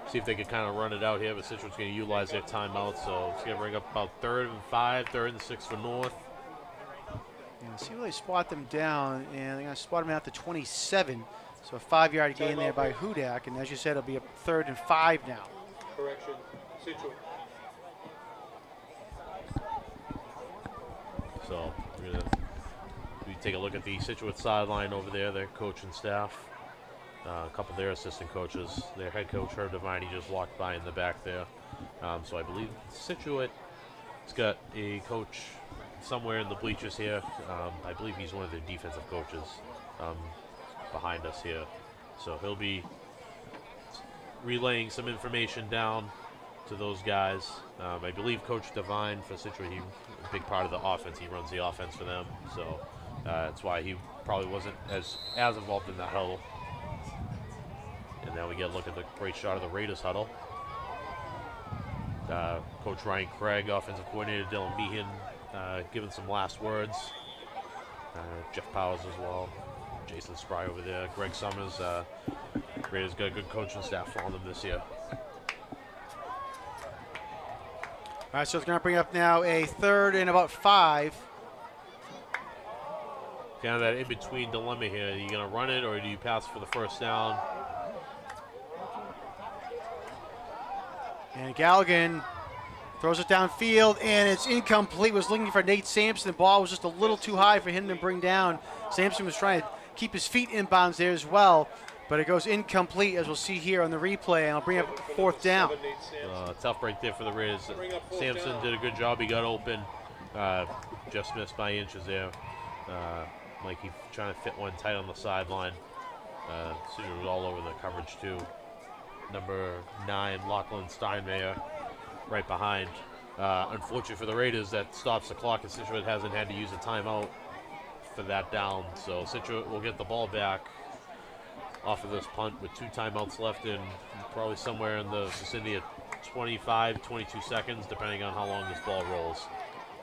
see if they could kind of run it out here, but Situate's going to utilize their timeout, so it's going to bring up about 3rd and 5, 3rd and 6 for North. Yeah, see where they spot them down, and they're going to spot them out to 27. So a 5-yard gain there by Hudak, and as you said, it'll be a 3rd and 5 now. Correction, Situate. So we're going to take a look at the Situate sideline over there, their coach and staff. A couple of their assistant coaches. Their head coach, Herb Devine, he just walked by in the back there. So I believe Situate has got a coach somewhere in the bleachers here. I believe he's one of their defensive coaches behind us here. So he'll be relaying some information down to those guys. I believe Coach Devine for Situate, he's a big part of the offense. He runs the offense for them. So that's why he probably wasn't as involved in that huddle. And now we get a look at the great shot of the Raiders huddle. Coach Ryan Craig, offensive coordinator Dylan Meehan, giving some last words. Jeff Powers as well. Jason Spry over there. Greg Summers Raiders got a good coaching staff on them this year. All right, so it's going to bring up now a 3rd and about 5. Kind of that in-between dilemma here. Are you going to run it or do you pass for the first down? And Galligan throws it downfield, and it's incomplete. Was looking for Nate Sampson. The ball was just a little too high for him to bring down. Sampson was trying to keep his feet inbounds there as well, but it goes incomplete, as we'll see here on the replay, and I'll bring up 4th down. Tough break there for the Raiders. Sampson did a good job. He got open. Just missed by inches there. Like he's trying to fit one tight on the sideline. Sidgwick was all over the coverage too. Number 9, Lachlan Steinmeier, right behind. Unfortunately for the Raiders, that stops the clock, and Sidgwick hasn't had to use a timeout for that down. So Sidgwick will get the ball back off of this punt with 2 timeouts left and probably somewhere in the vicinity of 25, 22 seconds, depending on how long this ball rolls.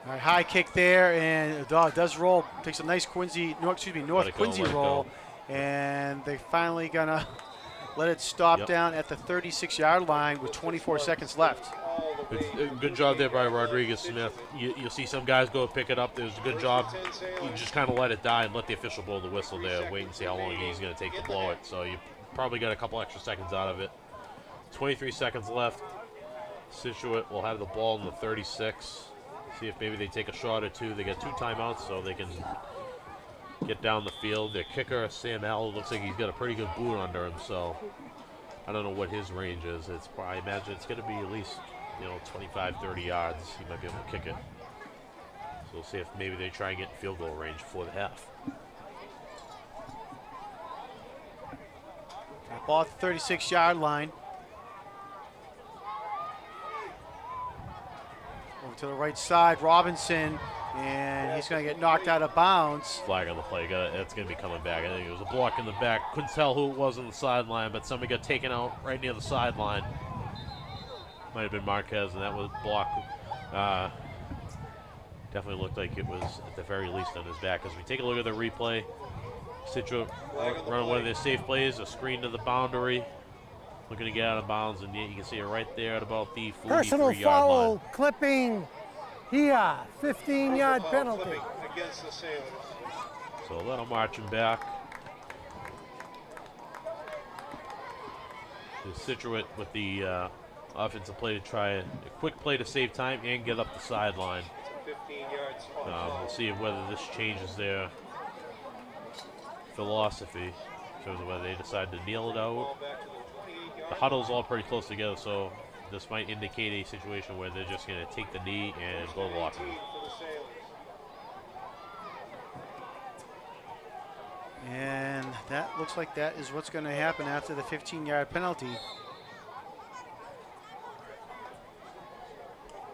All right, high kick there, and the dog does roll. Takes a nice North Quincy roll, and they finally gonna let it stop down at the 36-yard line with 24 seconds left. Good job there by Rodriguez Smith. You'll see some guys go pick it up. There's a good job. You just kind of let it die and let the official blow the whistle there. Wait and see how long he's going to take to blow it. So you probably got a couple extra seconds out of it. 23 seconds left. Situate will have the ball in the 36. See if maybe they take a shot or two. They got 2 timeouts, so they can get down the field. Their kicker, Sam Howell, looks like he's got a pretty good boot under him, so I don't know what his range is. I imagine it's going to be at least 25, 30 yards. He might be able to kick it. So we'll see if maybe they try and get in field goal range before the half. Ball at the 36-yard line. Over to the right side, Robinson, and he's going to get knocked out of bounds. Flag on the play. It's going to be coming back. I think it was a block in the back. Couldn't tell who it was on the sideline, but somebody got taken out right near the sideline. Might have been Marquez, and that was blocked. Definitely looked like it was at the very least on his back. As we take a look at the replay, Situate running one of their safe plays, a screen to the boundary, looking to get out of bounds, and you can see it right there at about the 43-yard line. Personal foul, clipping here, 15-yard penalty. Against the Sailors. So let them march him back. The Situate with the offensive play to try a quick play to save time and get up the sideline. 15-yard spot. We'll see whether this changes their philosophy in terms of whether they decide to kneel it out. The huddle's all pretty close together, so this might indicate a situation where they're just going to take the knee and go to the locker room. And that looks like that is what's going to happen after the 15-yard penalty.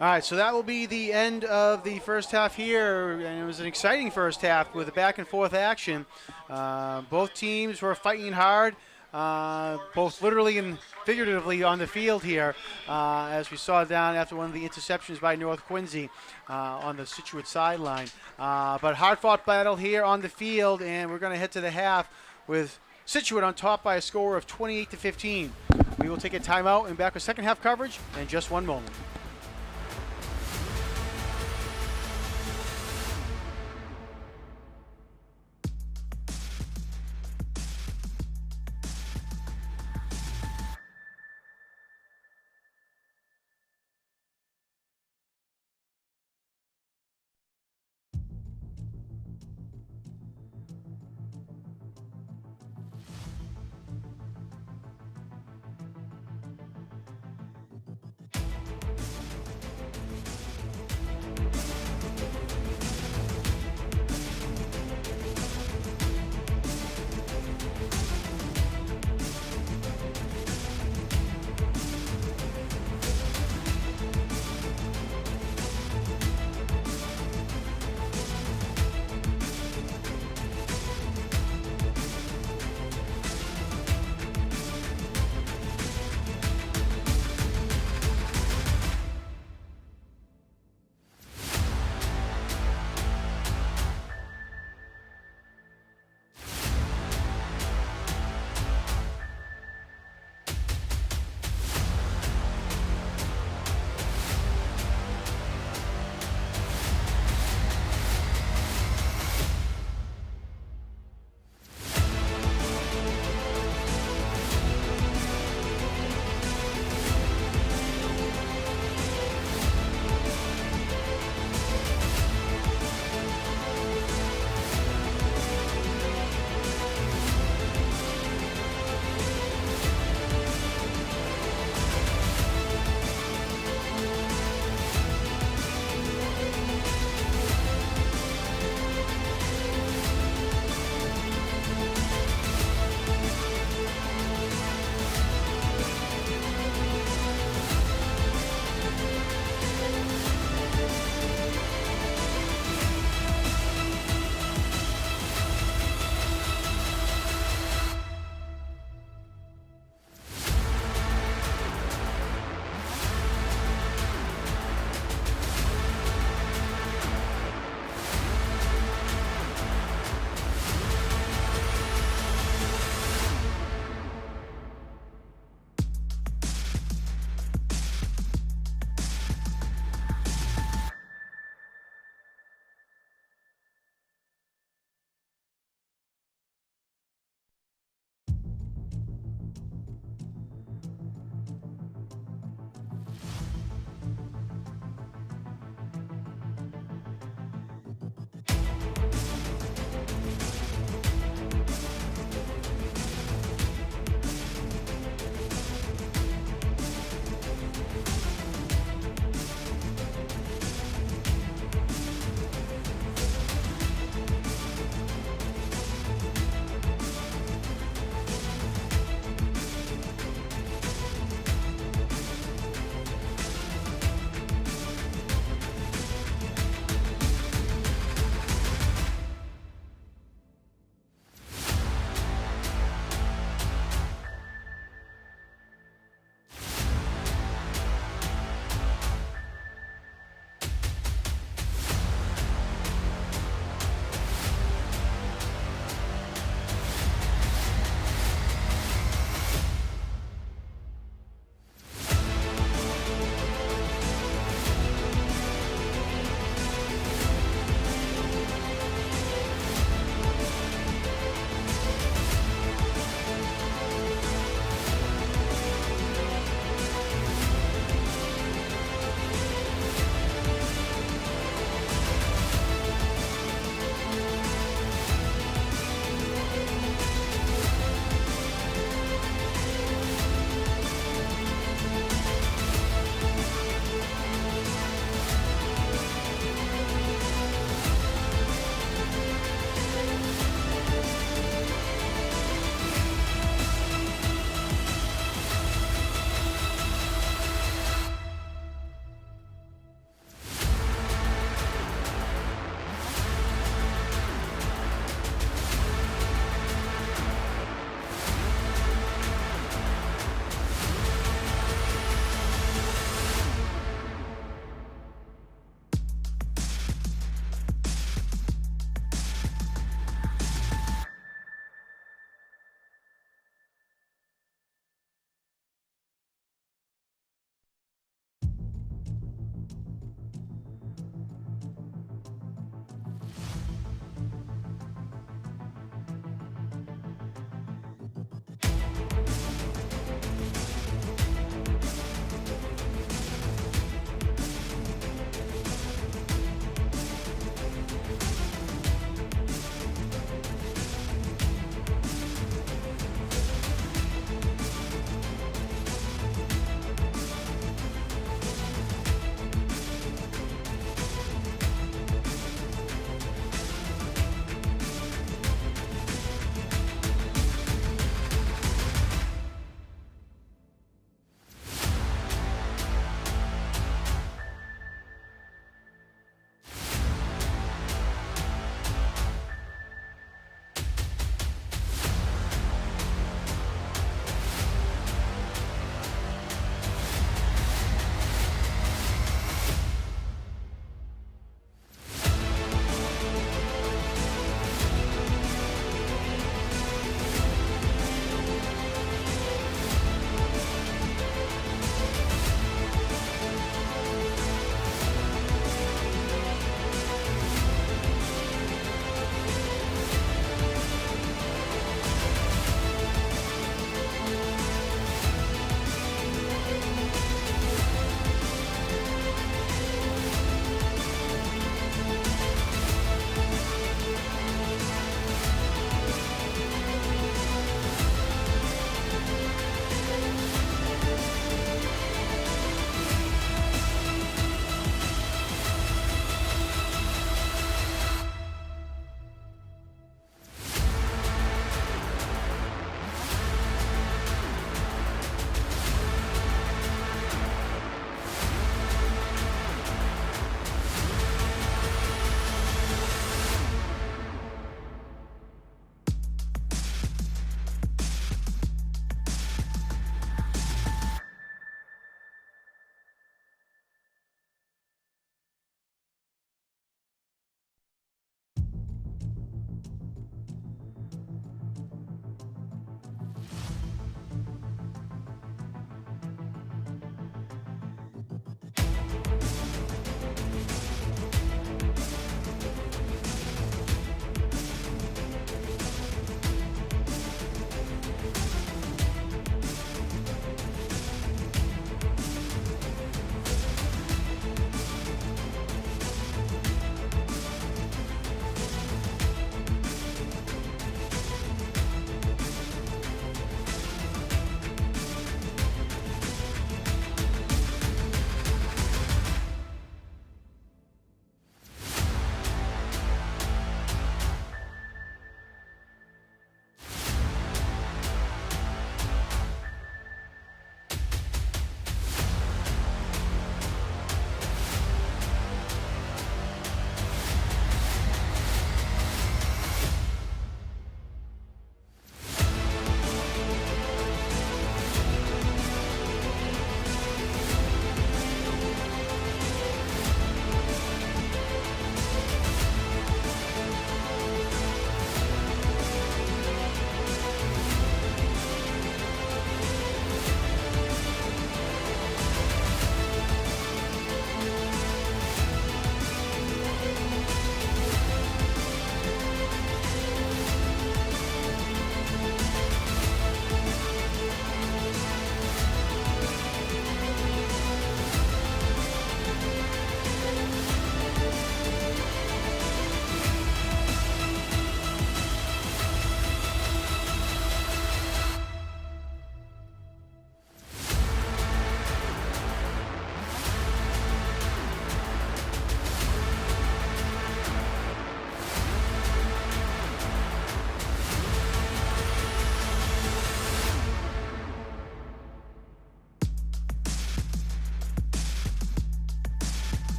All right, so that will be the end of the first half here, and it was an exciting first half with a back-and-forth action. Both teams were fighting hard, both literally and figuratively on the field here, as we saw down after one of the interceptions by North Quincy on the Situate sideline. But hard-fought battle here on the field, and we're going to head to the half with Situate on top by a score of 28-15. We will take a timeout and back with second half coverage in just one moment.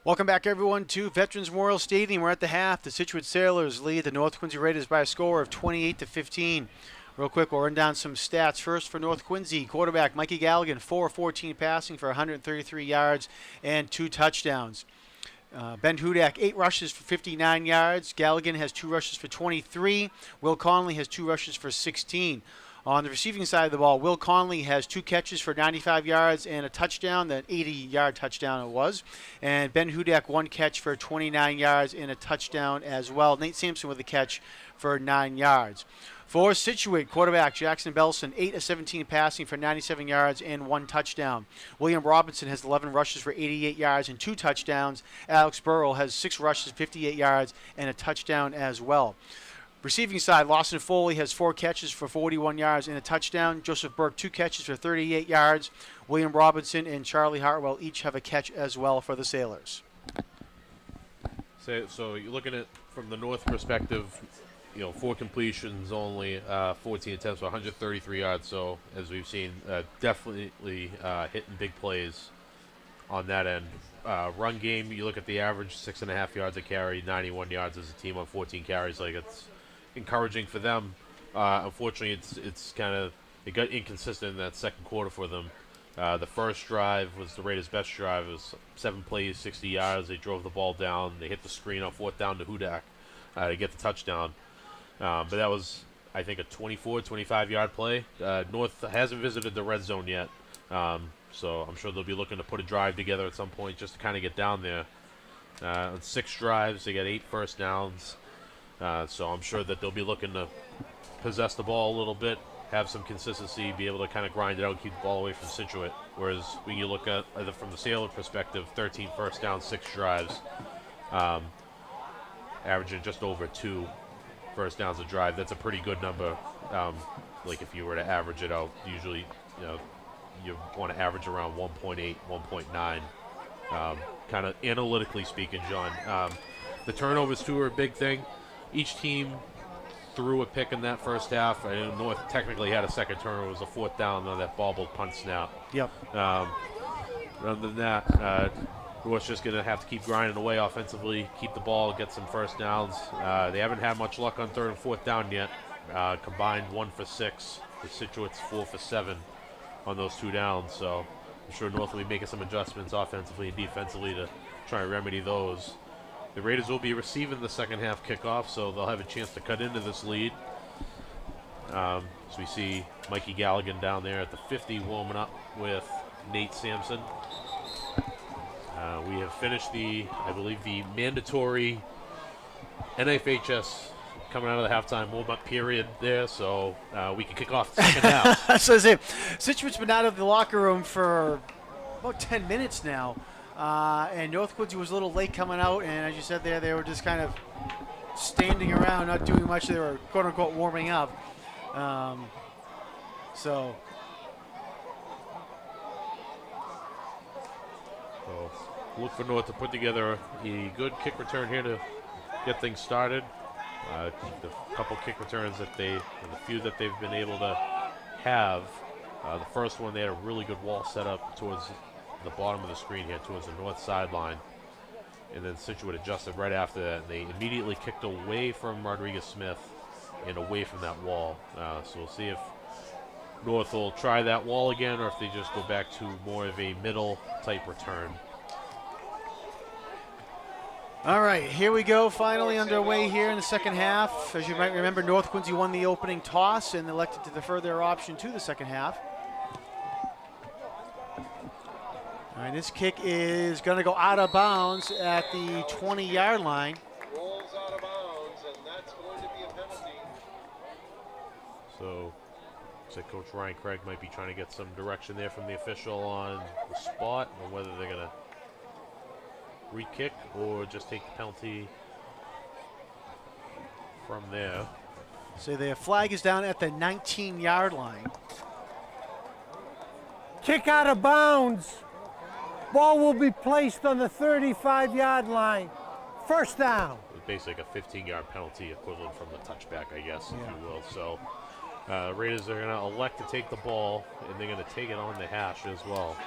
Welcome back, everyone, to Veterans Memorial Stadium. We're at the half. The Scituate Sailors lead the North Quincy Raiders by a score of 28-15. Real quick, we'll run down some stats. First for North Quincy, quarterback Mikey Galligan, 4-14 passing for 133 yards and 2 touchdowns. Ben Hudak, 8 rushes for 59 yards. Galligan has 2 rushes for 23. Will Conley has 2 rushes for 16. On the receiving side of the ball, Will Conley has 2 catches for 95 yards and a touchdown, that 80-yard touchdown it was. And Ben Hudak, 1 catch for 29 yards and a touchdown as well. Nate Sampson with a catch for 9 yards. For Scituate, quarterback Jackson Belson, 8-17 passing for 97 yards and 1 touchdown. William Robinson has 11 rushes for 88 yards and 2 touchdowns. Alex Burrow has 6 rushes, 58 yards, and a touchdown as well. Receiving side, Lawson Foley has 4 catches for 41 yards and a touchdown. Joseph Burke, 2 catches for 38 yards. William Robinson and Charlie Hartwell each have a catch as well for the Sailors. So you're looking at from the North perspective, 4 completions only, 14 attempts for 133 yards. So as we've seen, definitely hitting big plays on that end. Run game, you look at the average, 6.5 yards a carry, 91 yards as a team on 14 carries. Like, it's encouraging for them. Unfortunately, it got inconsistent in that second quarter for them. The first drive was the Raiders' best drive. It was 7 plays, 60 yards. They drove the ball down. They hit the screen on 4th down to Hudak to get the touchdown. But that was, I think, a 24, 25-yard play. North hasn't visited the red zone yet, so I'm sure they'll be looking to put a drive together at some point just to kind of get down there. On 6 drives, they got 8 first downs. So I'm sure that they'll be looking to possess the ball a little bit, have some consistency, be able to kind of grind it out, keep the ball away from Scituate. Whereas when you look at either from the Sailor perspective, 13 first downs, 6 drives, averaging just over 2 first downs a drive. That's a pretty good number. Like if you were to average it out, usually you want to average around 1.8, 1.9. Kind of analytically speaking, John. The turnovers too are a big thing. Each team threw a pick in that first half. I know North technically had a second turnover. It was a 4th down on that bobbled punt snap. Yep. Other than that, North's just going to have to keep grinding away offensively, keep the ball, get some first downs. They haven't had much luck on 3rd and 4th down yet. Combined 1 for 6. The Scituate's 4 for 7 on those 2 downs. So I'm sure North will be making some adjustments offensively and defensively to try and remedy those. The Raiders will be receiving the second half kickoff, so they'll have a chance to cut into this lead. So we see Mikey Galligan down there at the 50 warming up with Nate Sampson. We have finished I believe the mandatory NFHS coming out of the halftime warm-up period there, so we can kick off the second half. So Scituate's been out of the locker room for about 10 minutes now. And North Quincy was a little late coming out, and as you said there, they were just kind of standing around, not doing much. They were quote-unquote warming up. So look for North to put together a good kick return here to get things started. The couple kick returns the few that they've been able to have. The first one, they had a really good wall set up towards the bottom of the screen here, towards the north sideline. And then Scituate adjusted right after that. And they immediately kicked away from Rodriguez Smith and away from that wall. So we'll see if North will try that wall again or if they just go back to more of a middle type return. all right, here we go, finally underway here in the second half. As you might remember, North Quincy won the opening toss and elected to defer their option to the second half. All right, this kick is going to go out of bounds at the 20-yard line. Rolls out of bounds, and that's going to be a penalty. So looks like Coach Ryan Craig might be trying to get some direction there from the official on the spot on whether they're going to re-kick or just take the penalty from there. So the flag is down at the 19-yard line. Kick out of bounds. Ball will be placed on the 35-yard line. First down. It's basically a 15-yard penalty equivalent from the touchback, I guess, if you will. So Raiders are going to elect to take the ball, and they're going to take it on the hash as well.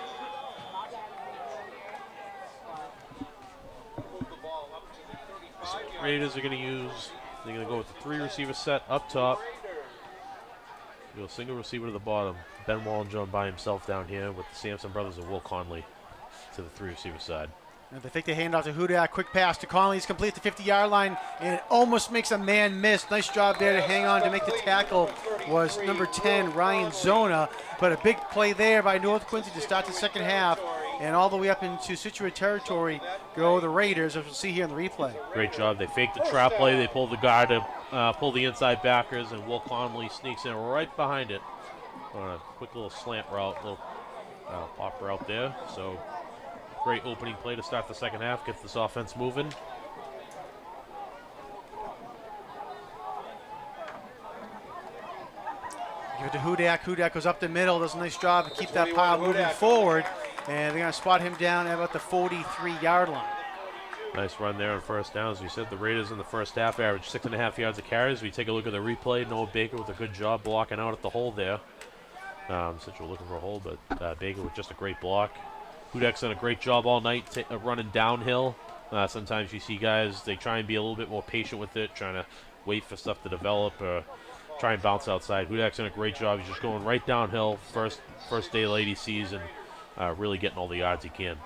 Raiders are going to use. They're going to go with the 3 receiver set up top. Go single receiver to the bottom. Ben Wallenjohn by himself down here with the Sampson brothers and Will Conley to the 3 receiver side. And they think they hand off to Hudak. Quick pass to Conley. He's complete at the 50-yard line, and it almost makes a man miss. Nice job there to hang on to make the tackle was number 10, Ryan Zona. But a big play there by North Quincy to start the second half. And all the way up into Scituate territory go the Raiders, as we'll see here in the replay. Great job. They fake the trap play. They pull the guard to pull the inside backers, and Will Conley sneaks in right behind it on a quick little slant route, little pop route there. So great opening play to start the second half, get this offense moving. Give it to Hudak. Hudak goes up the middle, does a nice job to keep that pile moving forward. And they're going to spot him down at about the 43-yard line. Nice run there on first down. As we said, the Raiders in the first half averaged 6.5 yards of carries. We take a look at the replay. Noah Baker with a good job blocking out at the hole there. Since we're looking for a hole, but Baker with just a great block. Hudak's done a great job all night running downhill. Sometimes you see guys, they try and be a little bit more patient with it, trying to wait for stuff to develop or try and bounce outside. Hudak's done a great job. He's just going right downhill. First day lady season, really getting all the yards he can.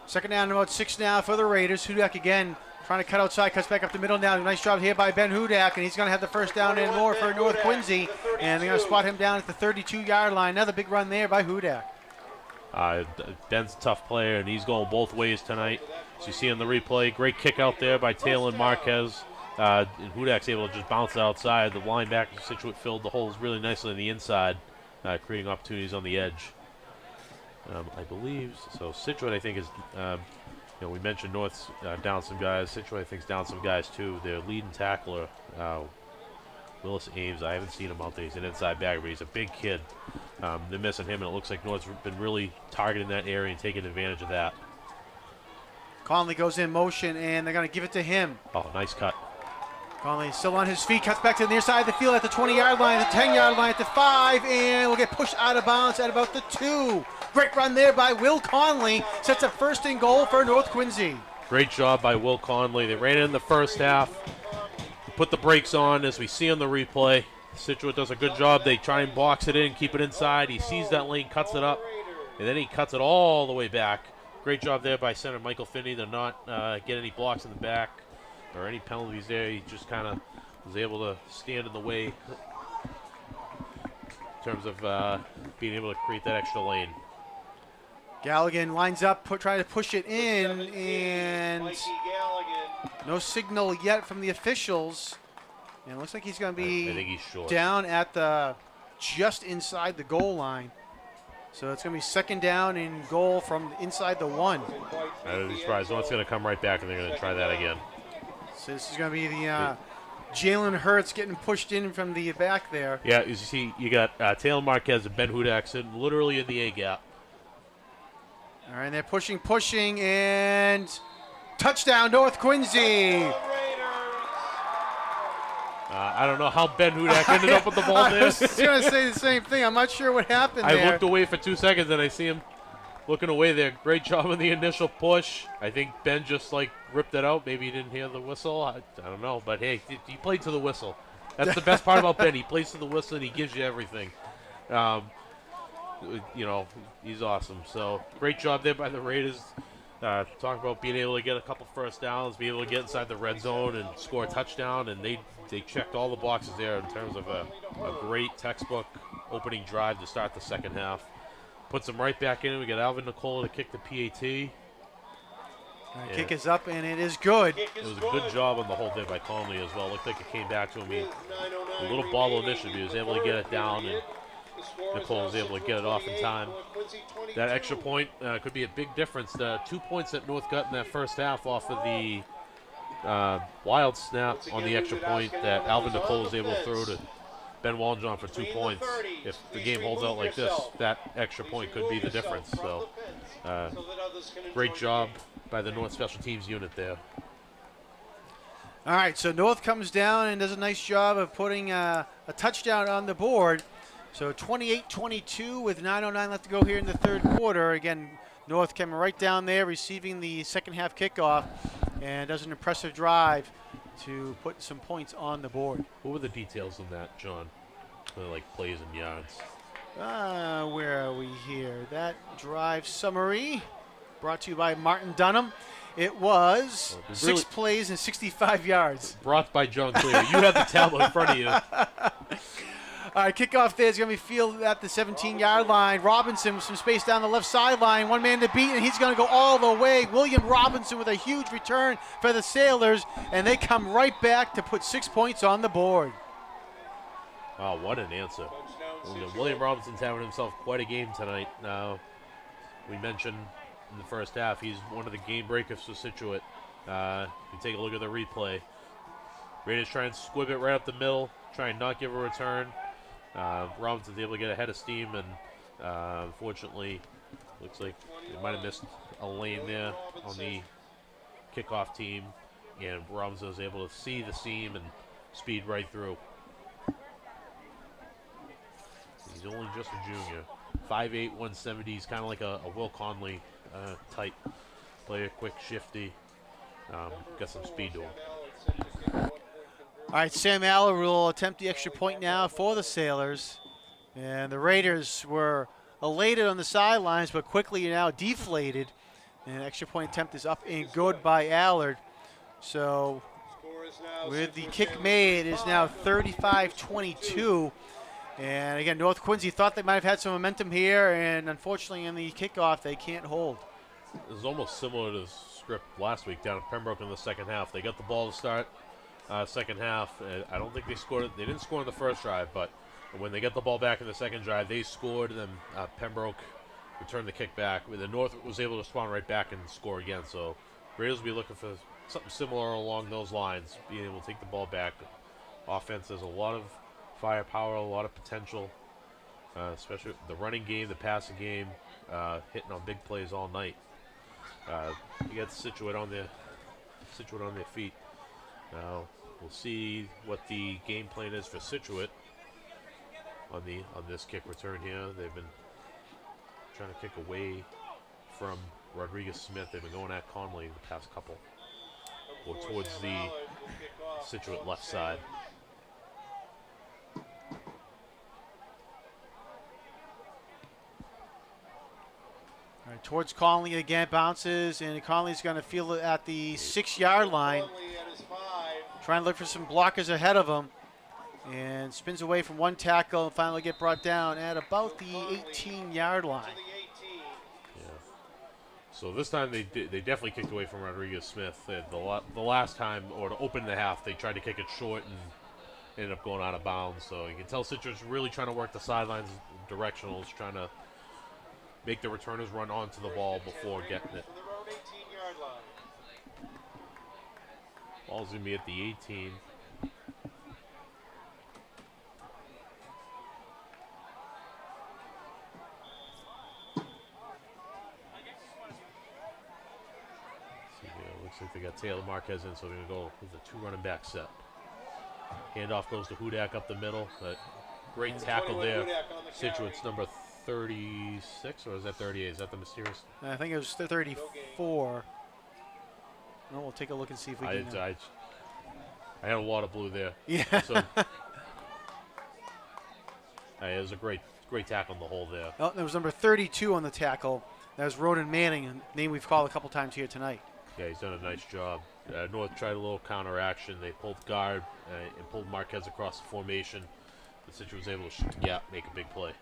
Second down, about 6 now for the Raiders. Hudak again trying to cut outside, cuts back up the middle now. Nice job here by Ben Hudak, and he's going to have the first down and more for North Quincy. And they're going to spot him down at the 32-yard line. Another big run there by Hudak. Ben's a tough player, and he's going both ways tonight. As you see in the replay, great kick out there by Taylor Marquez. And Hudak's able to just bounce outside. The linebacker Scituate filled the holes really nicely on the inside, creating opportunities on the edge. I believe so. Scituate, I think, is we mentioned North's down some guys. Scituate, I think, is down some guys too. Their leading tackler, Willis Ames. I haven't seen him out there. He's an inside backer, but he's a big kid. They're missing him, and it looks like North's been really targeting that area and taking advantage of that. Conley goes in motion, and they're going to give it to him. Oh, nice cut. Conley still on his feet, cuts back to the near side of the field at the 20-yard line, the 10-yard line at the 5, and will get pushed out of bounds at about the 2. Great run there by Will Conley. Sets up first and goal for North Quincy. Great job by Will Conley. They ran it in the first half. Put the brakes on, as we see on the replay. Scituate does a good job. They try and box it in, keep it inside. He sees that lane, cuts it up, and then he cuts it all the way back. Great job there by center Michael Finney to not get any blocks in the back or any penalties there. He just kind of was able to stand in the way in terms of being able to create that extra lane. Galligan lines up, trying to push it in, and no signal yet from the officials. And it looks like he's going to be I think he's short. down at the just inside the goal line. So it's going to be second down and goal from inside the 1. I would be surprised. It's going to come right back, and they're going to try that again. So this is going to be the Jalen Hurts getting pushed in from the back there. Yeah, as you see, you got Taylor Marquez and Ben Hudak sitting literally in the A-gap. All right, they're pushing, and touchdown, North Quincy. I don't know how Ben Hudak ended up with the ball there. I was just going to say the same thing. I'm not sure what happened there. I looked away for 2 seconds, and I see him looking away there. Great job on the initial push. I think Ben just, ripped it out. Maybe he didn't hear the whistle. I don't know. But, hey, he played to the whistle. That's the best part about Ben. He plays to the whistle, and he gives you everything. He's awesome. So, great job there by the Raiders. Talk about being able to get a couple first downs, be able to get inside the red zone and score a touchdown, and they checked all the boxes there in terms of a great textbook opening drive to start the second half. Puts them right back in. We got Alvin Nicola to kick the PAT. Kick is up, and it is good. It was a good job on the hold there by Conley as well. Looked like it came back to him. A little ball initiative. He was able to get it down, and Nicole was able to get it off in time. That extra point could be a big difference. The 2 points that North got in that first half off of the wild snap on the extra point that Alvin Nicole was able to throw to Ben Wallenjohn for 2 points. If the game holds out like this, that extra point could be the difference. So, great job by the North Special Teams unit there. All right, so North comes down and does a nice job of putting a touchdown on the board. So 28-22 with 9:09 left to go here in the third quarter. Again, North coming right down there, receiving the second half kickoff, and does an impressive drive to put some points on the board. What were the details in that, John? Like plays and yards. Where are we here? That drive summary brought to you by Martin Dunham. It was Well, 6 plays and 65 yards. Brought by John Cleary. You have the tablet in front of you. All right, kickoff there is going to be fielded at the 17-yard line. Robinson with some space down the left sideline. One man to beat, and he's going to go all the way. William Robinson with a huge return for the Sailors, and they come right back to put 6 points on the board. Wow, what an answer. Touchdown, William Robinson's having himself quite a game tonight. We mentioned in the first half he's one of the game breakers for Scituate. You take a look at the replay. Raiders try and squib it right up the middle, try and not give a return. Robinson's able to get ahead of steam, and unfortunately, looks like they might have missed a lane there on the kickoff team, and Robinson was able to see the seam and speed right through. He's only just a junior. 5'8", 170. He's kind of like a Will Conley type player, quick, shifty. Got some speed to him. All right, Sam Aller will attempt the extra point now for the Sailors. And the Raiders were elated on the sidelines, but quickly now deflated. And extra point attempt is up and good by Allard. So with the kick made, it is now 35-22. And again, North Quincy thought they might have had some momentum here, and unfortunately in the kickoff, they can't hold. It was almost similar to the script last week down at Pembroke in the second half. They got the ball to start second half. I don't think they scored it. They didn't score in the first drive, but when they got the ball back in the second drive, they scored, and then Pembroke returned the kick back. The North was able to spawn right back and score again. So Raiders will be looking for something similar along those lines, being able to take the ball back. Offense has a lot of firepower, a lot of potential, especially the running game, the passing game, hitting on big plays all night. You got Scituate on their feet. Now we'll see what the game plan is for Scituate on this kick return here. They've been trying to kick away from Rodriguez Smith. They've been going at Conley the past couple, or towards the Scituate left side. All right, towards Conley again, bounces, and Conley's going to field it at the 6-yard line. Trying to look for some blockers ahead of him. And spins away from one tackle and finally get brought down at about the 18-yard line. Yeah. So this time they definitely kicked away from Rodriguez Smith. The last time, or to open the half, they tried to kick it short and ended up going out of bounds. So you can tell Scituate's really trying to work the sidelines, directionals, trying to make the returners run onto the ball before getting it. Ball's going to be at the 18. Looks like they got Taylor Marquez in, so they're going to go with the 2 running back set. Handoff goes to Hudak up the middle. Great tackle there. Situate's number 36, or is that 38? Is that the mysterious? I think it was 34. Well, we'll take a look and see if we can. I had a lot of blue there. Yeah. So, it was a great tackle in the hole there. Oh, there was number 32 on the tackle. That was Roden Manning, a name we've called a couple times here tonight. Yeah, he's done a nice job. North tried a little counter action. They pulled guard and pulled Marquez across the formation. The Scituate was able to shoot the gap, make a big play.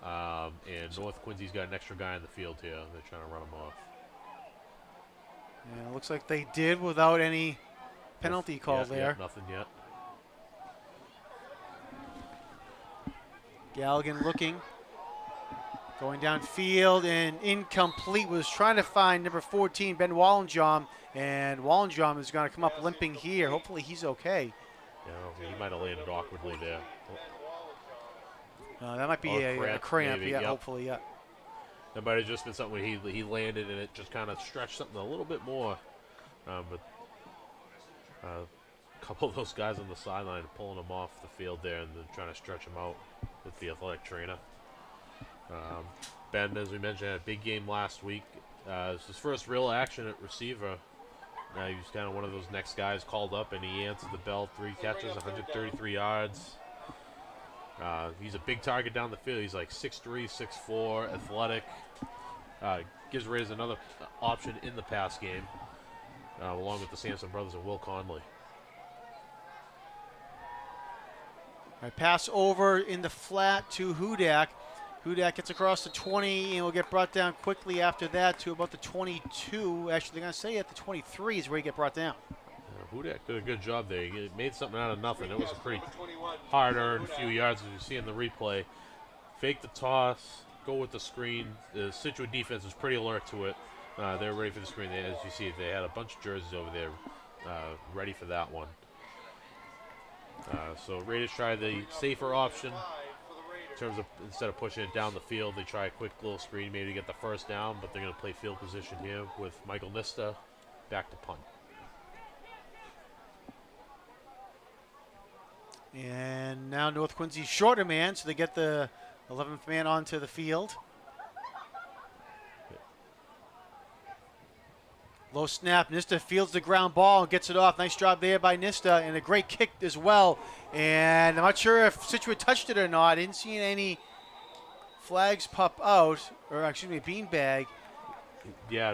And North Quincy's got an extra guy in the field here. They're trying to run him off. Yeah, it looks like they did without any penalty call there. Yeah, nothing yet. Galligan looking. Going downfield and incomplete. Was trying to find number 14, Ben Wallenjom. And Wallenjom is going to come up limping here. Hopefully he's okay. Yeah, he might have landed awkwardly there. That might be a cramp. Maybe, yeah, yep. Hopefully, yeah. That might have just been something where he landed and it just kind of stretched something a little bit more. But a couple of those guys on the sideline pulling him off the field there and then trying to stretch him out with the athletic trainer. Ben, as we mentioned, had a big game last week. It's his first real action at receiver. He was kind of one of those next guys called up, and he answered the bell. 3 catches, 133 yards. He's a big target down the field. He's like 6'3", 6'4", athletic. Gives Raiders another option in the pass game, along with the Sampson brothers and Will Conley. All right, pass over in the flat to Hudak. Hudak gets across the 20 and will get brought down quickly after that to about the 22. Actually, they're going to say at the 23 is where he get brought down. Hudak did a good job there. He made something out of nothing. It was a pretty hard-earned few yards, as you see in the replay. Fake the toss, go with the screen. The Situate defense was pretty alert to it. They were ready for the screen. As you see, they had a bunch of jerseys over there ready for that one. So Raiders try the safer option in terms of instead of pushing it down the field, they try a quick little screen maybe to get the first down, but they're going to play field position here with Michael Nista back to punt. And now North Quincy's shorter man, so they get the 11th man onto the field. Low snap, Nista fields the ground ball and gets it off. Nice job there by Nista, and a great kick as well. And I'm not sure if Situate touched it or not. I didn't see any flags pop out, or excuse me, beanbag. Yeah,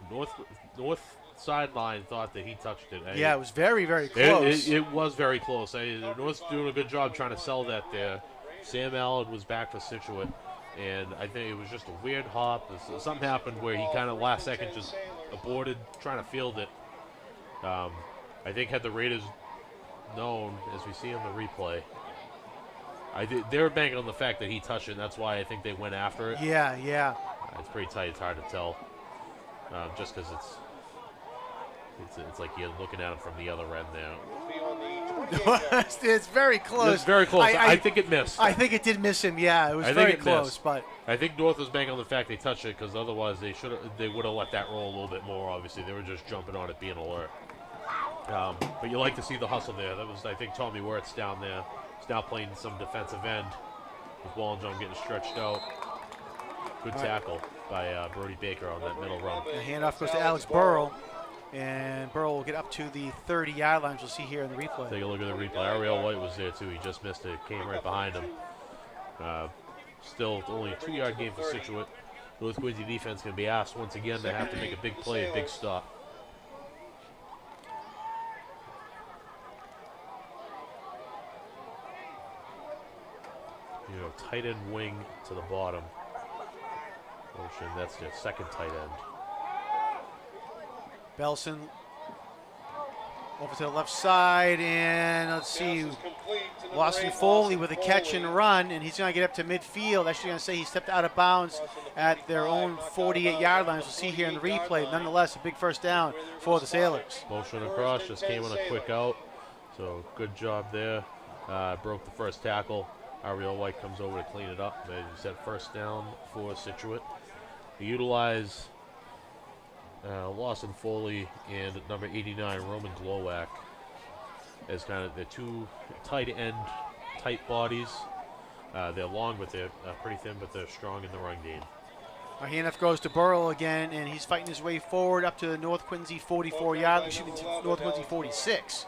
North sideline thought that he touched it. Yeah, it was very, very close. It was very close. North's doing a good job trying to sell that there. Sam Allen was back for Situate, and I think it was just a weird hop. Something happened where he kind of last second just aborted trying to field it. I think had the Raiders known, as we see on the replay, they were banking on the fact that he touched it, and that's why I think they went after it. Yeah, yeah. It's pretty tight. It's hard to tell, just because it's like you're looking at him from the other end there. It's very close. It's very close. I think it missed. I think it did miss him. Yeah, it was very close. But I think North was banking on the fact they touched it, because otherwise they would have let that roll a little bit more. Obviously, they were just jumping on it, being alert. But you like to see the hustle there. That was, I think, Tommy Wirtz down there. He's now playing some defensive end with Wallenjohn getting stretched out. Good tackle by Brody Baker on that middle run. The handoff goes to Alex Burrow. And Burrow will get up to the 30-yard line. We'll see here in the replay. Take a look at the replay. Ariel White was there, too. He just missed it. Came right behind him. Still only a 2-yard game for Situate. North Quincy defense going to be asked once again to have to make a big play, a big stop. Tight end wing to the bottom. Motion, that's their second tight end. Belson over to the left side, and let's see, Lawson Foley with a catch and run, and he's going to get up to midfield. Actually going to say he stepped out of bounds at their own 48-yard line. As we'll see here in the replay. Nonetheless, a big first down for the Sailors. Motion across, just came on a quick out, so good job there. Broke the first tackle. Ariel White comes over to clean it up. As you said, first down for Situate. They utilize Lawson Foley and number 89, Roman Glowak, as kind of the two tight end type bodies. They're long, but they're pretty thin, but they're strong in the run game. Our handoff goes to Burrow again, and he's fighting his way forward up to the North Quincy 44-yard, North Quincy 46.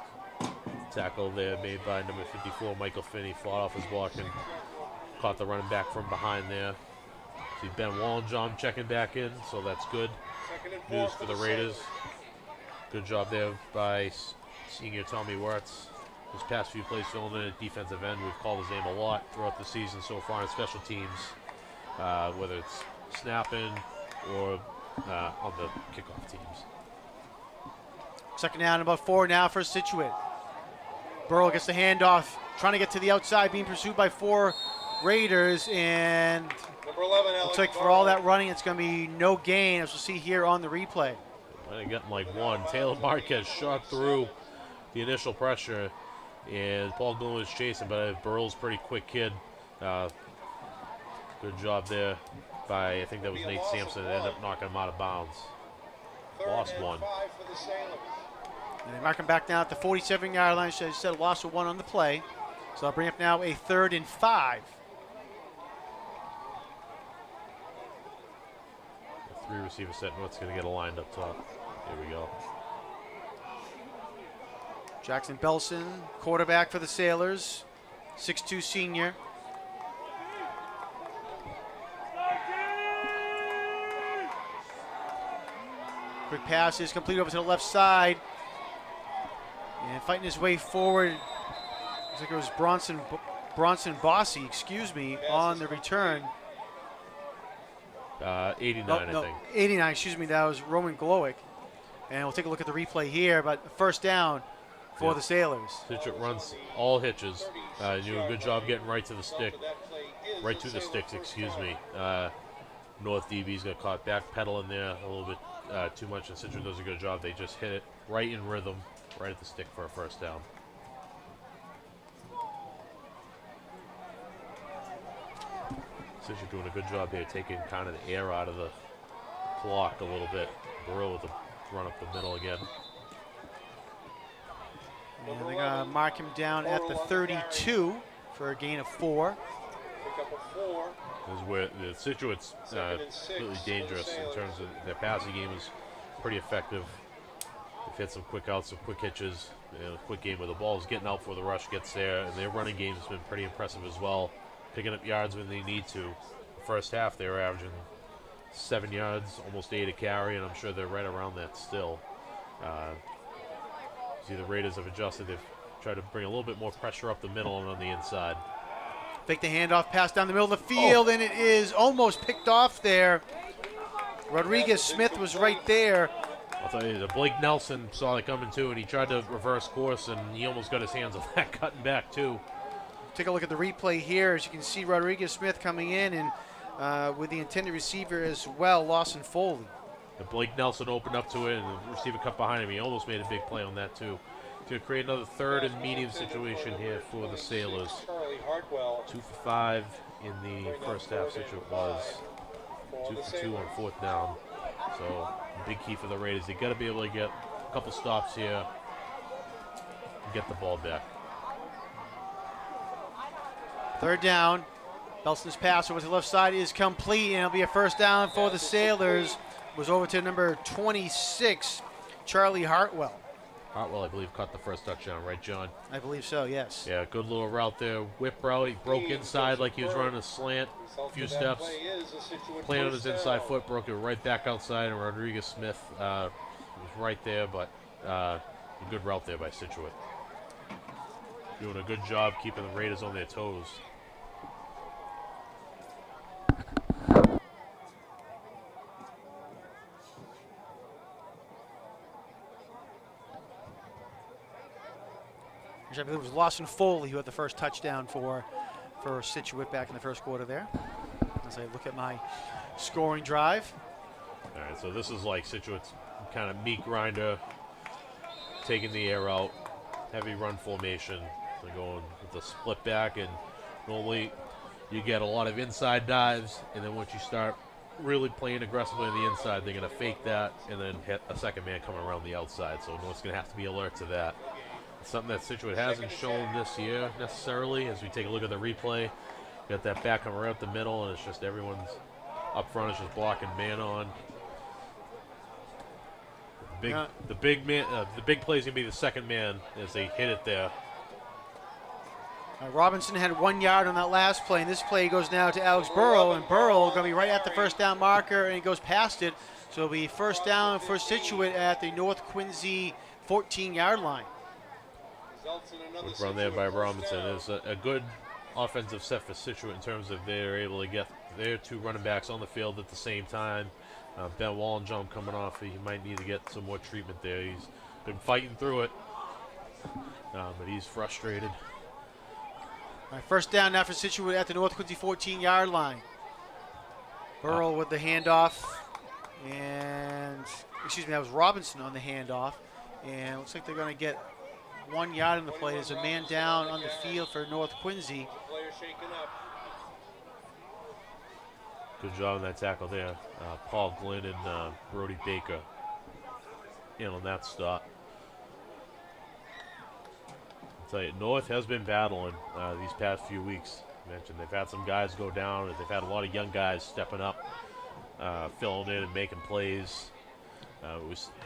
Tackle there made by number 54, Michael Finney, fought off his block and caught the running back from behind there. See Ben Wallenjohn checking back in, so that's good news for the Raiders. Good job there by senior Tommy Wirtz. His past few plays filling in at defensive end. We've called his name a lot throughout the season so far in special teams, whether it's snapping or on the kickoff teams. Second down, about 4 now for Situate. Burrow gets the handoff, trying to get to the outside, being pursued by 4 Raiders, and looks like for all that running, it's going to be no gain, as we'll see here on the replay. Might have gotten like one. Taylor Marquez shot through the initial pressure, and Paul Dillon was chasing, but Burrow's a pretty quick kid. Good job there by, I think that was Nate Sampson, that ended up knocking him out of bounds. Lost one. And they mark him back down at the 47-yard line. So instead of loss of 1 on the play. So I'll bring up now a 3rd and 5. three receiver set. North's going to get a line up top. Here we go. Jackson Belson, quarterback for the Sailors, 6'2" senior. Quick pass is complete over to the left side. And fighting his way forward, looks like it was Bronson Bossy, on the return. 89, No, I think. 89, excuse me, that was Roman Glowick. And we'll take a look at the replay here, but first down for the Sailors. Situate runs all hitches. Do a good job getting right to the stick. Right to the sticks, excuse me. North DB's got caught backpedaling there a little bit too much, and Situate does a good job. They just hit it right in rhythm, right at the stick for a first down. Situate doing a good job here, taking kind of the air out of the clock a little bit. Burrow with a run up the middle again. And they're going to mark him down at the 32 for a gain of 4. Pick up a 4. This is where the Situate's really dangerous in terms of their passing game is pretty effective. They've hit some quick outs, some quick hitches, a quick game where the ball is getting out before the rush gets there, and their running game has been pretty impressive as well, picking up yards when they need to. The first half they were averaging 7 yards, almost 8 a carry, and I'm sure they're right around that still. See, the Raiders have adjusted. They've tried to bring a little bit more pressure up the middle and on the inside. Fake the handoff, pass down the middle of the field, and it is almost picked off there. Rodriguez Smith was right there. I'll tell you, Blake Nelson saw it coming too, and he tried to reverse course, and he almost got his hands on that cutting back too. Take a look at the replay here. As you can see, Rodriguez Smith coming in, and with the intended receiver as well, Lawson Foley. And Blake Nelson opened up to it, and the receiver cut behind him. He almost made a big play on that too. To create another third and medium situation here for the Sailors. 2 for 5 in the first half. Situate was 2 for 2 on fourth down. So big key for the Raiders. They got to be able to get a couple stops here and get the ball back. Third down. Belson's pass over to the left side is complete, and it'll be a first down for the Sailors. It was over to number 26, Charlie Hartwell. Hartwell, I believe, caught the first touchdown, right, John? I believe so, yes. Yeah, good little route there. Whip route. He broke inside like he was running a slant. A few steps. Playing on his inside foot, broke it right back outside, and Rodriguez Smith was right there, but a good route there by Situate. Doing a good job keeping the Raiders on their toes. I believe it was Lawson Foley who had the first touchdown for Situate back in the first quarter there. As I look at my scoring drive. All right, so this is like Situate's kind of meat grinder, taking the air out, heavy run formation. They're going with the split back, and normally you get a lot of inside dives, and then once you start really playing aggressively on the inside, they're going to fake that and then hit a second man coming around the outside. So North's going to have to be alert to that. Something that Situate hasn't shown this year necessarily. As we take a look at the replay, got that back coming right up the middle, and it's just everyone's up front is just blocking man on. The big play is gonna be the second man as they hit it there. Robinson had 1 yard on that last play, and this play goes now to Alex Burrow, and Burrow going to be right at the first down marker, and he goes past it. So it'll be first down for Situate at the North Quincy 14-yard line. Good run there by Robinson. It's a good offensive set for Situate in terms of they're able to get their two running backs on the field at the same time. Ben Wallenjump coming off. He might need to get some more treatment there. He's been fighting through it, but he's frustrated. All right, first down now for Situate at the North Quincy 14-yard line. Burrow with the handoff, and that was Robinson on the handoff, and it looks like they're going to get 1 yard in the play. There's a man down on the field for North Quincy. Good job on that tackle there. Paul Glynn and Brody Baker in on that stop. I'll tell you, North has been battling these past few weeks. I mentioned they've had some guys go down, and they've had a lot of young guys stepping up. filling in and making plays.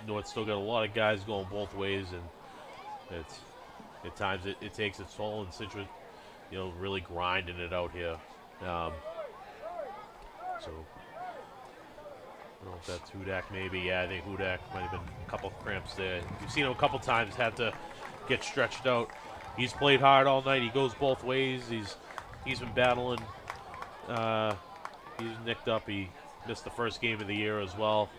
North still got a lot of guys going both ways, and it's at times it takes its toll, and Citrus, really grinding it out here. So I don't know if that's Hudak maybe. Yeah, I think Hudak might have been a couple cramps there. You've seen him a couple times had to get stretched out. He's played hard all night. He goes both ways. He's been battling. He's nicked up. He missed the first game of the year as well.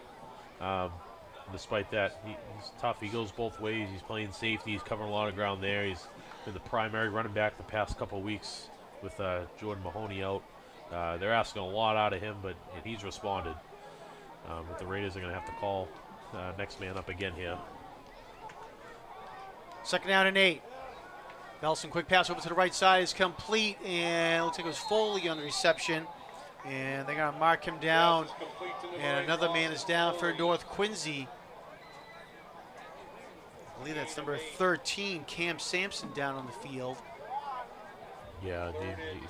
Despite that, he's tough. He goes both ways. He's playing safety. He's covering a lot of ground there. He's been the primary running back the past couple of weeks with Jordan Mahoney out. They're asking a lot out of him, and he's responded. But the Raiders are going to have to call next man up again here. 2nd down and 8. Nelson, quick pass over to the right side is complete, and looks like it was Foley on the reception. And they're going to mark him down. Pass is complete to the And right another guard, man is down for Foley. North Quincy. I believe that's number 13, Cam Sampson, down on the field. Yeah,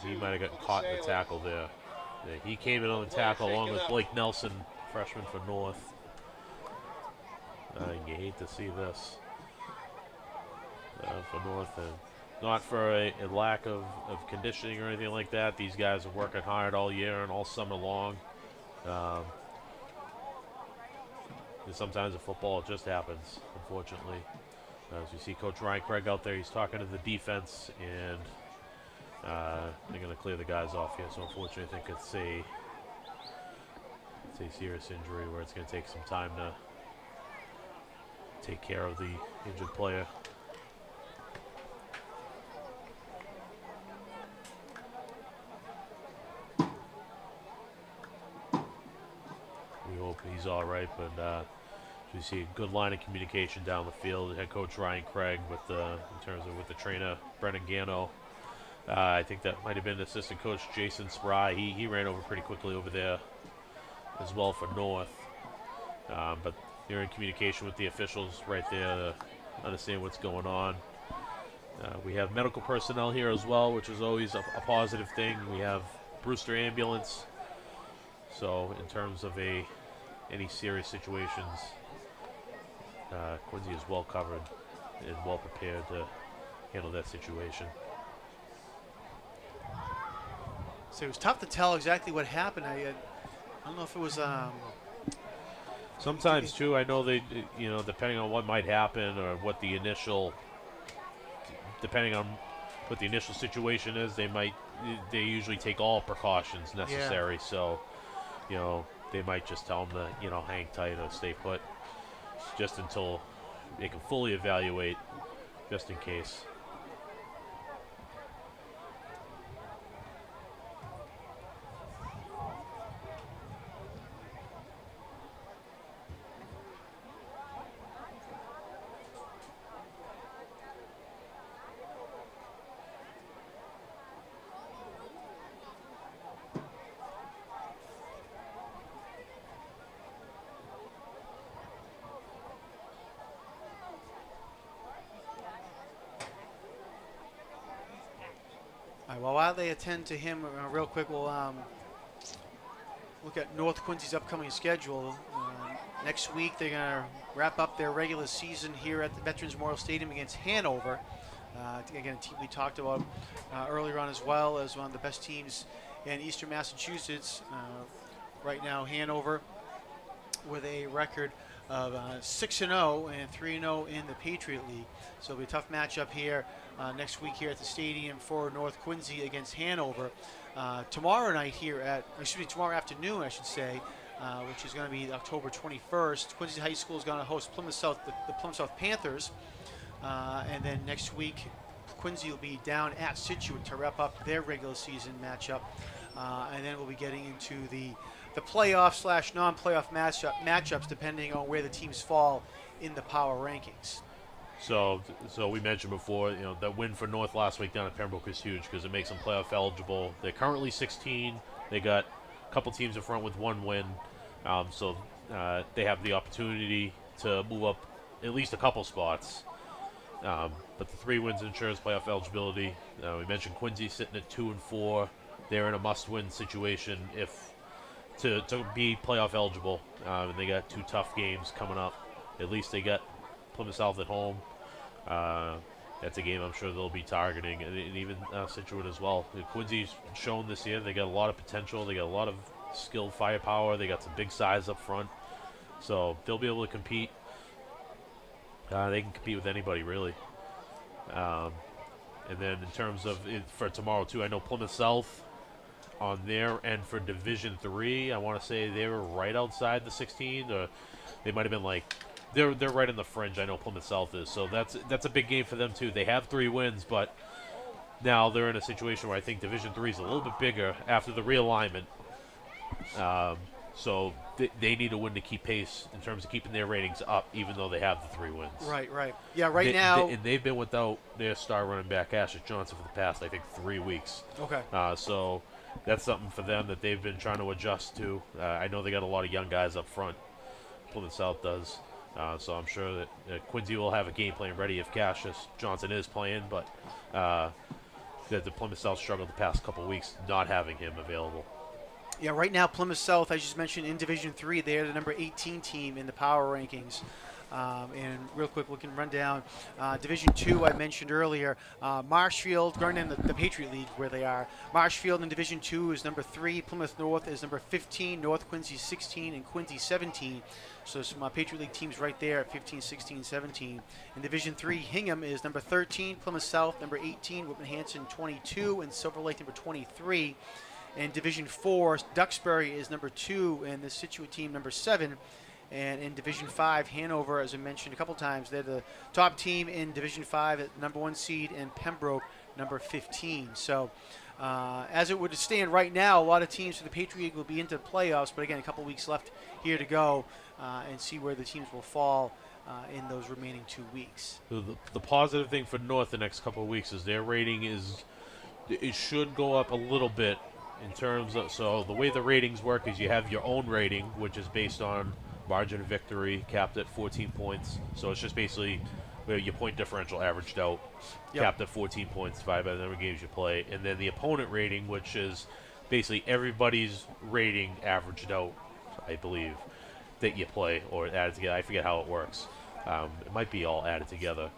he might have gotten caught in the tackle there. Yeah, he came in on the tackle along with Blake Nelson, freshman for North. You hate to see this for North, and not for a lack of conditioning or anything like that. These guys are working hard all year and all summer long. And sometimes in football it just happens, unfortunately. As you see Coach Ryan Craig out there, he's talking to the defense, and they're going to clear the guys off here. So unfortunately, I think it's a serious injury where it's going to take some time to take care of the injured player. We hope he's all right, but we see a good line of communication down the field. Head coach Ryan Craig with the trainer Brennan Gano. I think that might have been assistant coach Jason Spry. He ran over pretty quickly over there as well for North. But they're in communication with the officials right there to understand what's going on. We have medical personnel here as well, which is always a positive thing. We have Brewster Ambulance. So in terms of any serious situations, Quincy is well covered and well prepared to handle that situation. So it was tough to tell exactly what happened. I don't know if it was. Sometimes too, I know they, depending on what might happen or what the initial, depending on what the initial situation is, they usually take all precautions necessary. Yeah. So, they might just tell them to, hang tight or stay put, just until they can fully evaluate, just in case. Well, while they attend to him, real quick, we'll look at North Quincy's upcoming schedule. Next week, they're going to wrap up their regular season here at the Veterans Memorial Stadium against Hanover. Again, a team we talked about earlier on, as well as one of the best teams in Eastern Massachusetts. Right now, Hanover with a record of 6-0 and 3-0 in the Patriot League. So it'll be a tough matchup here next week here at the stadium for North Quincy against Hanover. Tomorrow afternoon, I should say, which is going to be October 21st. Quincy High School is going to host Plymouth South, the Plymouth South Panthers. And then next week, Quincy will be down at Scituate to wrap up their regular season matchup. And then we'll be getting into the playoff / non-playoff matchups, depending on where the teams fall in the power rankings. So we mentioned before, that win for North last week down at Pembroke is huge because it makes them playoff eligible. They're currently 16. They got a couple teams in front with one win. So they have the opportunity to move up at least a couple spots. But the 3 wins ensures playoff eligibility. We mentioned Quincy sitting at 2-4. They're in a must-win situation if to be playoff eligible. And they got 2 tough games coming up. At least they got Plymouth South at home. That's a game I'm sure they'll be targeting, and even Situate as well. Quincy's shown this year they got a lot of potential. They got a lot of skilled firepower. They got some big size up front, so they'll be able to compete. They can compete with anybody, really. And then in terms of for tomorrow too, I know Plymouth South on their end for Division III. I want to say they were right outside the 16, or they might have been like. They're right in the fringe. I know Plymouth South is, so that's a big game for them too. They have 3 wins, but now they're in a situation where I think Division III is a little bit bigger after the realignment. So they need a win to keep pace in terms of keeping their ratings up, even though they have the 3 wins. Right. Yeah, now. And they've been without their star running back, Asher Johnson, for the past, I think, 3 weeks. Okay. So that's something for them that they've been trying to adjust to. I know they got a lot of young guys up front. Plymouth South does. So I'm sure that Quincy will have a game plan ready if Cassius Johnson is playing, but that the Plymouth South struggled the past couple weeks not having him available. Yeah, right now Plymouth South, I just mentioned, in Division III, they're the number 18 team in the power rankings. And real quick, we can run down Division II. I mentioned earlier, Marshfield, going in the Patriot League where they are. Marshfield in Division II is number 3. Plymouth North is number 15. North Quincy 16 and Quincy 17. So some Patriot League teams right there at 15, 16, 17. In Division III, Hingham is number 13. Plymouth South number 18. Whitman Hanson 22 and Silver Lake number 23. In Division IV, Duxbury is number 2 and the Situate team number 7. And in Division V, Hanover, as I mentioned a couple times, they're the top team in Division V at number 1 seed, and Pembroke number 15. So as it would stand right now, a lot of teams for the Patriot League will be into the playoffs, but again, a couple weeks left here to go and see where the teams will fall in those remaining 2 weeks. The positive thing for North the next couple of weeks is their rating it should go up a little bit in terms of, so the way the ratings work is you have your own rating, which is based on margin of victory, capped at 14 points. So it's just basically where your point differential averaged out, capped at 14 points divided by the number of games you play. And then the opponent rating, which is basically everybody's rating averaged out, I believe, that you play or added together. I forget how it works. It might be all added together.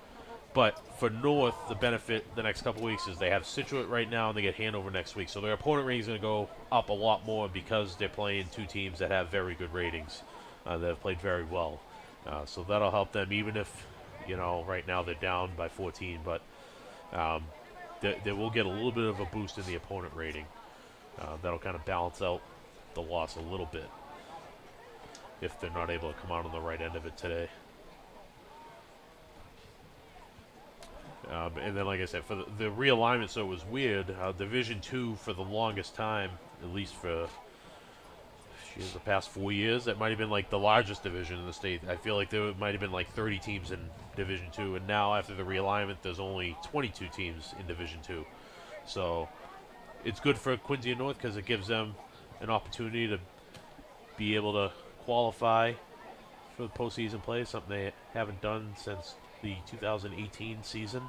But for North, the benefit the next couple weeks is they have Situate right now and they get Hanover next week. So their opponent rating is going to go up a lot more because they're playing 2 teams that have very good ratings. That have played very well. So that'll help them, even if, right now they're down by 14. But they will get a little bit of a boost in the opponent rating. That'll kind of balance out the loss a little bit if they're not able to come out on the right end of it today. And then, like I said, for the realignment, so it was weird. Division II for the longest time, at least for the past 4 years, that might have been like the largest division in the state. I feel like there might have been like 30 teams in Division II, and now after the realignment, there's only 22 teams in Division II. So it's good for Quincy and North because it gives them an opportunity to be able to qualify for the postseason play, something they haven't done since the 2018 season,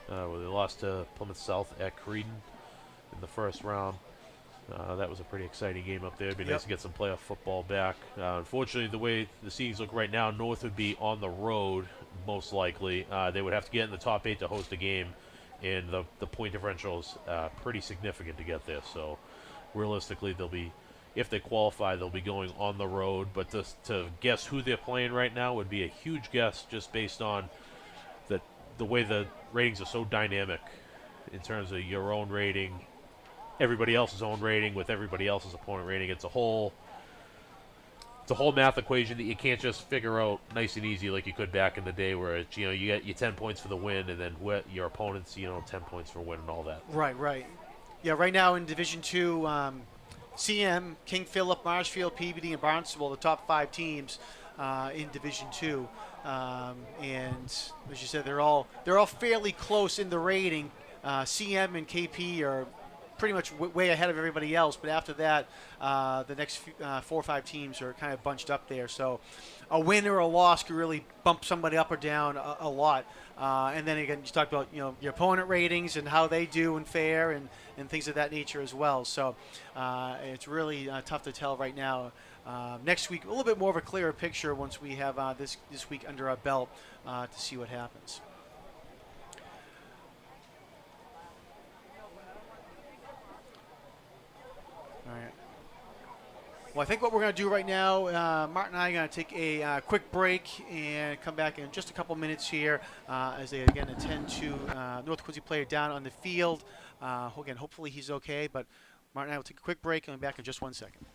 where they lost to Plymouth South at Creedon in the first round. That was a pretty exciting game up there. It'd be nice to get some playoff football back. Unfortunately, the way the seeds look right now, North would be on the road, most likely. They would have to get in the top 8 to host a game, and the point differential is pretty significant to get there. So realistically, if they qualify, they'll be going on the road. But to guess who they're playing right now would be a huge guess just based on the way the ratings are so dynamic in terms of your own rating, everybody else's own rating with everybody else's opponent rating. It's a whole math equation that you can't just figure out nice and easy like you could back in the day where you get your 10 points for the win and then your opponents 10 points for win and all that. Right. Yeah, right now in Division II, CM, King Philip, Marshfield, Peabody, and Barnstable, the top 5 teams in Division II. And as you said, they're all fairly close in the rating. CM and KP are pretty much way ahead of everybody else. But after that, the next 4 or 5 teams are kind of bunched up there. So a win or a loss could really bump somebody up or down a lot. And then again, you talk about your opponent ratings and how they do in fair and things of that nature as well. So it's really tough to tell right now. Next week, a little bit more of a clearer picture once we have this week under our belt to see what happens. All right. Well, I think what we're going to do right now, Martin and I are going to take a quick break and come back in just a couple minutes here as they, again, attend to North Quincy player down on the field. Again, hopefully he's okay, but Martin and I will take a quick break and be back in just 1 second.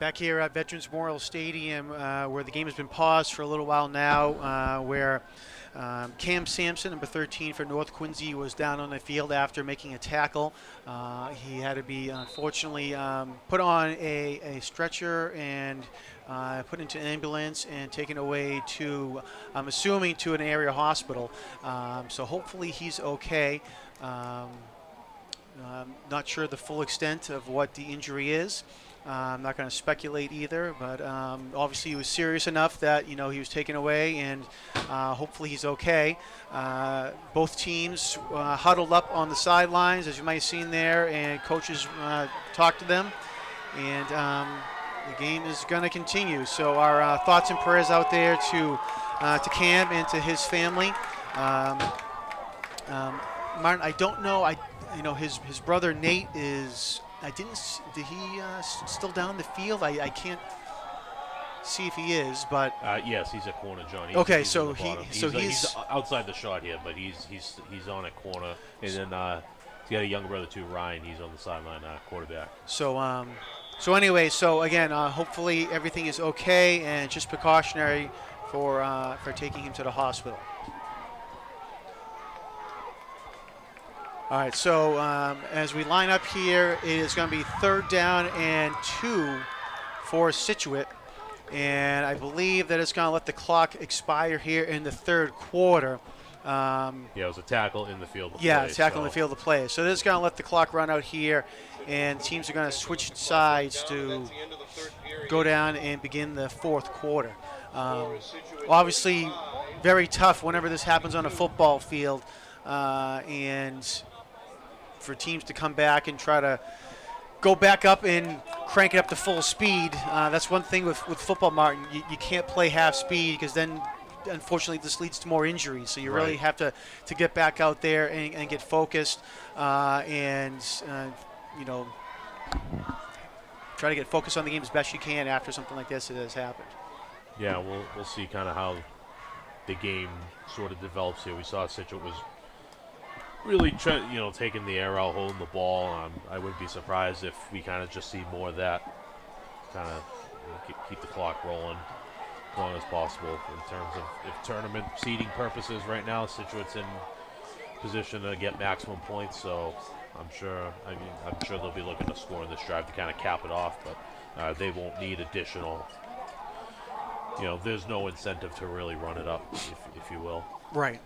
Back here at Veterans Memorial Stadium, where the game has been paused for a little while now, where Cam Sampson, number 13 for North Quincy, was down on the field after making a tackle. He had to be, unfortunately, put on a stretcher and put into an ambulance and taken away to, I'm assuming, to an area hospital. So hopefully he's okay. Not sure the full extent of what the injury is. I'm not going to speculate either, but obviously he was serious enough that he was taken away, and hopefully he's okay. Both teams huddled up on the sidelines, as you might have seen there, and coaches talked to them, and the game is going to continue. So our thoughts and prayers out there to Cam and to his family. Martin, I don't know. His brother Nate is. Did he still down the field? I can't see if he is, but yes, he's a corner, John. he's he's outside the shot here, but he's on a corner, and then he's got a younger brother too, Ryan. He's on the sideline, quarterback. So anyway, again, hopefully everything is okay and just precautionary for taking him to the hospital. All right, so as we line up here, it is going to be 3rd down and 2 for Scituate. And I believe that it's going to let the clock expire here in the 3rd quarter. It was a tackle in the field of play. Yeah, tackle in the field of play. So this is going to let the clock run out here, and teams are going to switch sides to go down and begin the 4th quarter. Obviously, very tough whenever this happens on a football field. And for teams to come back and try to go back up and crank it up to full speed. That's one thing with football, Martin. You can't play half speed, because then, unfortunately, this leads to more injuries. So you really have to get back out there and get focused and try to get focused on the game as best you can after something like this has happened. Yeah, we'll see kind of how the game sort of develops here. We saw Scituate was really taking the air out, holding the ball. I wouldn't be surprised if we kind of just see more of that, kind of keep the clock rolling as long as possible in terms of if tournament seeding purposes. Right now, Situate's in position to get maximum points, so I'm sure they'll be looking to score in this drive to kind of cap it off, but they won't need additional. There's no incentive to really run it up, if you will. Right.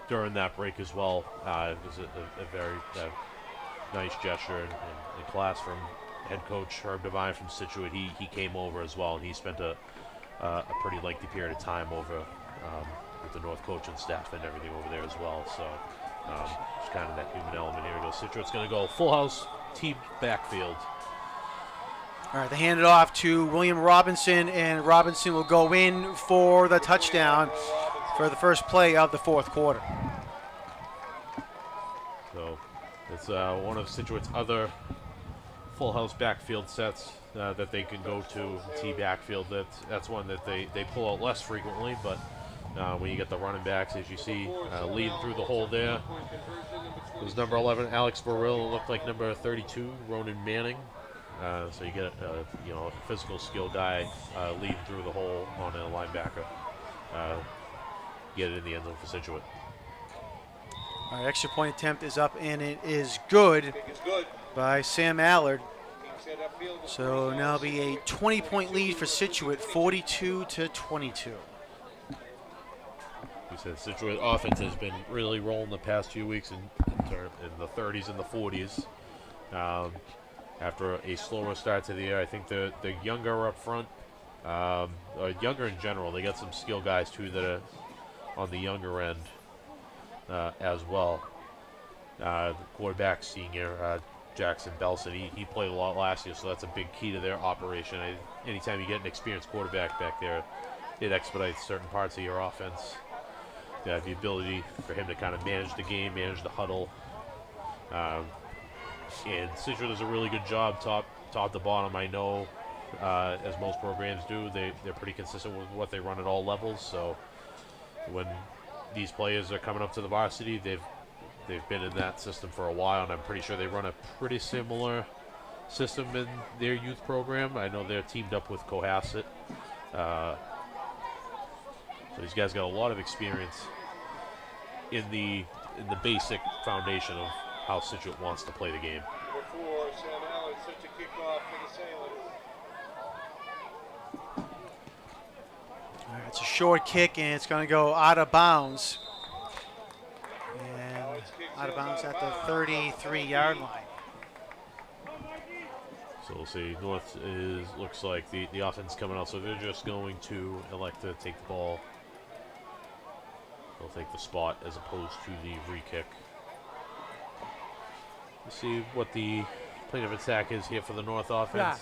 During that break as well, it was a very nice gesture and class from head coach Herb Devine from Scituate. He came over as well, and he spent a pretty lengthy period of time over with the North coaching staff and everything over there as well. So just kind of that human element here. Situate's going to go full house team backfield. All right, they hand it off to William Robinson, and Robinson will go in for the touchdown for the first play of the 4th quarter. So it's one of Situate's other full house backfield sets that they can go to. T backfield, that's one that they pull out less frequently, but when you get the running backs, as you see, leading through the hole there, it was number 11 Alex Burrill. It looked like number 32 Ronan Manning. So you get a physical skill guy leading through the hole on a linebacker. Get it in the end zone for Scituate. All right, extra point attempt is up, and it is good by Sam Allard. So now it'll be a 20-point lead for Scituate, 42-22. We said Scituate offense has been really rolling the past few weeks in the 30s and the 40s. After a slower start to the year, I think the younger up front, younger in general, they got some skill guys too that are on the younger end as well. The quarterback senior, Jackson Belson, he played a lot last year, so that's a big key to their operation. Anytime you get an experienced quarterback back there, it expedites certain parts of your offense. You have the ability for him to kind of manage the game, manage the huddle. And Scituate does a really good job top to bottom. I know, as most programs do, they're pretty consistent with what they run at all levels. So when these players are coming up to the varsity, they've been in that system for a while, and I'm pretty sure they run a pretty similar system in their youth program. I know they're teamed up with Cohasset. So these guys got a lot of experience in the basic foundation of how Situate wants to play the game. Number 4, Sam Allen, such a kickoff for the Sailors. All right, it's a short kick, and it's going to go out of bounds. And out of bounds at the 33-yard line. So we'll see. North looks like the offense coming out, so they're just going to elect to take the ball. They'll take the spot as opposed to the re-kick. Let's see what the plan of attack is here for the North offense.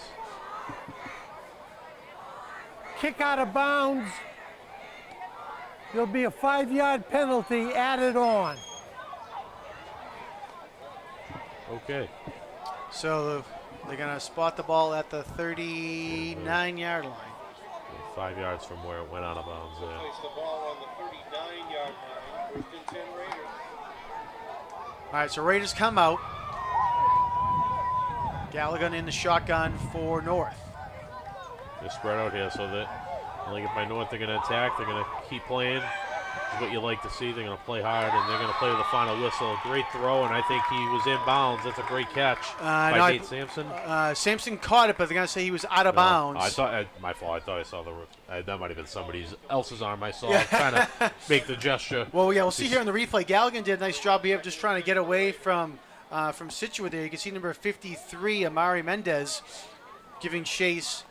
Kick out of bounds. There'll be a 5-yard penalty added on. Okay. So they're going to spot the ball at the 39-yard line. 5 yards from where it went out of bounds there. Place the ball on the 39-yard line. First and 10 Raiders. All right, so Raiders come out. Gallagher in the shotgun for North. They're spread out here, so that like if by North they're going to attack, they're going to keep playing. It's what you like to see. They're going to play hard, and they're going to play to the final whistle. Great throw, and I think he was in bounds. That's a great catch by Nate Sampson. Sampson caught it, but they're going to say he was out of bounds. I thought my fault. I thought I saw that might have been somebody else's arm. I saw trying to make the gesture. Well, yeah, we'll see here in the replay. Gallagher did a nice job here of just trying to get away from Situate there. You can see number 53, Amari Mendez, giving chase.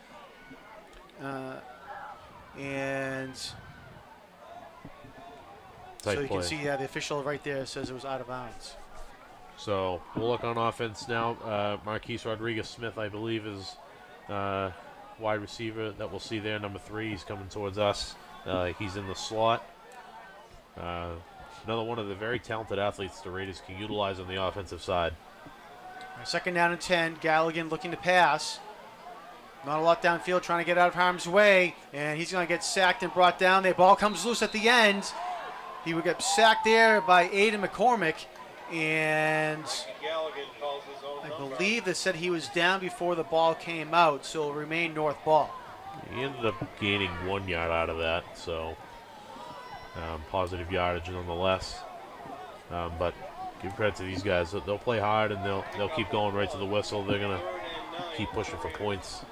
And so you can see, the official right there says it was out of bounds. So we'll look on offense now. Marquise Rodriguez-Smith, I believe, is wide receiver that we'll see there, number 3. He's coming towards us. He's in the slot. Another one of the very talented athletes the Raiders can utilize on the offensive side. Second down and 10. Gallagher looking to pass. Not a lot downfield, trying to get out of harm's way, and he's going to get sacked and brought down. The ball comes loose at the end. He would get sacked there by Aiden McCormick, and Gallagher calls his own I number. believe they said he was down before the ball came out, so it'll remain North ball. He ended up gaining 1 yard out of that, so positive yardage nonetheless. But give credit to these guys. They'll play hard, and they'll keep going right to the whistle. They're going to keep pushing for points.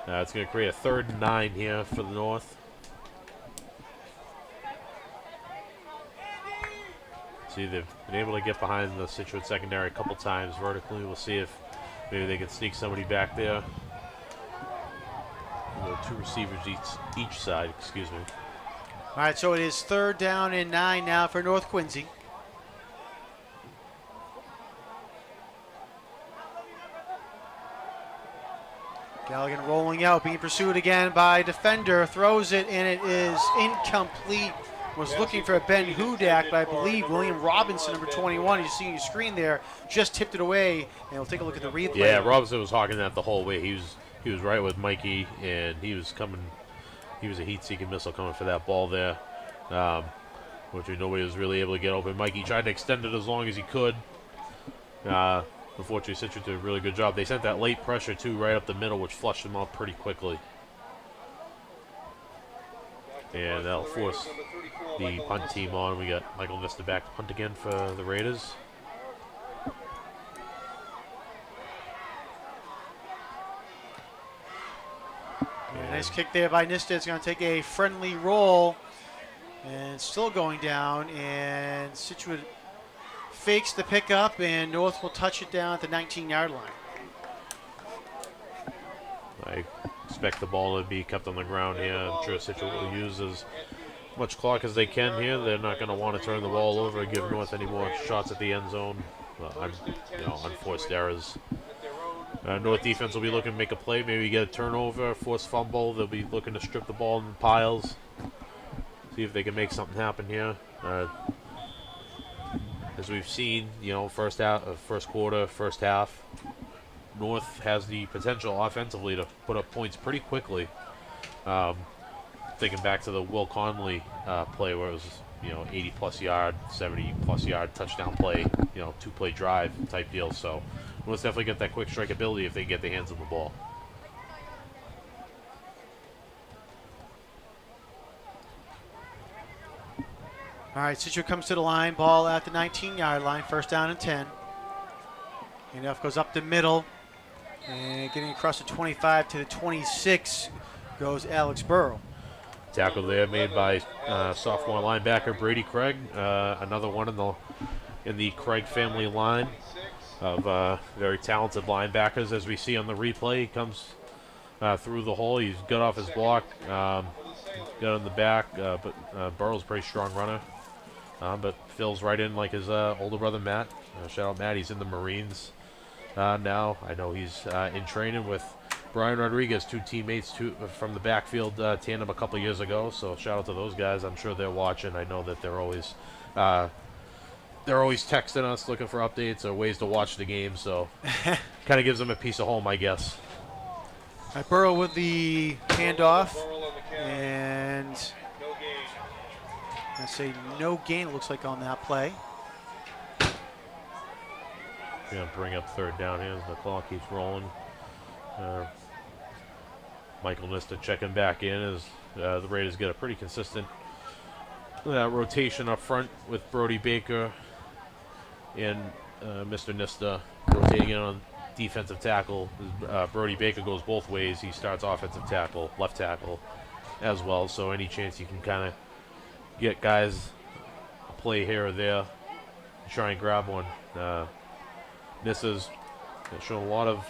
It's going to create a 3rd and 9 here for the North. See, they've been able to get behind the Situate secondary a couple times vertically. We'll see if maybe they can sneak somebody back there. 2 receivers each side, excuse me. All right, so it is 3rd down and 9 now for North Quincy. Gallagher rolling out, being pursued again by defender, throws it, and it is incomplete. Was looking for Ben Hudak, but I believe William Robinson, number 21, you see on your screen there, just tipped it away. And we'll take a look at the replay. Yeah, Robinson was hawking that the whole way. He was right with Mikey, and he was coming. He was a heat-seeking missile coming for that ball there, which nobody was really able to get open. Mikey tried to extend it as long as he could. Unfortunately, Situate did a really good job. They sent that late pressure, too, right up the middle, which flushed them out pretty quickly. And that'll force the punt team on. We got Michael Vista back to punt again for the Raiders. Nice kick there by Nista. It's going to take a friendly roll. And it's still going down. And Situate fakes the pickup, and North will touch it down at the 19-yard line. I expect the ball to be kept on the ground here. I'm sure Situate will use as much clock as they can here. They're not going to want to turn the ball over and give North any more shots at the end zone. Unforced errors. North defense will be looking to make a play, maybe get a turnover, force fumble. They'll be looking to strip the ball in piles. See if they can make something happen here. As we've seen, first quarter, first half, North has the potential offensively to put up points pretty quickly. Thinking back to the Will Conley play where it was, 80-plus yard, 70-plus yard touchdown play, 2-play drive type deal. So Let's definitely get that quick strike ability if they get their hands on the ball. All right, Situate comes to the line, ball at the 19-yard line, first down and 10. Handoff goes up the middle, and getting across the 25 to the 26 goes Alex Burrow. Tackle there made by sophomore linebacker Brady Craig, another one in the Craig family line of very talented linebackers. As we see on the replay, he comes through the hole. He's got off his block, got in the back, but Burrow's a pretty strong runner. But fills right in like his older brother Matt. Shout out Matt, he's in the Marines now. I know he's in training with Brian Rodriguez, two teammates from the backfield tandem a couple years ago. So shout out to those guys. I'm sure they're watching. I know that they're always texting us looking for updates or ways to watch the game. So kind of gives them a piece of home, I guess. All right, Burrow with the handoff, and I say no gain, it looks like, on that play. Going to bring up third down here as the clock keeps rolling. Michael Nista checking back in as the Raiders get a pretty consistent rotation up front with Brody Baker and Mr. Nista rotating in on defensive tackle. Brody Baker goes both ways. He starts offensive tackle, left tackle as well. So any chance you can kind of get guys a play here or there, try and grab one. Nista's shown a lot of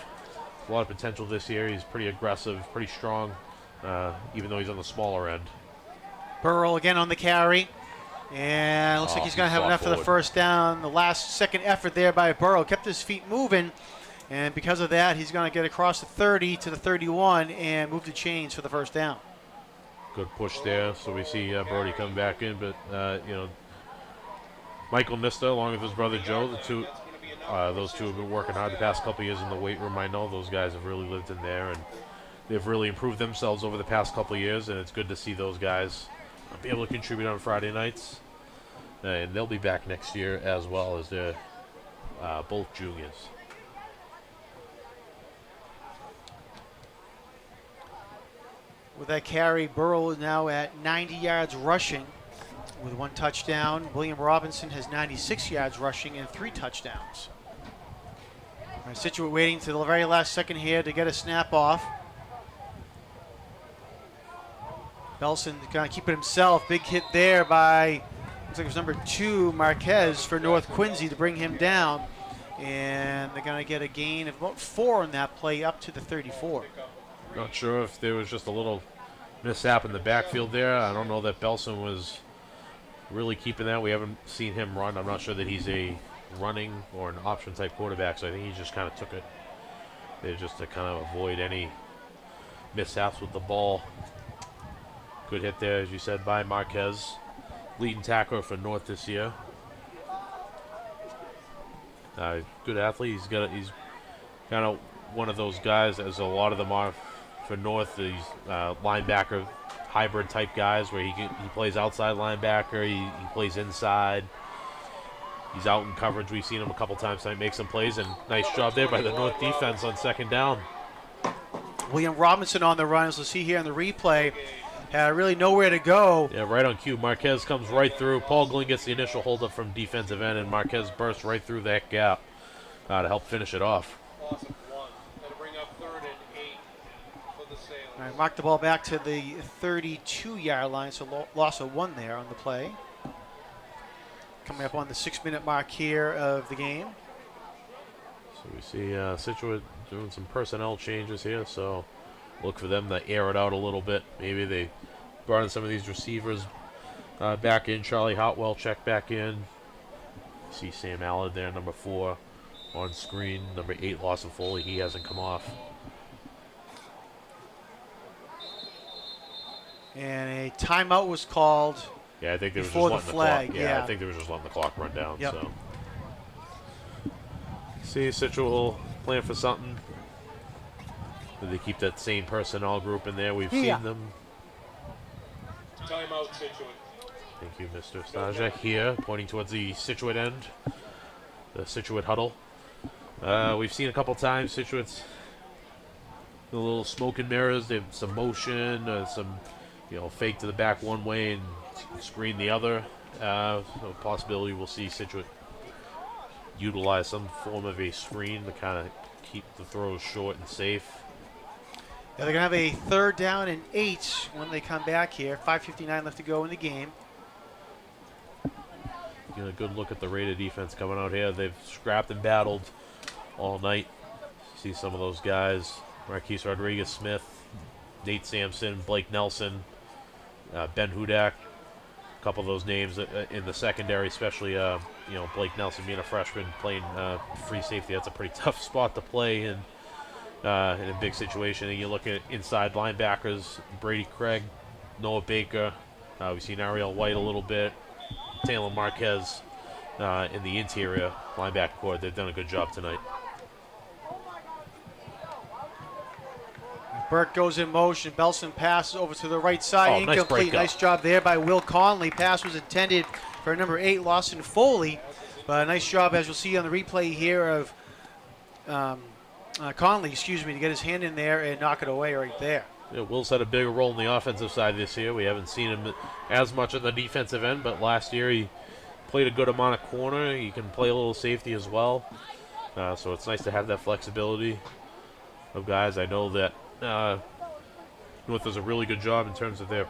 potential this year. He's pretty aggressive, pretty strong, even though he's on the smaller end. Burrow again on the carry, and looks like he's going to have enough for the first down. The last second effort there by Burrow kept his feet moving, and because of that, he's going to get across the 30 to the 31 and move the chains for the first down. Good push there. So we see Brody come back in, but Michael Nista, along with his brother Joe, those two have been working hard the past couple years in the weight room. I know those guys have really lived in there, and they've really improved themselves over the past couple of years, and it's good to see those guys be able to contribute on Friday nights. And they'll be back next year as well, as they're both juniors. With that carry, Burrow is now at 90 yards rushing with 1 touchdown. William Robinson has 96 yards rushing and 3 touchdowns. All right, Situate waiting to the very last second here to get a snap off. Belson going to keep it himself. Big hit there by, looks like it was number 2, Marquez, for North Quincy to bring him down. And they're going to get a gain of about 4 on that play up to the 34. Not sure if there was just a little mishap in the backfield there. I don't know that Belson was really keeping that. We haven't seen him run. I'm not sure that he's a running or an option type quarterback, so I think he just kind of took it there just to kind of avoid any mishaps with the ball. Good hit there, as you said, by Marquez, leading tackler for North this year. Good athlete. He's kind of one of those guys, as a lot of them are for North, these linebacker hybrid type guys where he plays outside linebacker, he plays inside. He's out in coverage. We've seen him a couple times tonight make some plays, and nice job there by the North defense on second down. William Robinson on the run, as we'll see here in the replay, had really nowhere to go. Yeah, right on cue. Marquez comes right through. Paul Glynn gets the initial holdup from defensive end, and Marquez bursts right through that gap to help finish it off. All right, mark the ball back to the 32-yard line, so loss of 1 there on the play. Coming up on the 6-minute mark here of the game. So we see Situate doing some personnel changes here, so look for them to air it out a little bit. Maybe they brought in some of these receivers back in. Charlie Hotwell checked back in. See Sam Allard there, number 4 on screen. Number 8, Lawson Foley, he hasn't come off. And a timeout was called. Yeah, I think they were just before letting the flag. clock. Yeah, I think they were just letting the clock run down. Yep. So, see, Situate will plan for something. Did they keep that same personnel group in there? We've seen them. Timeout, Situate. Thank you, Mr. Staja. Here, pointing towards the Situate end, the Situate huddle. We've seen a couple times Situate's a little smoke and mirrors. They have some motion, some fake to the back one way and screen the other. So possibility we'll see Situate utilize some form of a screen to kind of keep the throws short and safe. Yeah, they're going to have a 3rd down and 8 when they come back here. 5:59 left to go in the game. Get a good look at the Raider defense coming out here. They've scrapped and battled all night. See some of those guys: Marquise Rodriguez-Smith, Nate Sampson, Blake Nelson, Ben Hudak. A couple of those names in the secondary, especially Blake Nelson being a freshman playing free safety. That's a pretty tough spot to play in a big situation. And you look at inside linebackers: Brady Craig, Noah Baker. We've seen Ariel White a little bit. Taylor Marquez in the interior linebacker core. They've done a good job tonight. Burke goes in motion. Belson passes over to the right side. Oh, nice Incomplete. breakup. Nice job there by Will Conley. Pass was intended for number 8, Lawson Foley. But a nice job, as you'll see on the replay here, of Conley, to get his hand in there and knock it away right there. Yeah, Will's had a bigger role in the offensive side this year. We haven't seen him as much on the defensive end, but last year he played a good amount of corner. He can play a little safety as well. So it's nice to have that flexibility of guys. I know that North does a really good job in terms of their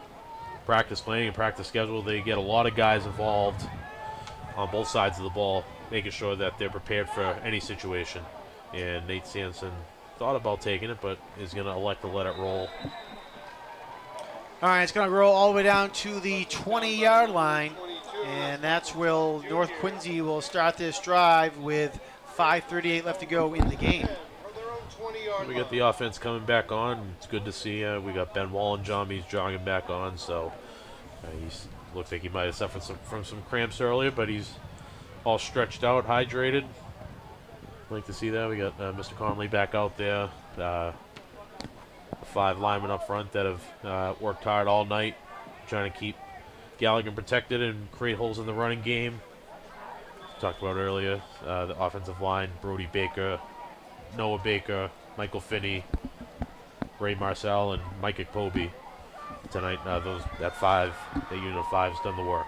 practice planning and practice schedule. They get a lot of guys involved on both sides of the ball, making sure that they're prepared for any situation. And Nate Sampson thought about taking it, but is going to elect to let it roll. All right, it's going to roll all the way down to the 20-yard line, and that's where North Quincy will start this drive with 5:38 left to go in the game. We got the offense coming back on. It's good to see. We got Ben Wallenjom. He's jogging back on, so he's looked like he might have suffered from some cramps earlier, but he's all stretched out, hydrated. Like to see that. We got Mr. Conley back out there. 5 linemen up front that have worked hard all night, trying to keep Gallagher protected and create holes in the running game. Talked about earlier, the offensive line: Brody Baker, Noah Baker, Michael Finney, Ray Marcel, and Mike Ekpobi. Tonight, that unit of 5's done the work.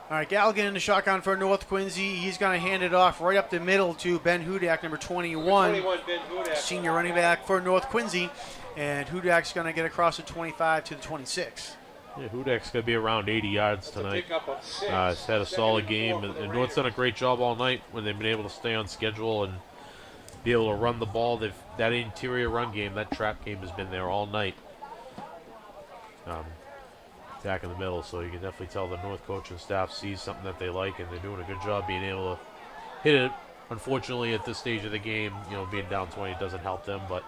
All right, Galligan in the shotgun for North Quincy. He's going to hand it off right up the middle to Ben Hudak, number 21. Ben Hudak. Senior running back for North Quincy. And Hudak's going to get across the 25 to the 26. Yeah, Hudak's going to be around 80 yards tonight. Pickup of 6. He's had a solid game, and North's done a great job all night when they've been able to stay on schedule and be able to run the ball. That interior run game, that trap game has been there all night. Attack in the middle, so you can definitely tell the North coaching staff sees something that they like, and they're doing a good job being able to hit it. Unfortunately, at this stage of the game, being down 20 doesn't help them, but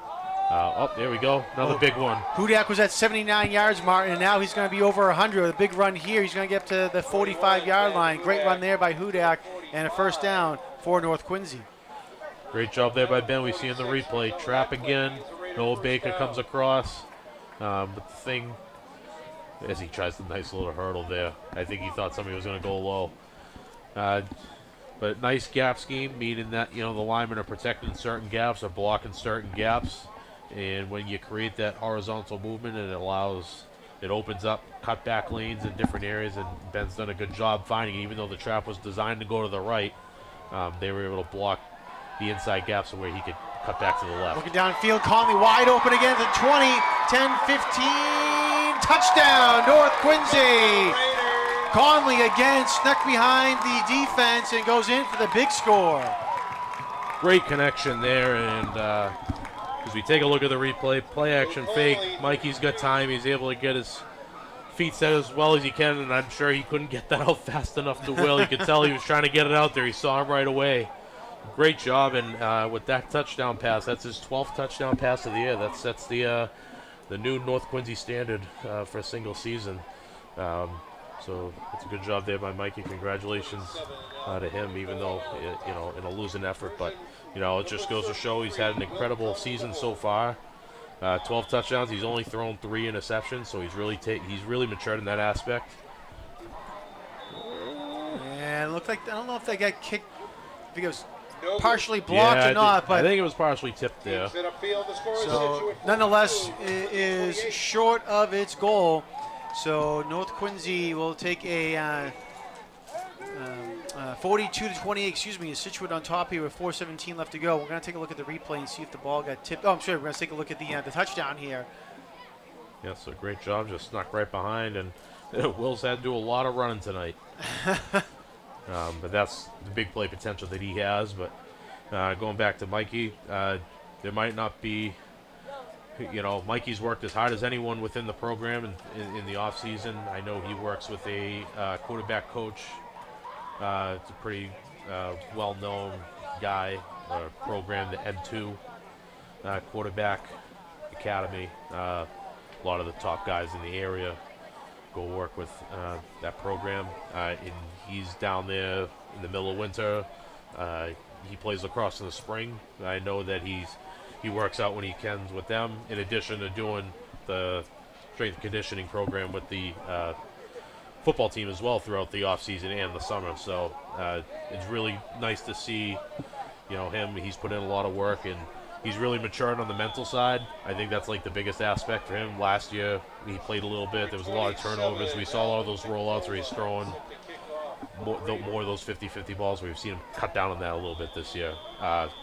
there we go, another big one. Hudak was at 79 yards, Martin, and now he's going to be over 100 with a big run here. He's going to get up to the 45-yard line. Great run there by Hudak, and a first down for North Quincy. Great job there by Ben. We see in the replay. Trap again. Noah Baker comes across. But the thing, as he tries the nice little hurdle there, I think he thought somebody was going to go low. But nice gap scheme, meaning that, the linemen are protecting certain gaps or blocking certain gaps. And when you create that horizontal movement, it opens up cutback lanes in different areas, and Ben's done a good job finding it. Even though the trap was designed to go to the right, they were able to block the inside gaps where he could cut back to the left. Looking downfield, Conley wide open again at the 20, 10, 15, touchdown, North Quincy. Conley again snuck behind the defense and goes in for the big score. Great connection there, and as we take a look at the replay, play action fake. Mikey's got time. He's able to get his feet set as well as he can, and I'm sure he couldn't get that out fast enough to Will. You could tell he was trying to get it out there. He saw him right away. Great job, and with that touchdown pass, that's his 12th touchdown pass of the year. That sets the new North Quincy standard for a single season. So it's a good job there by Mikey. Congratulations to him, even though in a losing effort. But it just goes to show he's had an incredible season so far. 12 touchdowns. He's only thrown 3 interceptions, so he's really matured in that aspect. And it looked like, I don't know if they got kicked. I think it was No partially good. blocked I or not, I but think it was partially tipped there. Keeps it upfield. The score is so Situate nonetheless 42, it is 48. short of its goal. So North Quincy will take a 42 to 28. Excuse me, is Situate on top here with 4:17 left to go. We're going to take a look at the replay and see if the ball got tipped. Oh, I'm sorry. We're going to take a look at the touchdown here. Yeah, so great job, just snuck right behind, and Will's had to do a lot of running tonight. But that's the big play potential that he has. But going back to Mikey, there might not be, Mikey's worked as hard as anyone within the program in the off season. I know he works with a quarterback coach. It's a pretty well-known guy, program, the N2 quarterback academy. A lot of the top guys in the area go work with that program. And he's down there in the middle of winter. He plays lacrosse in the spring. I know that he works out when he can with them, in addition to doing the strength and conditioning program with the football team as well throughout the off season and the summer. So it's really nice to see, him. He's put in a lot of work, and he's really matured on the mental side. I think that's like the biggest aspect for him. Last year, he played a little bit. There was a lot of turnovers. We saw a lot of those rollouts where he's throwing more of those 50-50 balls. We've seen him cut down on that a little bit this year.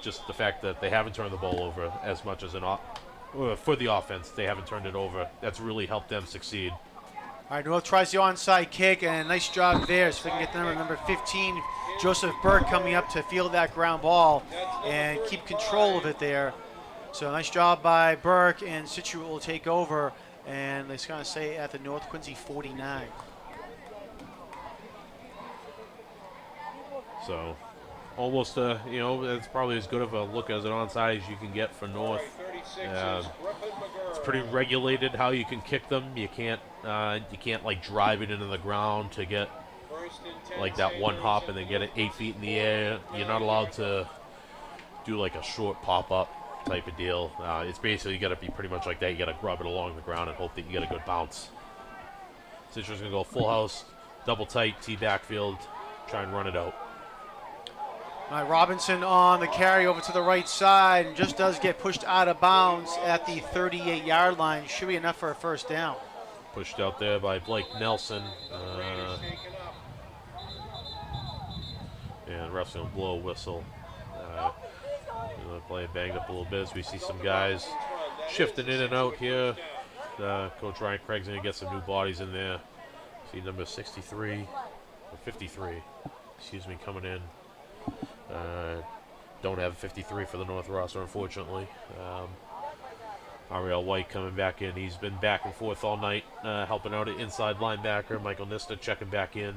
Just the fact that they haven't turned the ball over as much as for the offense. They haven't turned it over. That's really helped them succeed. All right, North tries the onside kick, and a nice job there. So we can get number 15, Joseph Burke, coming up to field that ground ball and keep control of it there. So nice job by Burke, and Situate will take over, and it's going to say at the North Quincy 49. So almost, it's probably as good of a look as an onside as you can get for North. It's pretty regulated how you can kick them. You can't like drive it into the ground to get like that one hop and then get it 8 feet in the air. You're not allowed to do like a short pop-up type of deal. It's basically got to be pretty much like that. You got to grub it along the ground and hope that you get a good bounce. Citrus going to go full house, double tight, T backfield, try and run it out. All right, Robinson on the carry over to the right side, and just does get pushed out of bounds at the 38-yard line. Should be enough for a first down. Pushed out there by Blake Nelson. And ref's going to blow a whistle. Play banged up a little bit as we see some guys shifting in and out here. Coach Ryan Craig's going to get some new bodies in there. See number 63, or 53, coming in. Don't have 53 for the North roster, unfortunately. Ariel White coming back in. He's been back and forth all night, helping out at inside linebacker. Michael Nista checking back in.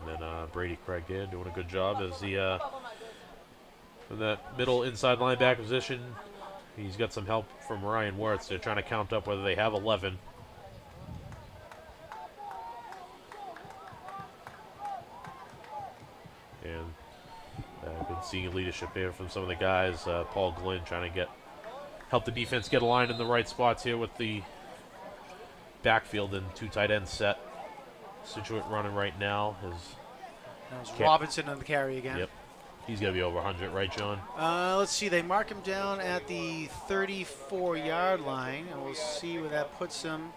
And then Brady Craig there doing a good job as the from that middle inside linebacker position. He's got some help from Ryan Wirtz. They're trying to count up whether they have 11. And been seeing leadership here from some of the guys. Paul Glynn trying to help the defense get aligned in the right spots here with the backfield and two tight end set. Situate running right now. That was Robinson on the carry again. Yep. He's got to be over 100, right, John? Let's see. They mark him down at the 34-yard line, and we'll see where that puts him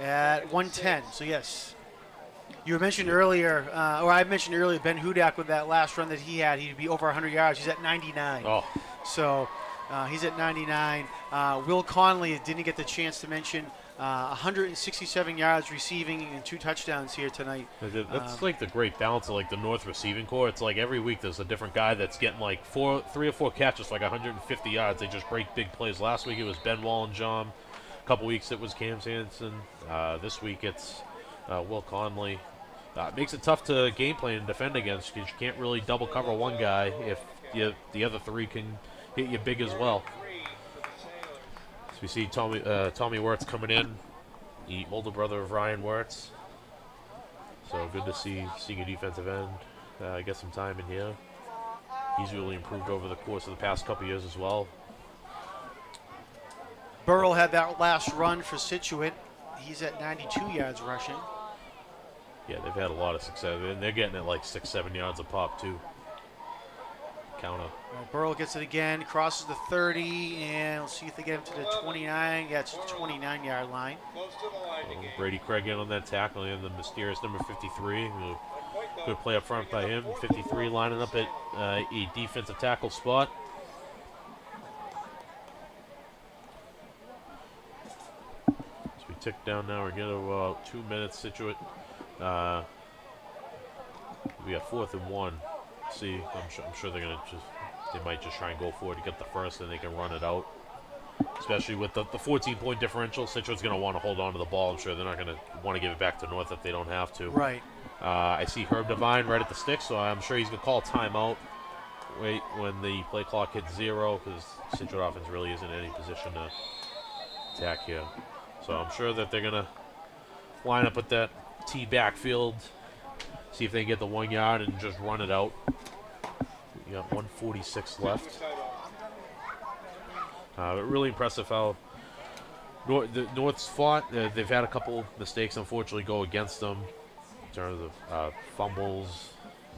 at 110. So, yes. You mentioned earlier, or I mentioned earlier, Ben Hudak with that last run that he had. He'd be over 100 yards. He's at 99. Oh. So he's at 99. Will Conley didn't get the chance to mention 167 yards receiving and 2 touchdowns here tonight. That's like the great balance of like the North receiving core. It's like every week there's a different guy that's getting like 3 or 4 catches for like 150 yards. They just break big plays. Last week it was Ben Wallenjohn. A couple weeks it was Cam Sanson. This week it's Will Conley. It makes it tough to game plan and defend against because you can't really double cover one guy if the other 3 can hit you big as well. So we see Tommy Wirtz coming in, the older brother of Ryan Wirtz. So good to see senior defensive end get some time in here. He's really improved over the course of the past couple years as well. Burrell had that last run for Situate. He's at 92 yards rushing. Yeah, they've had a lot of success, and they're getting it like 6-7 yards a pop too. Counter. Burrow gets it again, crosses the 30, and let's see if they get him to the 29. Yeah, it's the 29-yard line. Close to the line to gain. Brady Craig in on that tackle, and the mysterious number 53. Good play up front by him. 53 lining up at a defensive tackle spot. As we tick down now, we're getting about 2 minutes. Situate. We got 4th and 1. See, I'm sure they're gonna they might just try and go for it to get the first, and they can run it out. Especially with the 14-point differential, Situate's gonna want to hold on to the ball. I'm sure they're not gonna want to give it back to North if they don't have to. Right. I see Herb Devine right at the stick, so I'm sure he's gonna call a timeout. Wait when the play clock hits 0, because Situate offense really isn't in any position to attack here. So I'm sure that they're gonna line up with that T backfield. See if they can get the 1 yard and just run it out. We got 1:46 left. But really impressive how North's fought. They've had a couple mistakes, unfortunately, go against them in terms of fumbles,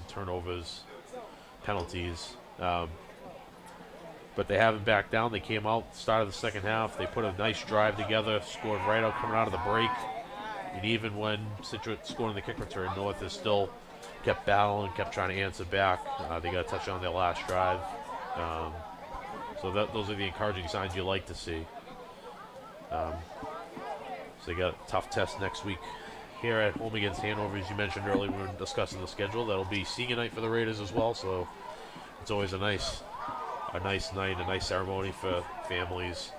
turnovers, penalties. But they haven't backed down. They came out, started the second half. They put a nice drive together, scored right out coming out of the break. And even when Situate scored in the kick return, North has still kept battling, kept trying to answer back. They got a touchdown on their last drive. So those are the encouraging signs you like to see. So they got a tough test next week here at home against Hanover. As you mentioned earlier, we were discussing the schedule. That'll be senior night for the Raiders as well. So it's always a nice night, a nice ceremony for families.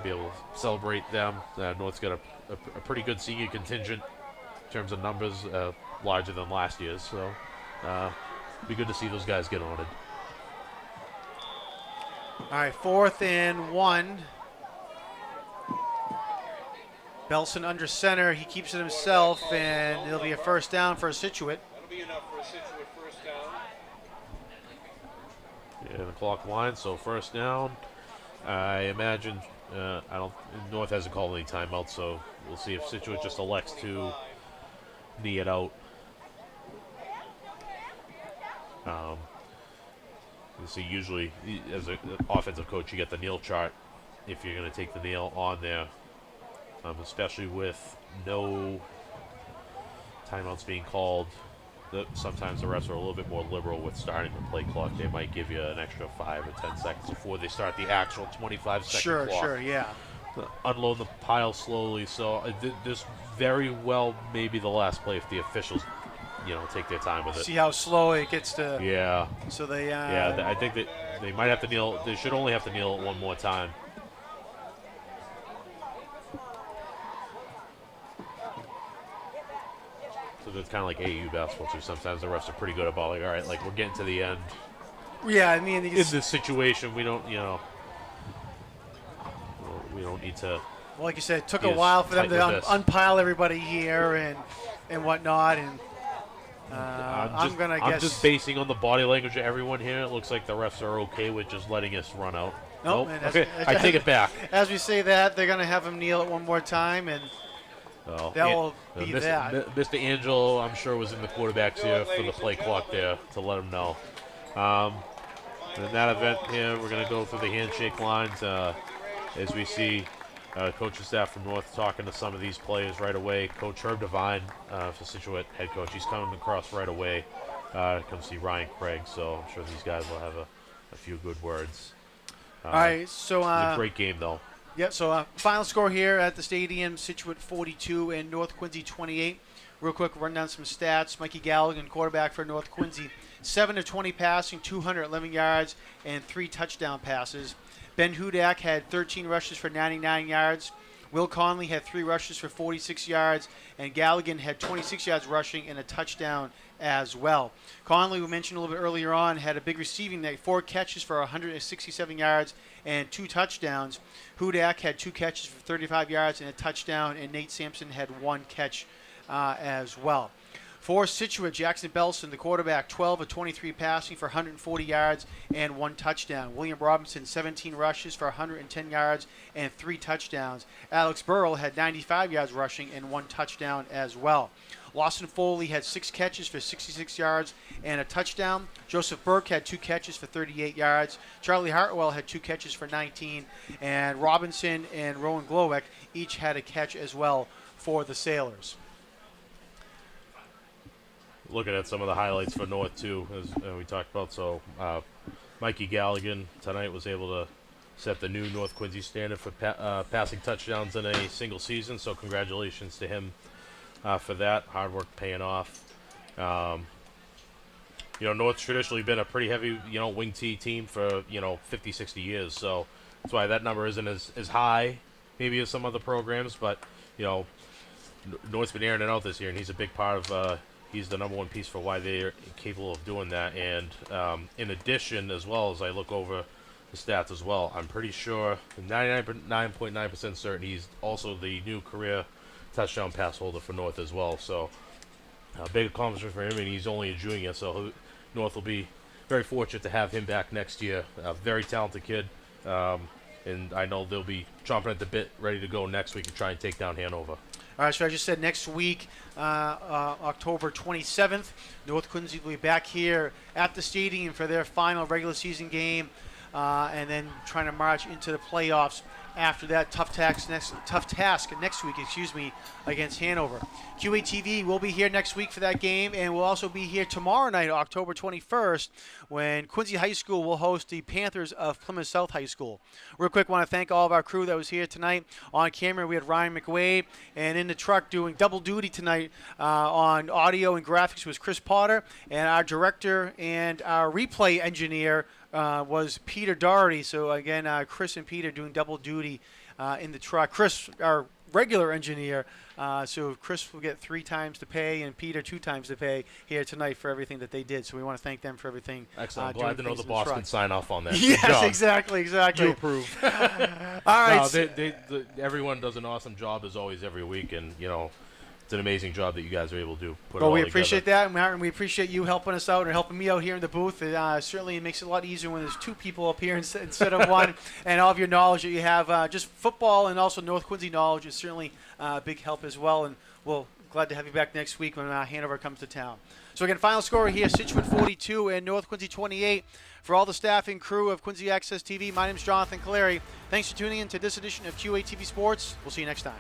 Be able to celebrate them. North's got a pretty good senior contingent in terms of numbers, larger than last year's. So be good to see those guys get on it. All right, 4th and 1. Belson under center. He keeps it himself, and it'll be a first down for Situate. That'll be enough for a Situate first down. Yeah, the clock line, so first down. I imagine North hasn't called any timeouts, so we'll see if Situate just elects to knee it out. You see, usually as an offensive coach, you get the kneel chart if you're going to take the kneel on there, especially with no timeouts being called. Sometimes the refs are a little bit more liberal with starting the play clock. They might give you an extra 5 or 10 seconds before they start the actual 25-second clock. Sure, yeah. Unload the pile slowly. So this very well may be the last play if the officials, take their time with it. See how slow it gets to. Yeah. So they. Yeah, I think that they might have to kneel. They should only have to kneel one more time. So it's kind of like AAU basketball too. Sometimes the refs are pretty good about all right, like we're getting to the end. Yeah, I mean, In this situation, we don't, we don't need to. Well, like you said, it took a Yes, while for them tight to with this. unpile everybody here and whatnot, and I'm gonna guess. I'm just basing on the body language of everyone here. It looks like the refs are okay with just letting us run out. Nope, Nope. and Okay, I take it back. As we say that, they're gonna have him kneel it one more time, and Well, that will be Mr. that. Mr. Angelo, I'm sure, was in the quarterback's ear for the play clock there to let him know. In that event here, we're going to go through the handshake lines as we see coaching staff from North talking to some of these players right away. Coach Herb Devine, for Situate head coach, he's coming across right away to come see Ryan Craig, so I'm sure these guys will have a few good words. All right, so It was a great game, though. yeah. So final score here at the stadium: Situate 42 and North Quincy 28. Real quick, run down some stats. Mikey Galligan, quarterback for North Quincy, 7 of 20 passing, 211 yards, and 3 touchdown passes. Ben Hudak had 13 rushes for 99 yards. Will Conley had 3 rushes for 46 yards, and Galligan had 26 yards rushing and a touchdown as well. Conley, we mentioned a little bit earlier on, had a big receiving night, 4 catches for 167 yards and 2 touchdowns. Hudak had 2 catches for 35 yards and a touchdown, and Nate Sampson had 1 catch as well. For Situate, Jackson Belson, the quarterback, 12 of 23 passing for 140 yards and 1 touchdown. William Robinson, 17 rushes for 110 yards and 3 touchdowns. Alex Burrell had 95 yards rushing and 1 touchdown as well. Lawson Foley had 6 catches for 66 yards and a touchdown. Joseph Burke had 2 catches for 38 yards. Charlie Hartwell had 2 catches for 19. And Robinson and Rowan Glowek each had a catch as well for the Sailors. Looking at some of the highlights for North too, as we talked about. So Mikey Galligan tonight was able to set the new North Quincy standard for passing touchdowns in a single season. So congratulations to him for that. Hard work paying off. North's traditionally been a pretty heavy, wing T team for 50, 60 years. So that's why that number isn't as high maybe as some other programs. But North's been airing it out this year, and he's a big part of. He's the number one piece for why they're capable of doing that. And in addition, as well as I look over the stats as well, I'm pretty sure, 99.9% certain, he's also the new career touchdown pass holder for North as well. So a big accomplishment for him, and he's only a junior. So North will be very fortunate to have him back next year. A very talented kid. And I know they'll be chomping at the bit, ready to go next week and try and take down Hanover. All right, so I just said next week, October 27th, North Quincy will be back here at the stadium for their final regular season game, and then trying to march into the playoffs after that. Tough task next week, against Hanover. QATV will be here next week for that game, and we'll also be here tomorrow night, October 21st, when Quincy High School will host the Panthers of Plymouth South High School. Real quick, want to thank all of our crew that was here tonight. On camera, we had Ryan McWade, and in the truck doing double duty tonight on audio and graphics was Chris Potter, and our director and our replay engineer was Peter Doherty. So again, Chris and Peter doing double duty in the truck. Chris, our regular engineer, so Chris will get 3 times the pay and Peter 2 times the pay here tonight for everything that they did. So we want to thank them for everything. Excellent. Glad to know the boss can sign off on that. Yes, exactly. You approve. All right. No, everyone does an awesome job as always every week, and it's an amazing job that you guys are able to do. Well, we appreciate that, Martin. We appreciate you helping us out and helping me out here in the booth. It certainly makes it a lot easier when there's 2 people up here instead of 1. And all of your knowledge that you have, just football and also North Quincy knowledge, is certainly a big help as well. And we'll glad to have you back next week when Hanover comes to town. So again, final score here: Situate 42 and North Quincy 28. For all the staff and crew of Quincy Access TV, my name is Jonathan Caleri. Thanks for tuning in to this edition of QATV Sports. We'll see you next time.